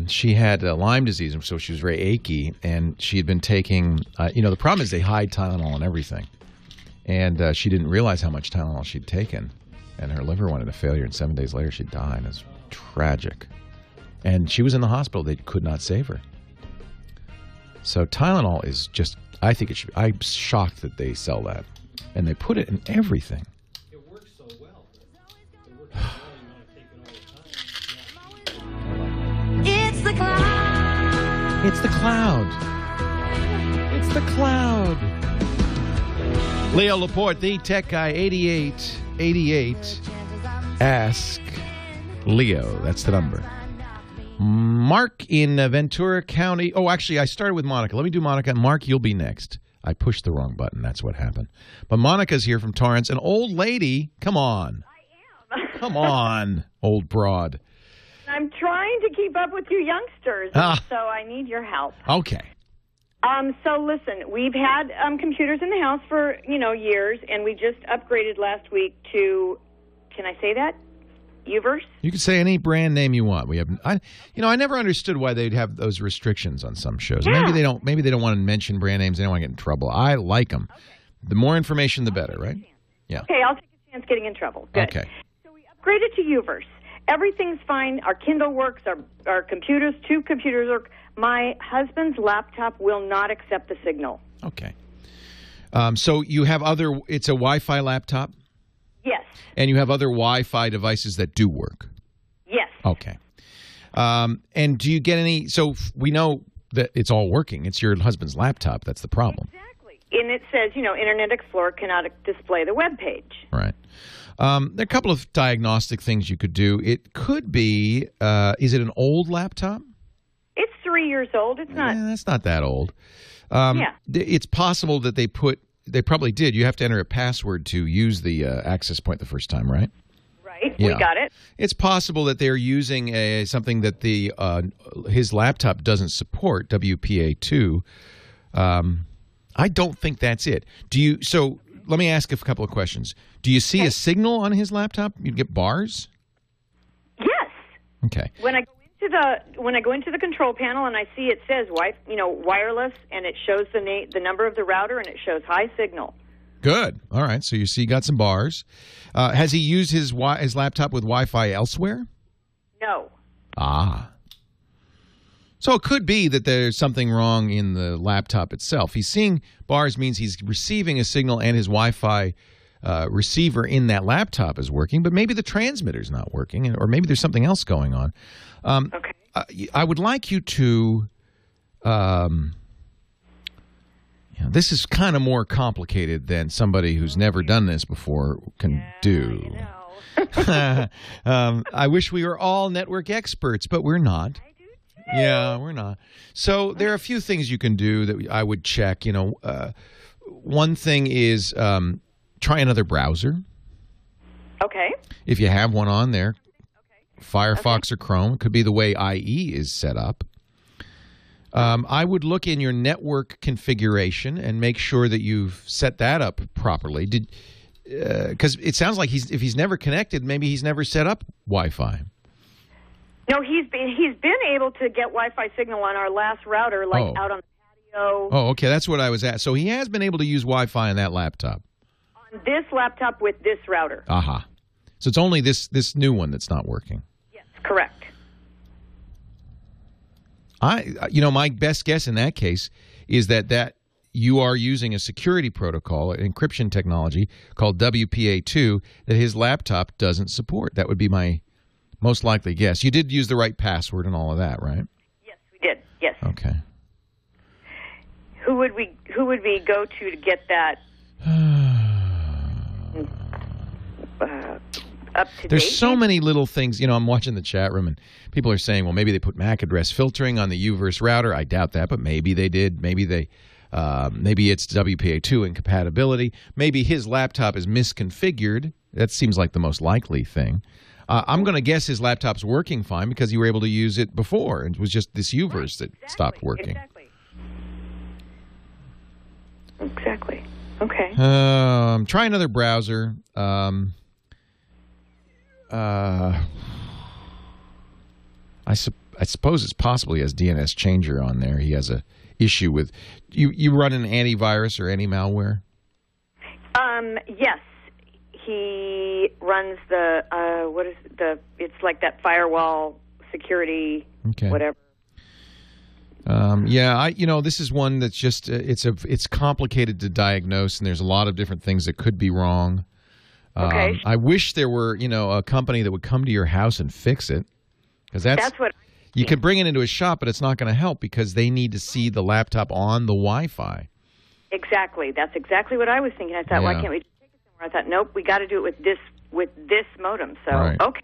She had Lyme disease, so she was very achy, and she had been taking... the problem is they hide Tylenol and everything. And she didn't realize how much Tylenol she'd taken. And her liver went into failure, and 7 days later she died. It was tragic. And she was in the hospital. They could not save her. So Tylenol is just... I think it should... I'm shocked that they sell that. And they put it in everything. It works so well. It's the cloud. It's the cloud. It's the cloud. Leo Laporte, the tech guy, 8888. Ask Leo. That's the number. Mark in Ventura County. Oh, actually, I started with Monica. Let me do Monica. Mark, you'll be next. I pushed the wrong button. That's what happened. But Monica's here from Torrance. An old lady. Come on. I am. Come on, old broad. I'm trying to keep up with you youngsters, so I need your help. Okay. So listen, we've had computers in the house for, years, and we just upgraded last week to, can I say that? Uverse? You can say any brand name you want. I never understood why they'd have those restrictions on some shows. Yeah. Maybe they don't want to mention brand names. They don't want to get in trouble. I like them. Okay. The more information, the better, right? Yeah. Okay, I'll take a chance getting in trouble. Good. Okay. So we upgraded to Uverse. Everything's fine. Our Kindle works. Our computers, 2 computers work. My husband's laptop will not accept the signal. Okay. So you have it's a Wi-Fi laptop? Yes. And you have other Wi-Fi devices that do work? Yes. Okay. And do you get any... So we know that it's all working. It's your husband's laptop. That's the problem. Exactly. And it says, Internet Explorer cannot display the web page. Right. There are a couple of diagnostic things you could do. It could be... is it an old laptop? It's 3 years old. It's not... that's not that old. Yeah. It's possible that they probably did. You have to enter a password to use the access point the first time, right? Right. Yeah. We got it. It's possible that they're using something that his laptop doesn't support, WPA2. I don't think that's it. So let me ask a couple of questions. Do you see a signal on his laptop? You get bars? Yes. Okay. When I go into the control panel and I see it says wireless, and it shows the number of the router, and it shows high signal. Good. All right. So you see, you got some bars. Has he used his laptop with Wi-Fi elsewhere? No. Ah. So it could be that there's something wrong in the laptop itself. He's seeing bars means he's receiving a signal, and his Wi-Fi receiver in that laptop is working, but maybe the transmitter's not working, or maybe there's something else going on. Okay. I would like you to... this is kind of more complicated than somebody who's never done this before can do. I wish we were all network experts, but we're not. I do too. Yeah, we're not. So there are a few things you can do that I would check. One thing is try another browser. Okay. If you have one on there, Firefox or Chrome. It could be the way IE is set up. I would look in your network configuration and make sure that you've set that up properly. Because it sounds like if he's never connected, maybe he's never set up Wi-Fi. No, he's been able to get Wi-Fi signal on our last router, out on the patio. Oh, okay, that's what I was at. So he has been able to use Wi-Fi on that laptop. On this laptop with this router. Aha. So it's only this new one that's not working. Yes, correct. My best guess in that case is that you are using a security protocol, an encryption technology called WPA2 that his laptop doesn't support. That would be my most likely guess. You did use the right password and all of that, right? Yes, we did. Yes. Okay. Who would we go to get that up to date? There's so many little things. I'm watching the chat room and people are saying, well, maybe they put MAC address filtering on the UVerse router. I doubt that, but maybe they did. Maybe it's WPA2 incompatibility. Maybe his laptop is misconfigured. That seems like the most likely thing. I'm going to guess his laptop's working fine because you were able to use it before. It was just this UVerse that stopped working. Exactly. Okay. Try another browser. I suppose it's possible he has DNS changer on there. He has a issue with you run an antivirus or anti-malware? Yes. He runs it's like that firewall security whatever. This is one that's just it's complicated to diagnose and there's a lot of different things that could be wrong. Okay. I wish there were, a company that would come to your house and fix it, because that's what you could bring it into a shop, but it's not going to help because they need to see the laptop on the Wi-Fi. Exactly. That's exactly what I was thinking. I thought, why can't we just take it somewhere? I thought, nope, we got to do it with this modem. So right. Okay.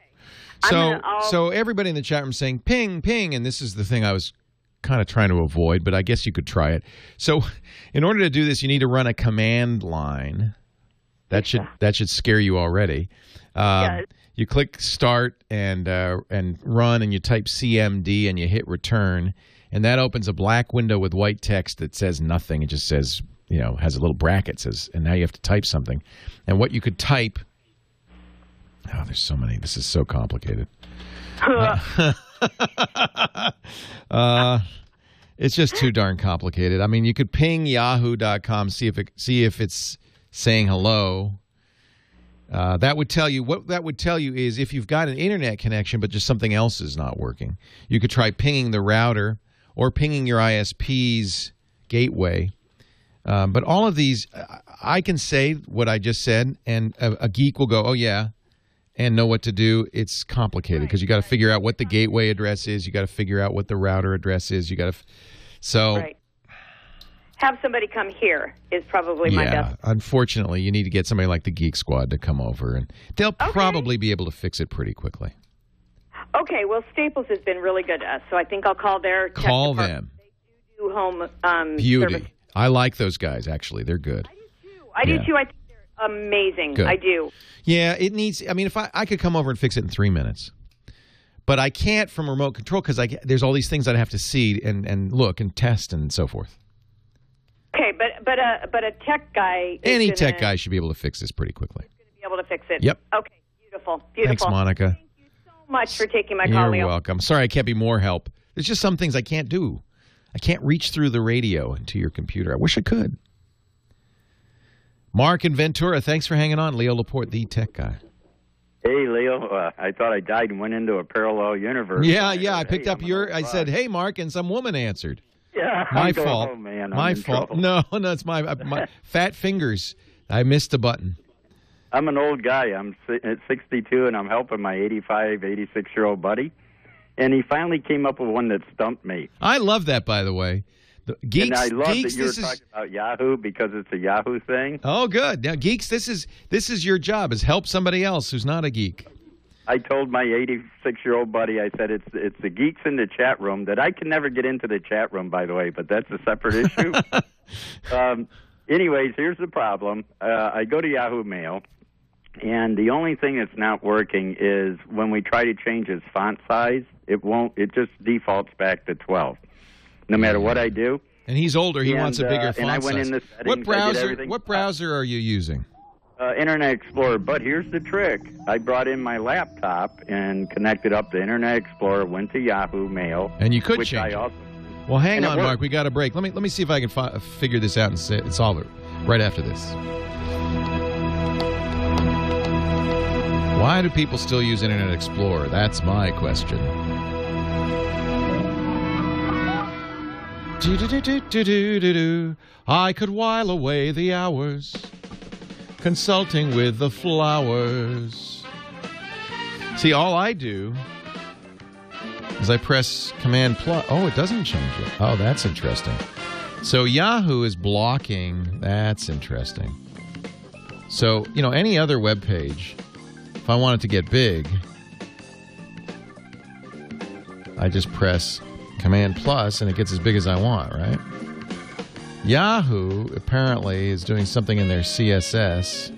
So everybody in the chat room saying ping, ping, and this is the thing I was kind of trying to avoid, but I guess you could try it. So in order to do this, you need to run a command line. That should scare you already. You click start and run, and you type CMD and you hit return, and that opens a black window with white text that says nothing. It just says, has a little bracket says, and now you have to type something. And what you could type. Oh, there's so many. This is so complicated. It's just too darn complicated. I mean, you could ping yahoo.com, see if it's saying hello. That would tell you what that would tell you is if you've got an internet connection but just something else is not working. You could try pinging the router or pinging your ISP's gateway. But all of these, I can say what I just said, and a geek will go, "Oh yeah," and know what to do. It's complicated because you got to figure out what the gateway address is. You got to figure out what the router address is. You got to Right. Have somebody come here is probably my best. Unfortunately, you need to get somebody like the Geek Squad to come over, and they'll probably be able to fix it pretty quickly. Okay, well, Staples has been really good to us, so I think I'll call their tech Call department. them. They do home Beauty. service. I like those guys, actually. They're good. I do too. I think they're amazing. Good. I do. Yeah, it needs. I mean, if I could come over and fix it in 3 minutes, but I can't from remote control because there's all these things I'd have to see and look and test and so forth. Okay, but a tech guy. Any tech guy should be able to fix this pretty quickly. Be able to fix it. Yep. Okay. Beautiful. Thanks, Monica. Thank you so much for taking my call, Leo. You're welcome. Sorry, I can't be more help. There's just some things I can't do. I can't reach through the radio into your computer. I wish I could. Mark in Ventura, thanks for hanging on. Leo Laporte, the tech guy. Hey, Leo. I thought I died and went into a parallel universe. Yeah. I picked up I said, hey, Mark, and some woman answered. Yeah, my I'm going fault. home, man. My I'm in fault. trouble. No, it's my fat fingers. I missed a button. I'm an old guy. I'm 62, and I'm helping my 85, 86-year-old buddy. And he finally came up with one that stumped me. I love that, by the way. Geeks, and I love Geeks, that you were talking about Yahoo because it's a Yahoo thing. Oh, good. Now, Geeks, this is your job, is help somebody else who's not a geek. I told my 86-year-old buddy, I said, it's the geeks in the chat room that I can never get into the chat room, by the way, but that's a separate issue. Anyways, here's the problem. I go to Yahoo Mail, and the only thing that's not working is when we try to change his font size, it won't. It just defaults back to 12. no matter what I do. And he's older. He wants a bigger font and I went size. in the settings. What browser are you using? Internet Explorer. But here's the trick. I brought in my laptop and connected up the Internet Explorer, went to Yahoo Mail. And you could change it. Well, hang on, Mark. We got a break. Let me see if I can figure this out and solve it right after this. Why do people still use Internet Explorer? That's my question. I could while away the hours consulting with the flowers. See, all I do is I press Command plus. Oh, it doesn't change it. Oh, that's interesting. So Yahoo is blocking. That's interesting. So, any other web page, if I want it to get big, I just press Command plus and it gets as big as I want, right? Yahoo apparently is doing something in their CSS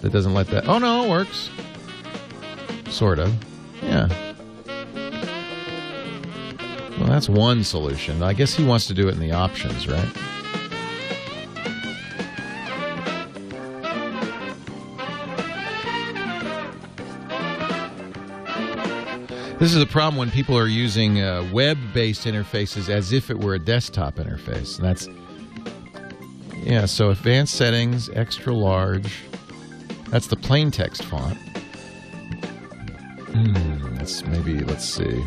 that doesn't let that. Oh, no, it works. Sort of. Yeah. Well, that's one solution. I guess he wants to do it in the options, right? This is a problem when people are using web-based interfaces as if it were a desktop interface. And that's, so advanced settings, extra large. That's the plain text font. Let's see.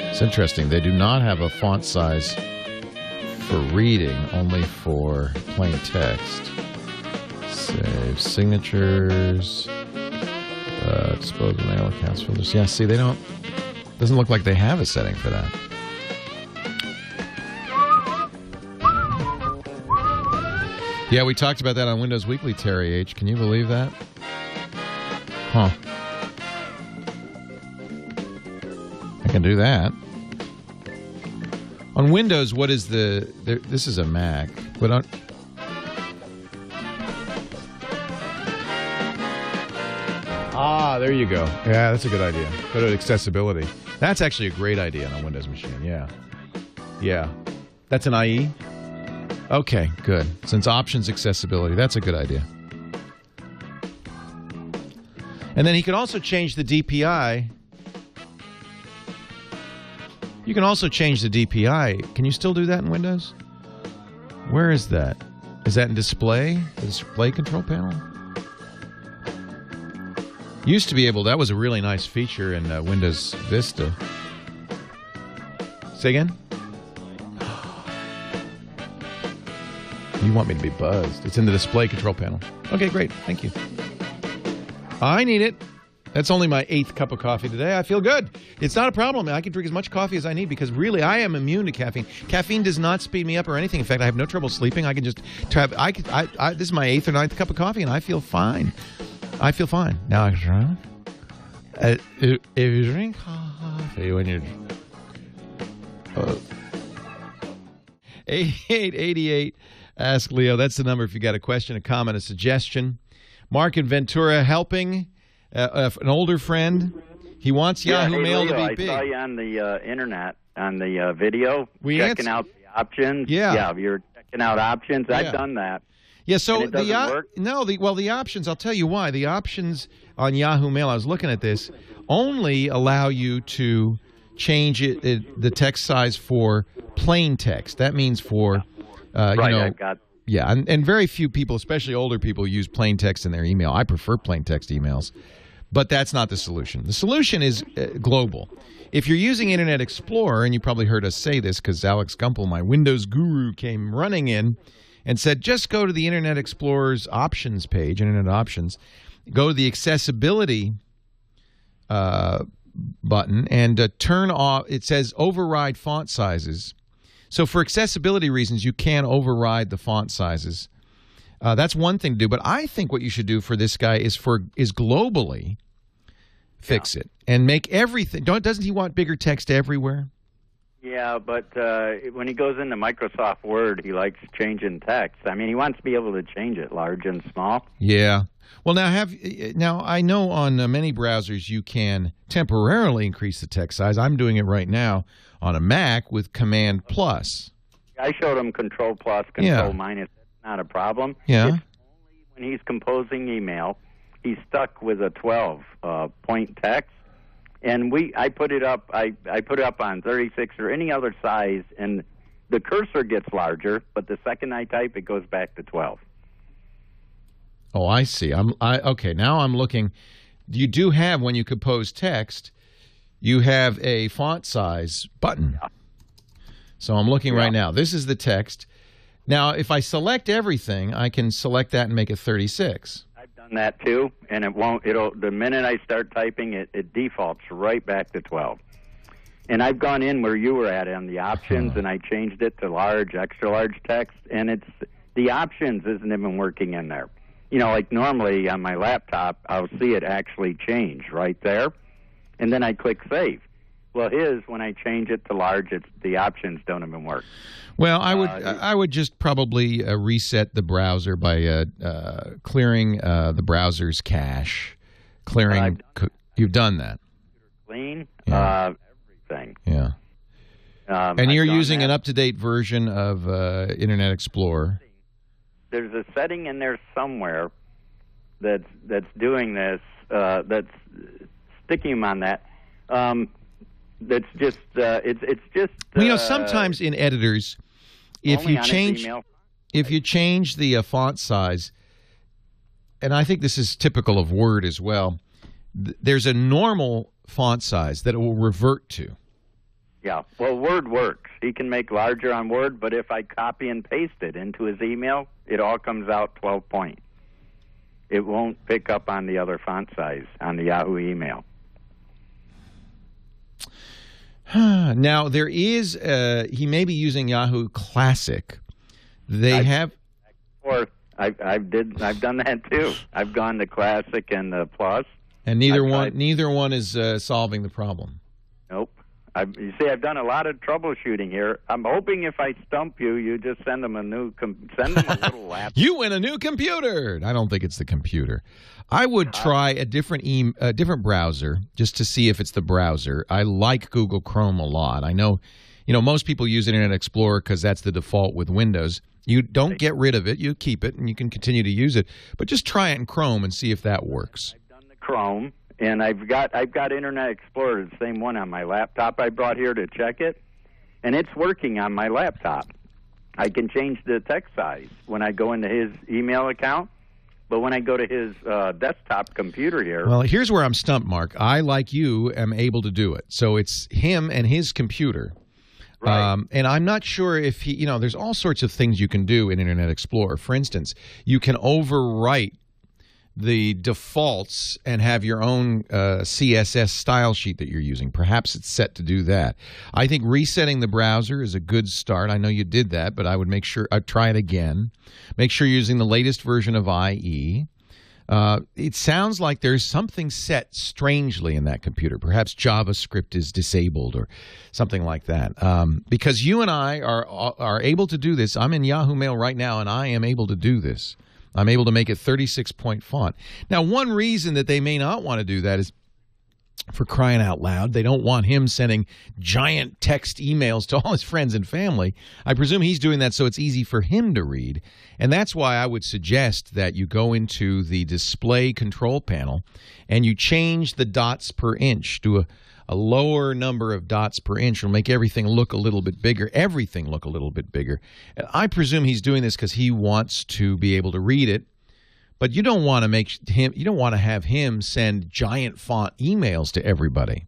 It's interesting. They do not have a font size for reading, only for plain text. Save signatures, dispose of mail accounts filters. Yeah, see, they don't. Doesn't look like they have a setting for that. Yeah, we talked about that on Windows Weekly, Terry H. Can you believe that? Huh. I can do that. On Windows, what is this is a Mac, but on. There you go. Yeah, that's a good idea. Go to accessibility. That's actually a great idea on a Windows machine. Yeah. Yeah. That's an IE? Okay, good. Since options accessibility, that's a good idea. And then he can also change the DPI. You can also change the DPI. Can you still do that in Windows? Where is that? Is that in display? The display control panel? Used to be able, that was a really nice feature in Windows Vista. Say again? You want me to be buzzed. It's in the display control panel. Okay, great. Thank you. I need it. That's only my 8th cup of coffee today. I feel good. It's not a problem. I can drink as much coffee as I need because really I am immune to caffeine. Caffeine does not speed me up or anything. In fact, I have no trouble sleeping. I can just have, this is my 8th or 9th cup of coffee and I feel fine. I feel fine. Now, if you drink coffee when you're 8888, ask Leo. That's the number if you got a question, a comment, a suggestion. Mark in Ventura helping an older friend. He wants Yahoo Mail to be big. I saw you on the internet, on the video, checking out the options. Yeah, you're checking out options. Yeah. I've done that. Yeah, so the options, I'll tell you why. The options on Yahoo Mail, I was looking at this, only allow you to change the text size for plain text. That means for, I've got. Yeah, and very few people, especially older people, use plain text in their email. I prefer plain text emails, but that's not the solution. The solution is global. If you're using Internet Explorer, and you probably heard us say this because Alex Gumpel, my Windows guru, came running in and said, just go to the Internet Explorer's options page, Internet Options, go to the accessibility button, and turn off, it says override font sizes. So for accessibility reasons, you can override the font sizes. That's one thing to do, but I think what you should do for this guy is globally fix it and make everything. Doesn't he want bigger text everywhere? Yeah, but when he goes into Microsoft Word, he likes changing text. I mean, he wants to be able to change it large and small. Yeah. Well, now I know on many browsers you can temporarily increase the text size. I'm doing it right now on a Mac with Command Plus. I showed him Control Plus, Control Minus. That's not a problem. Yeah. It's only when he's composing email, he's stuck with a 12-point text. And I put it up. I put it up on 36 or any other size, and the cursor gets larger. But the second I type, it goes back to 12. Oh, I see. Okay. Now I'm looking. You do have, when you compose text, you have a font size button. Yeah. So I'm looking right now. This is the text. Now, if I select everything, I can select that and make it 36. I've done that too, and it won't. The minute I start typing, it defaults right back to 12. And I've gone in where you were at on the options, and I changed it to large, extra large text, and the options isn't even working in there. You know, like normally on my laptop, I'll see it actually change right there, and then I click save. Well, when I change it to large, the options don't even work. Well, I would just probably reset the browser by clearing the browser's cache. You've done that. Clean everything. Yeah. And you're using an up-to-date version of Internet Explorer. There's a setting in there somewhere that's doing this. That's sticking them on that. That's just it's just. Sometimes in editors, if you change the font size, and I think this is typical of Word as well, there's a normal font size that it will revert to. Yeah, well, Word works. He can make larger on Word, but if I copy and paste it into his email, it all comes out 12 point. It won't pick up on the other font size on the Yahoo email. Now, there is, he may be using Yahoo Classic. Or I've done that too. I've gone to Classic and the Plus. And neither one is solving the problem. Nope. You see, I've done a lot of troubleshooting here. I'm hoping if I stump you, you just send them a little laptop. You win a new computer. I don't think it's the computer. I would try a different browser just to see if it's the browser. I like Google Chrome a lot. I know, most people use Internet Explorer because that's the default with Windows. You don't get rid of it. You keep it, and you can continue to use it. But just try it in Chrome and see if that works. I've done the Chrome. And I've got Internet Explorer, the same one on my laptop I brought here to check it, and it's working on my laptop. I can change the text size when I go into his email account, but when I go to his desktop computer here... Well, here's where I'm stumped, Mark. I, like you, am able to do it. So it's him and his computer. Right. And I'm not sure if he... there's all sorts of things you can do in Internet Explorer. For instance, you can overwrite the defaults and have your own CSS style sheet that you're using. Perhaps it's set to do that. I think resetting the browser is a good start. I know you did that, but I would I'd try it again. Make sure you're using the latest version of IE. It sounds like there's something set strangely in that computer. Perhaps JavaScript is disabled or something like that. Because you and I are able to do this. I'm in Yahoo Mail right now, and I am able to do this. I'm able to make it 36-point font. Now, one reason that they may not want to do that is, for crying out loud, they don't want him sending giant text emails to all his friends and family. I presume he's doing that so it's easy for him to read. And that's why I would suggest that you go into the display control panel and you change the dots per inch to a lower number of dots per inch. Will make everything look a little bit bigger, everything look a little bit bigger. And I presume he's doing this because he wants to be able to read it. But you don't want to have him send giant font emails to everybody.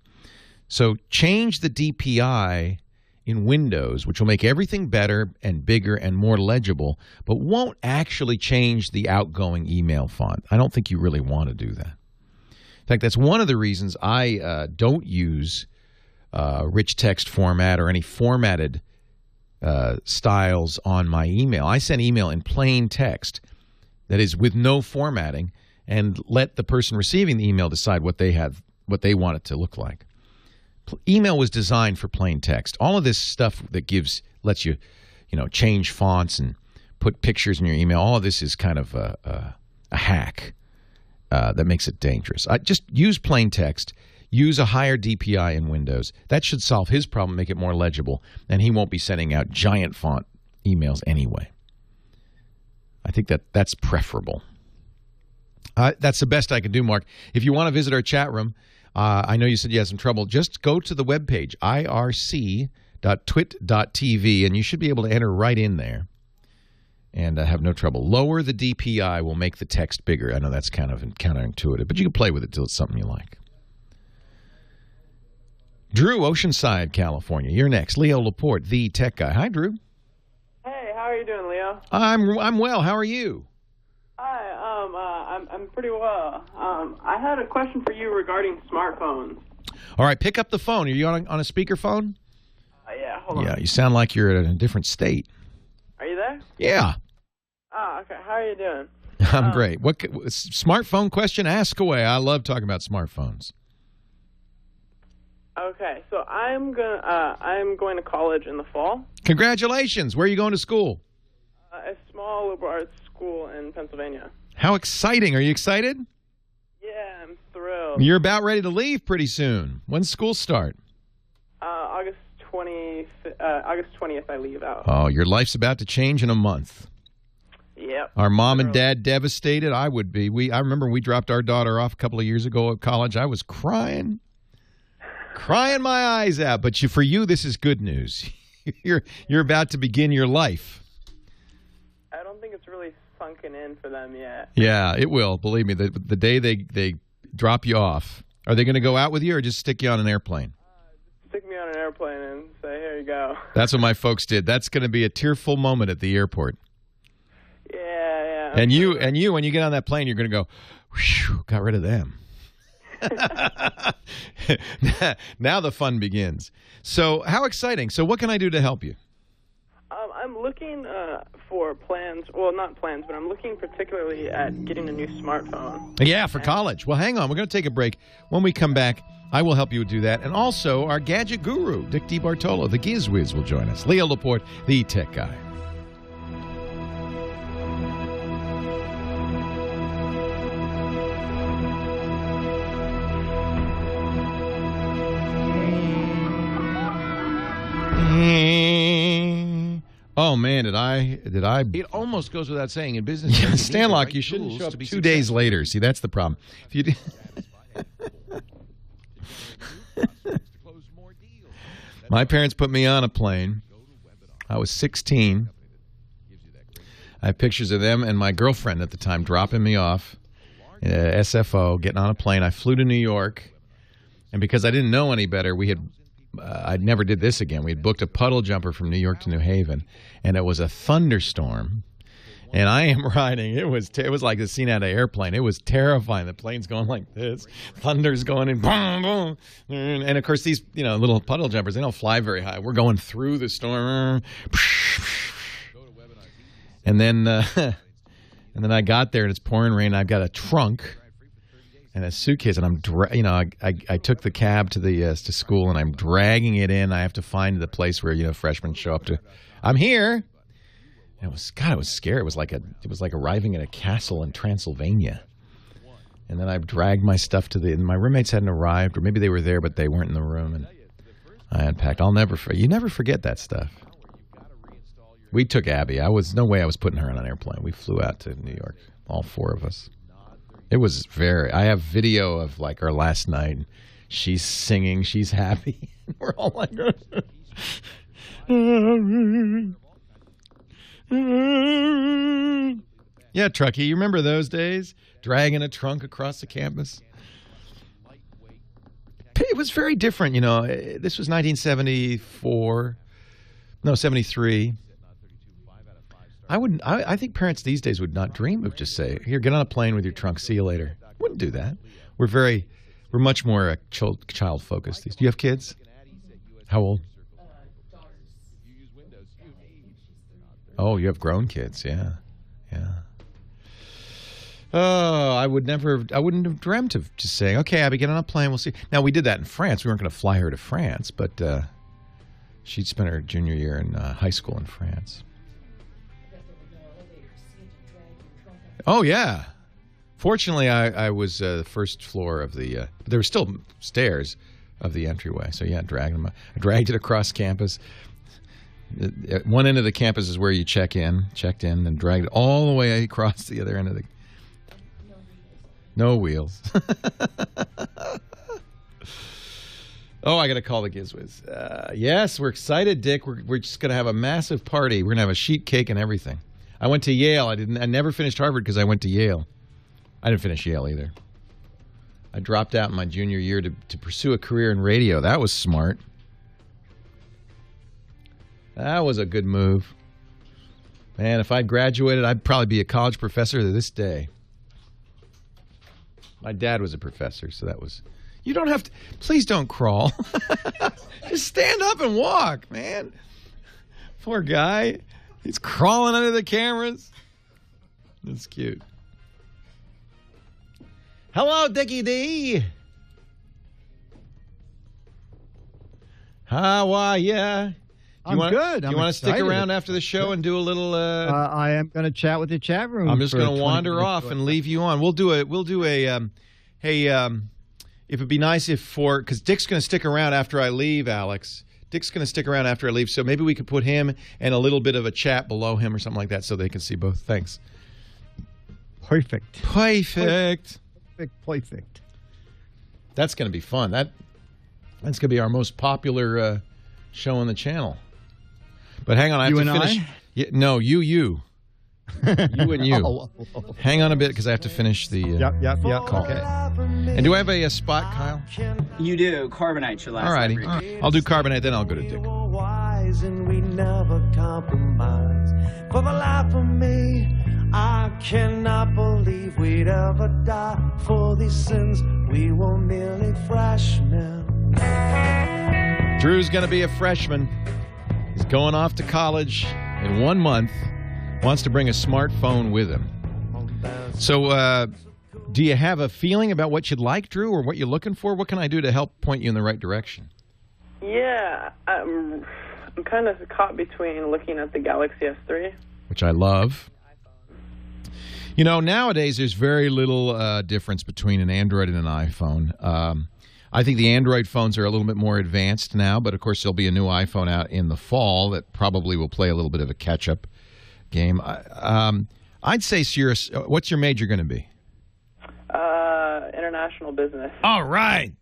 So change the DPI in Windows, which will make everything better and bigger and more legible, but won't actually change the outgoing email font. I don't think you really want to do that. In fact, that's one of the reasons I don't use rich text format or any formatted styles on my email. I send email in plain text, that is with no formatting, and let the person receiving the email decide what they want it to look like. Email was designed for plain text. All of this stuff that lets you, change fonts and put pictures in your email. All of this is kind of a hack. that makes it dangerous. Just use plain text. Use a higher DPI in Windows. That should solve his problem, make it more legible, and he won't be sending out giant font emails anyway. I think that's preferable. That's the best I can do, Mark. If you want to visit our chat room, I know you said you had some trouble. Just go to the webpage, irc.twit.tv, and you should be able to enter right in there and have no trouble. Lower the DPI will make the text bigger. I know that's kind of counterintuitive, but you can play with it till it's something you like. Drew, Oceanside, California. You're next. Leo Laporte, the tech guy. Hi, Drew. Hey, how are you doing, Leo? I'm well. How are you? Hi, I'm pretty well. I had a question for you regarding smartphones. All right, pick up the phone. Are you on a speakerphone? Yeah, hold on. Yeah, you sound like you're in a different state. Are you there? Yeah. Oh, okay. How are you doing? I'm great. What smartphone question? Ask away. I love talking about smartphones. Okay, so I'm going to college in the fall. Congratulations. Where are you going to school? A small liberal arts school in Pennsylvania. How exciting. Are you excited? Yeah, I'm thrilled. You're about ready to leave pretty soon. When's school start? August 20th I leave out. Oh, your life's about to change in a month. Yep. Our mom and dad devastated. I would be. I remember we dropped our daughter off a couple of years ago at college. I was crying my eyes out. But for you, this is good news. You're about to begin your life. I don't think it's really sunken in for them yet. Yeah, it will. Believe me, the day they drop you off, are they going to go out with you or just stick you on an airplane? Stick me on an airplane and say, here you go. That's what my folks did. That's going to be a tearful moment at the airport. Yeah. And you, when you get on that plane, you're going to go, whew, got rid of them. Now the fun begins. So how exciting. So what can I do to help you? I'm looking for plans. Well, not plans, but I'm looking particularly at getting a new smartphone. Yeah, for college. Well, hang on. We're going to take a break. When we come back, I will help you do that. And also, our gadget guru, Dick DeBartolo, the Giz Wiz, will join us. Leo Laporte, the tech guy. Oh man, did I? It almost goes without saying in business. Yeah, Stanlock, you shouldn't show up 2 days later. See, that's the problem. If you My parents put me on a plane. I was 16. I have pictures of them and my girlfriend at the time dropping me off, SFO, getting on a plane. I flew to New York, and because I didn't know any better, I never did this again. We had booked a puddle jumper from New York to New Haven, and it was a thunderstorm. And I am riding. It was like the scene out of Airplane. It was terrifying. The plane's going like this, thunder's going in, boom, boom, and of course these little puddle jumpers, they don't fly very high. We're going through the storm, and then I got there and it's pouring rain. I've got a trunk and a suitcase, and I took the cab to school, and I'm dragging it in. I have to find the place where freshmen show up to. I'm here. And it was scary. It was like arriving at a castle in Transylvania. And then I dragged my stuff my roommates hadn't arrived, or maybe they were there but they weren't in the room, and I unpacked. You never forget that stuff. We took Abby. No way I was putting her on an airplane. We flew out to New York, all four of us. It was I have video of like our last night. She's singing. She's happy. We're all like, yeah, Truckee. You remember those days? Dragging a trunk across the campus. It was very different, This was 1974. No, 73. I think parents these days would not dream of just say, here, get on a plane with your trunk, see you later. Wouldn't do that. We're much more child focused. Do you have kids? How old? Oh, you have grown kids, yeah. Oh, I wouldn't have dreamt of just saying, okay, Abby, get on a plane, we'll see. Now, we did that in France. We weren't going to fly her to France, but she'd spent her junior year in high school in France. Oh, yeah. Fortunately, I was the first floor of the. There were still stairs of the entryway, so yeah, I dragged it across campus. At one end of the campus is where you checked in, and dragged it all the way across the other end of the. No wheels. Oh, I got to call the Gizwiz. Yes, we're excited, Dick. We're just going to have a massive party. We're going to have a sheet cake and everything. I went to Yale. I never finished Harvard because I went to Yale. I didn't finish Yale either. I dropped out in my junior year to pursue a career in radio. That was smart. That was a good move. Man, if I graduated, I'd probably be a college professor to this day. My dad was a professor, so that was... You don't have to... Please don't crawl. Just stand up and walk, man. Poor guy. He's crawling under the cameras. That's cute. Hello, Dickie D. How are ya? I'm good. Do you want to stick around after the show and do a little? I am going to chat with the chat room. I'm just going to wander off and leave you on. We'll do a. Hey, if it'd be nice because Dick's going to stick around after I leave, Alex. Dick's going to stick around after I leave, so maybe we could put him and a little bit of a chat below him or something like that, so they can see both. Thanks. Perfect. That's going to be fun. That's going to be our most popular show on the channel. But hang on, I have to finish. Yeah, no, you. You and you. Oh. Hang on a bit because I have to finish the call. Okay. And do I have a spot, Kyle? You do. Carbonite should last. All righty. I'll do Carbonite, then I'll go to Dick. And we never compromise. For the life of me, I cannot believe we'd ever die for these sins. We were merely freshmen. Drew's going to be a freshman. He's going off to college in 1 month. Wants to bring a smartphone with him. So, do you have a feeling about what you'd like, Drew, or what you're looking for? What can I do to help point you in the right direction? Yeah, I'm kind of caught between looking at the Galaxy S3. Which I love. You know, nowadays there's very little difference between an Android and an iPhone. I think the Android phones are a little bit more advanced now, but of course there'll be a new iPhone out in the fall that probably will play a little bit of a catch-up game. I'd say, what's your major going to be? International business. All right.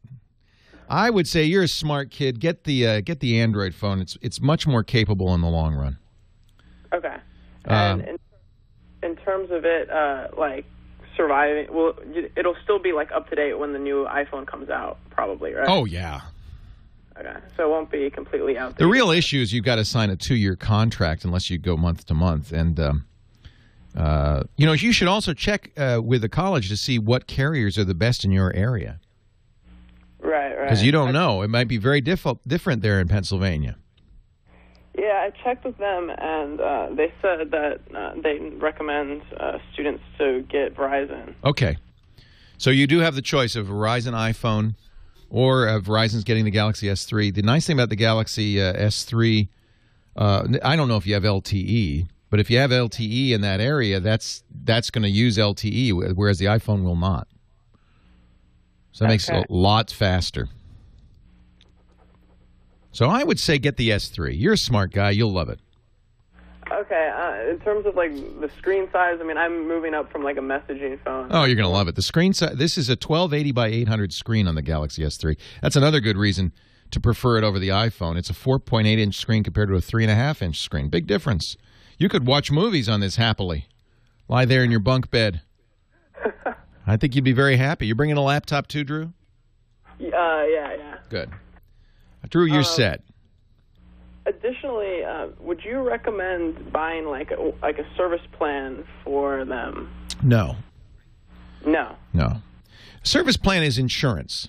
I would say you're a smart kid. Get the Android phone. It's much more capable in the long run. Okay. And in terms of it, like surviving, well, it'll still be like up to date when the new iPhone comes out, probably, right? Oh yeah. Okay, so it won't be completely out. The real issue is you've got to sign a 2-year contract unless you go month to month, and you know, you should also check with the college to see what carriers are the best in your area. Right. Because you don't know. It might be very different there in Pennsylvania. Yeah, I checked with them, and they said that they recommend students to get Verizon. Okay. So you do have the choice of Verizon iPhone or Verizon's getting the Galaxy S3. The nice thing about the Galaxy S3, I don't know if you have LTE, but if you have LTE in that area, that's going to use LTE, whereas the iPhone will not. So that makes it a lot faster. So I would say get the S3. You're a smart guy. You'll love it. Okay. In terms of, like, the screen size, I mean, I'm moving up from, like, a messaging phone. Oh, you're going to love it. The screen size, this is a 1280 by 800 screen on the Galaxy S3. That's another good reason to prefer it over the iPhone. It's a 4.8-inch screen compared to a 3.5-inch screen. Big difference. You could watch movies on this happily. Lie there in your bunk bed. I think you'd be very happy. You're bringing a laptop too, Drew? Yeah. Good. Drew, you're set. Additionally, would you recommend buying like a service plan for them? No. No. Service plan is insurance.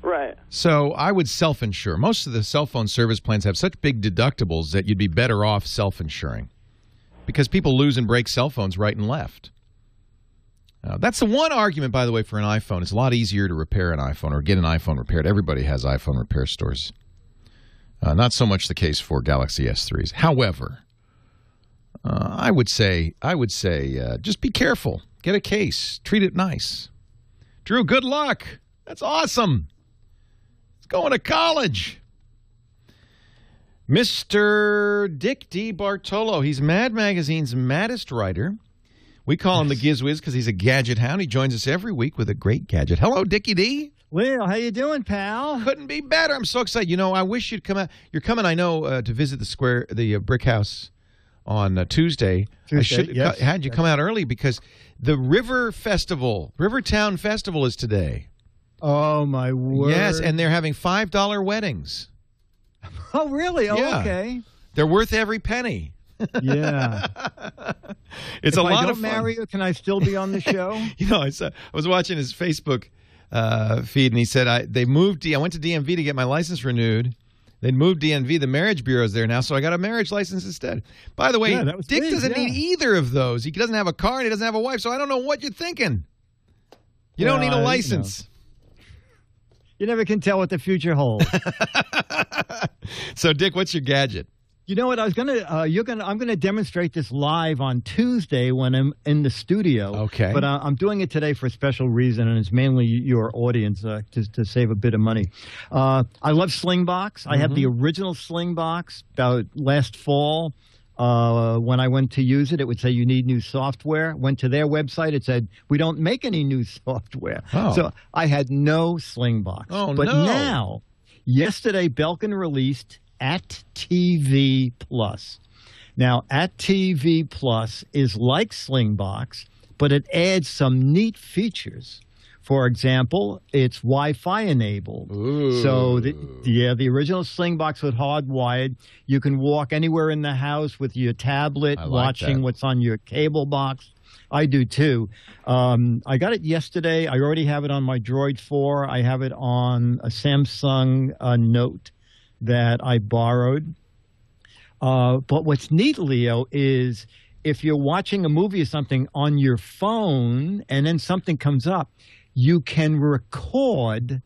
Right. So I would self-insure. Most of the cell phone service plans have such big deductibles that you'd be better off self-insuring because people lose and break cell phones right and left. That's the one argument, by the way, for an iPhone. It's a lot easier to repair an iPhone or get an iPhone repaired. Everybody has iPhone repair stores. Not so much the case for Galaxy S3s. However, I would say just be careful. Get a case. Treat it nice. Drew, good luck. That's awesome. It's going to college. Mr. Dick DeBartolo. He's Mad Magazine's maddest writer. We call him the Gizwiz because he's a gadget hound. He joins us every week with a great gadget. Hello, Dickie D. Leo, how you doing, pal? Couldn't be better. I'm so excited. You know, I wish you'd come out. You're coming, I know, to visit the Brick House on Tuesday. I should have had you come out early because the Rivertown Festival is today. Oh, my word. Yes, and they're having $5 weddings. Oh, really? Oh, yeah. Okay. They're worth every penny. Yeah. It's if a lot I don't of fun. marry you, can I still be on the show? You know, I was watching his Facebook feed, and he said, they moved. I went to DMV to get my license renewed. They moved DMV. The marriage bureau's there now, so I got a marriage license instead. By the way, Dick doesn't need either of those. He doesn't have a car, and he doesn't have a wife, so I don't know what you're thinking. You don't need a license. You never can tell what the future holds. So, Dick, what's your gadget? You know what? I'm gonna demonstrate this live on Tuesday when I'm in the studio. Okay. But I'm doing it today for a special reason, and it's mainly your audience to save a bit of money. I love Slingbox. I have the original Slingbox about last fall. When I went to use it, it would say you need new software. Went to their website, it said we don't make any new software. Oh. So I had no Slingbox. Oh, but no. now, yesterday, Belkin released At TV Plus. Now, At TV Plus is like Slingbox, but it adds some neat features. For example, it's Wi-Fi enabled. Ooh. So, the original Slingbox was hardwired. You can walk anywhere in the house with your tablet, watching what's on your cable box. I do, too. I got it yesterday. I already have it on my Droid 4. I have it on a Samsung Note that I borrowed. But what's neat, Leo, is if you're watching a movie or something on your phone and then something comes up, you can record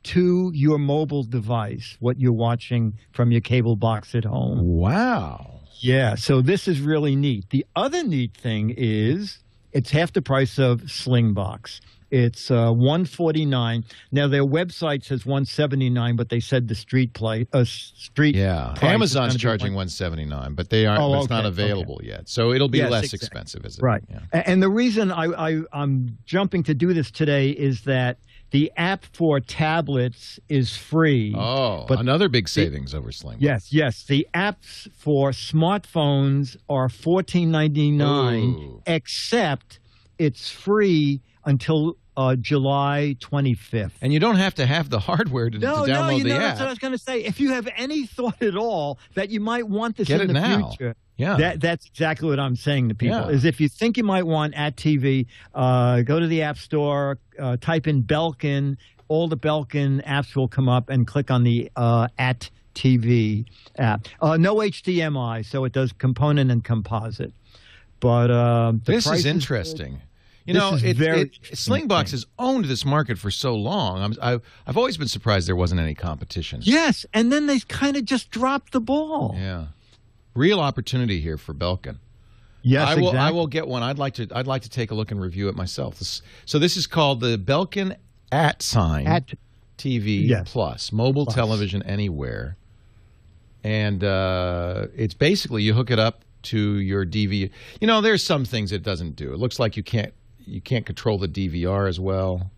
to your mobile device what you're watching from your cable box at home. Wow. Yeah, so this is really neat. The other neat thing is it's half the price of Slingbox. It's $149. Now their website says $179, but they said the street price. Yeah, Amazon's charging $179, but they aren't. Oh, it's not available yet, so it'll be less expensive, is it? Right. Yeah. And the reason I'm jumping to do this today is that the app for tablets is free. Oh, but another big savings over Slingbox. Yes. The apps for smartphones are $14.99, except it's free until July 25th. And you don't have to have the hardware to download the app. That's what I was going to say. If you have any thought at all that you might want this Get in it the now. future, Yeah. that's exactly what I'm saying to people. Yeah. Is if you think you might want At TV, go to the App Store, type in Belkin. All the Belkin apps will come up, and click on the At TV app. No HDMI, so it does component and composite. But this is interesting. You know, Slingbox has owned this market for so long. I've always been surprised there wasn't any competition. Yes, and then they kind of just dropped the ball. Yeah, real opportunity here for Belkin. Yes, exactly. I will get one. I'd like to take a look and review it myself. So this is called the Belkin At TV Plus, mobile television anywhere, and it's basically you hook it up to your DVR. You know, there's some things it doesn't do. It looks like you can't control the DVR as well.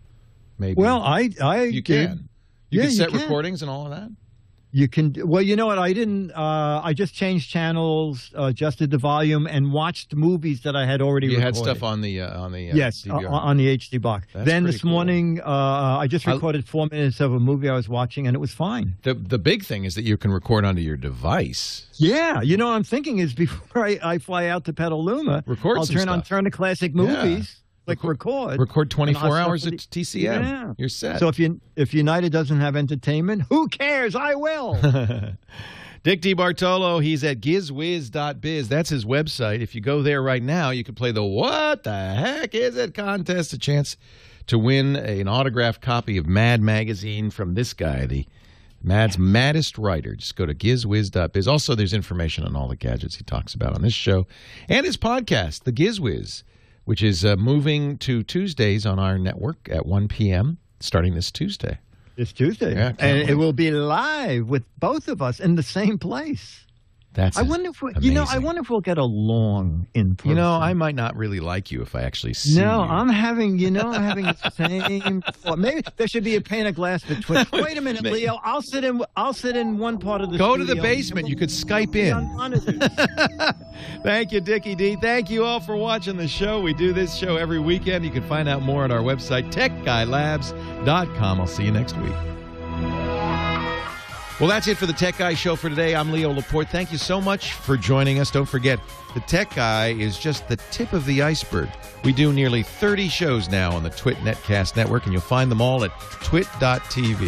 Maybe. Well, you can. You can set can. recordings and all of that. You can. Well, you know what? I didn't. I just changed channels, adjusted the volume, and watched movies that I had already. You recorded. had stuff on the yes DVR. On the HD box. That's then pretty this cool. morning, I just recorded 4 minutes of a movie I was watching, and it was fine. The big thing is that you can record onto your device. Yeah, you know what I'm thinking is before I fly out to Petaluma, I'll turn to classic movies. Like record 24 hours at TCM. Yeah. You're set. So if United doesn't have entertainment, who cares? I will. Dick DeBartolo, he's at gizwiz.biz. That's his website. If you go there right now, you can play the What the Heck Is It contest, a chance to win an autographed copy of Mad Magazine from this guy, the Mad's maddest writer. Just go to gizwiz.biz. Also, there's information on all the gadgets he talks about on this show and his podcast, The Gizwiz. which is moving to Tuesdays on our network at 1 p.m. starting this Tuesday. This Tuesday. Yeah, and it will be live with both of us in the same place. That's I wonder if I wonder if we'll get along in person. I might not really like you if I actually see you. I'm having the same thought. Maybe there should be a pane of glass between. Wait a minute, Leo. I'll sit in one part of the Go studio. to the basement. You could Skype in. Thank you, Dickie D. Thank you all for watching the show. We do this show every weekend. You can find out more at our website, techguylabs.com. I'll see you next week. Well, that's it for the Tech Guy Show for today. I'm Leo Laporte. Thank you so much for joining us. Don't forget, the Tech Guy is just the tip of the iceberg. We do nearly 30 shows now on the TWiT Netcast Network, and you'll find them all at twit.tv.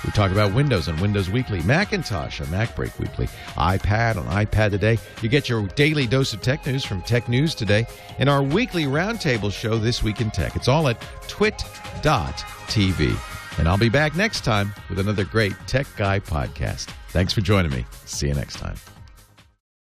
We talk about Windows on Windows Weekly, Macintosh on MacBreak Weekly, iPad on iPad Today. You get your daily dose of tech news from Tech News Today, and our weekly roundtable show, This Week in Tech. It's all at twit.tv. And I'll be back next time with another great Tech Guy podcast. Thanks for joining me. See you next time.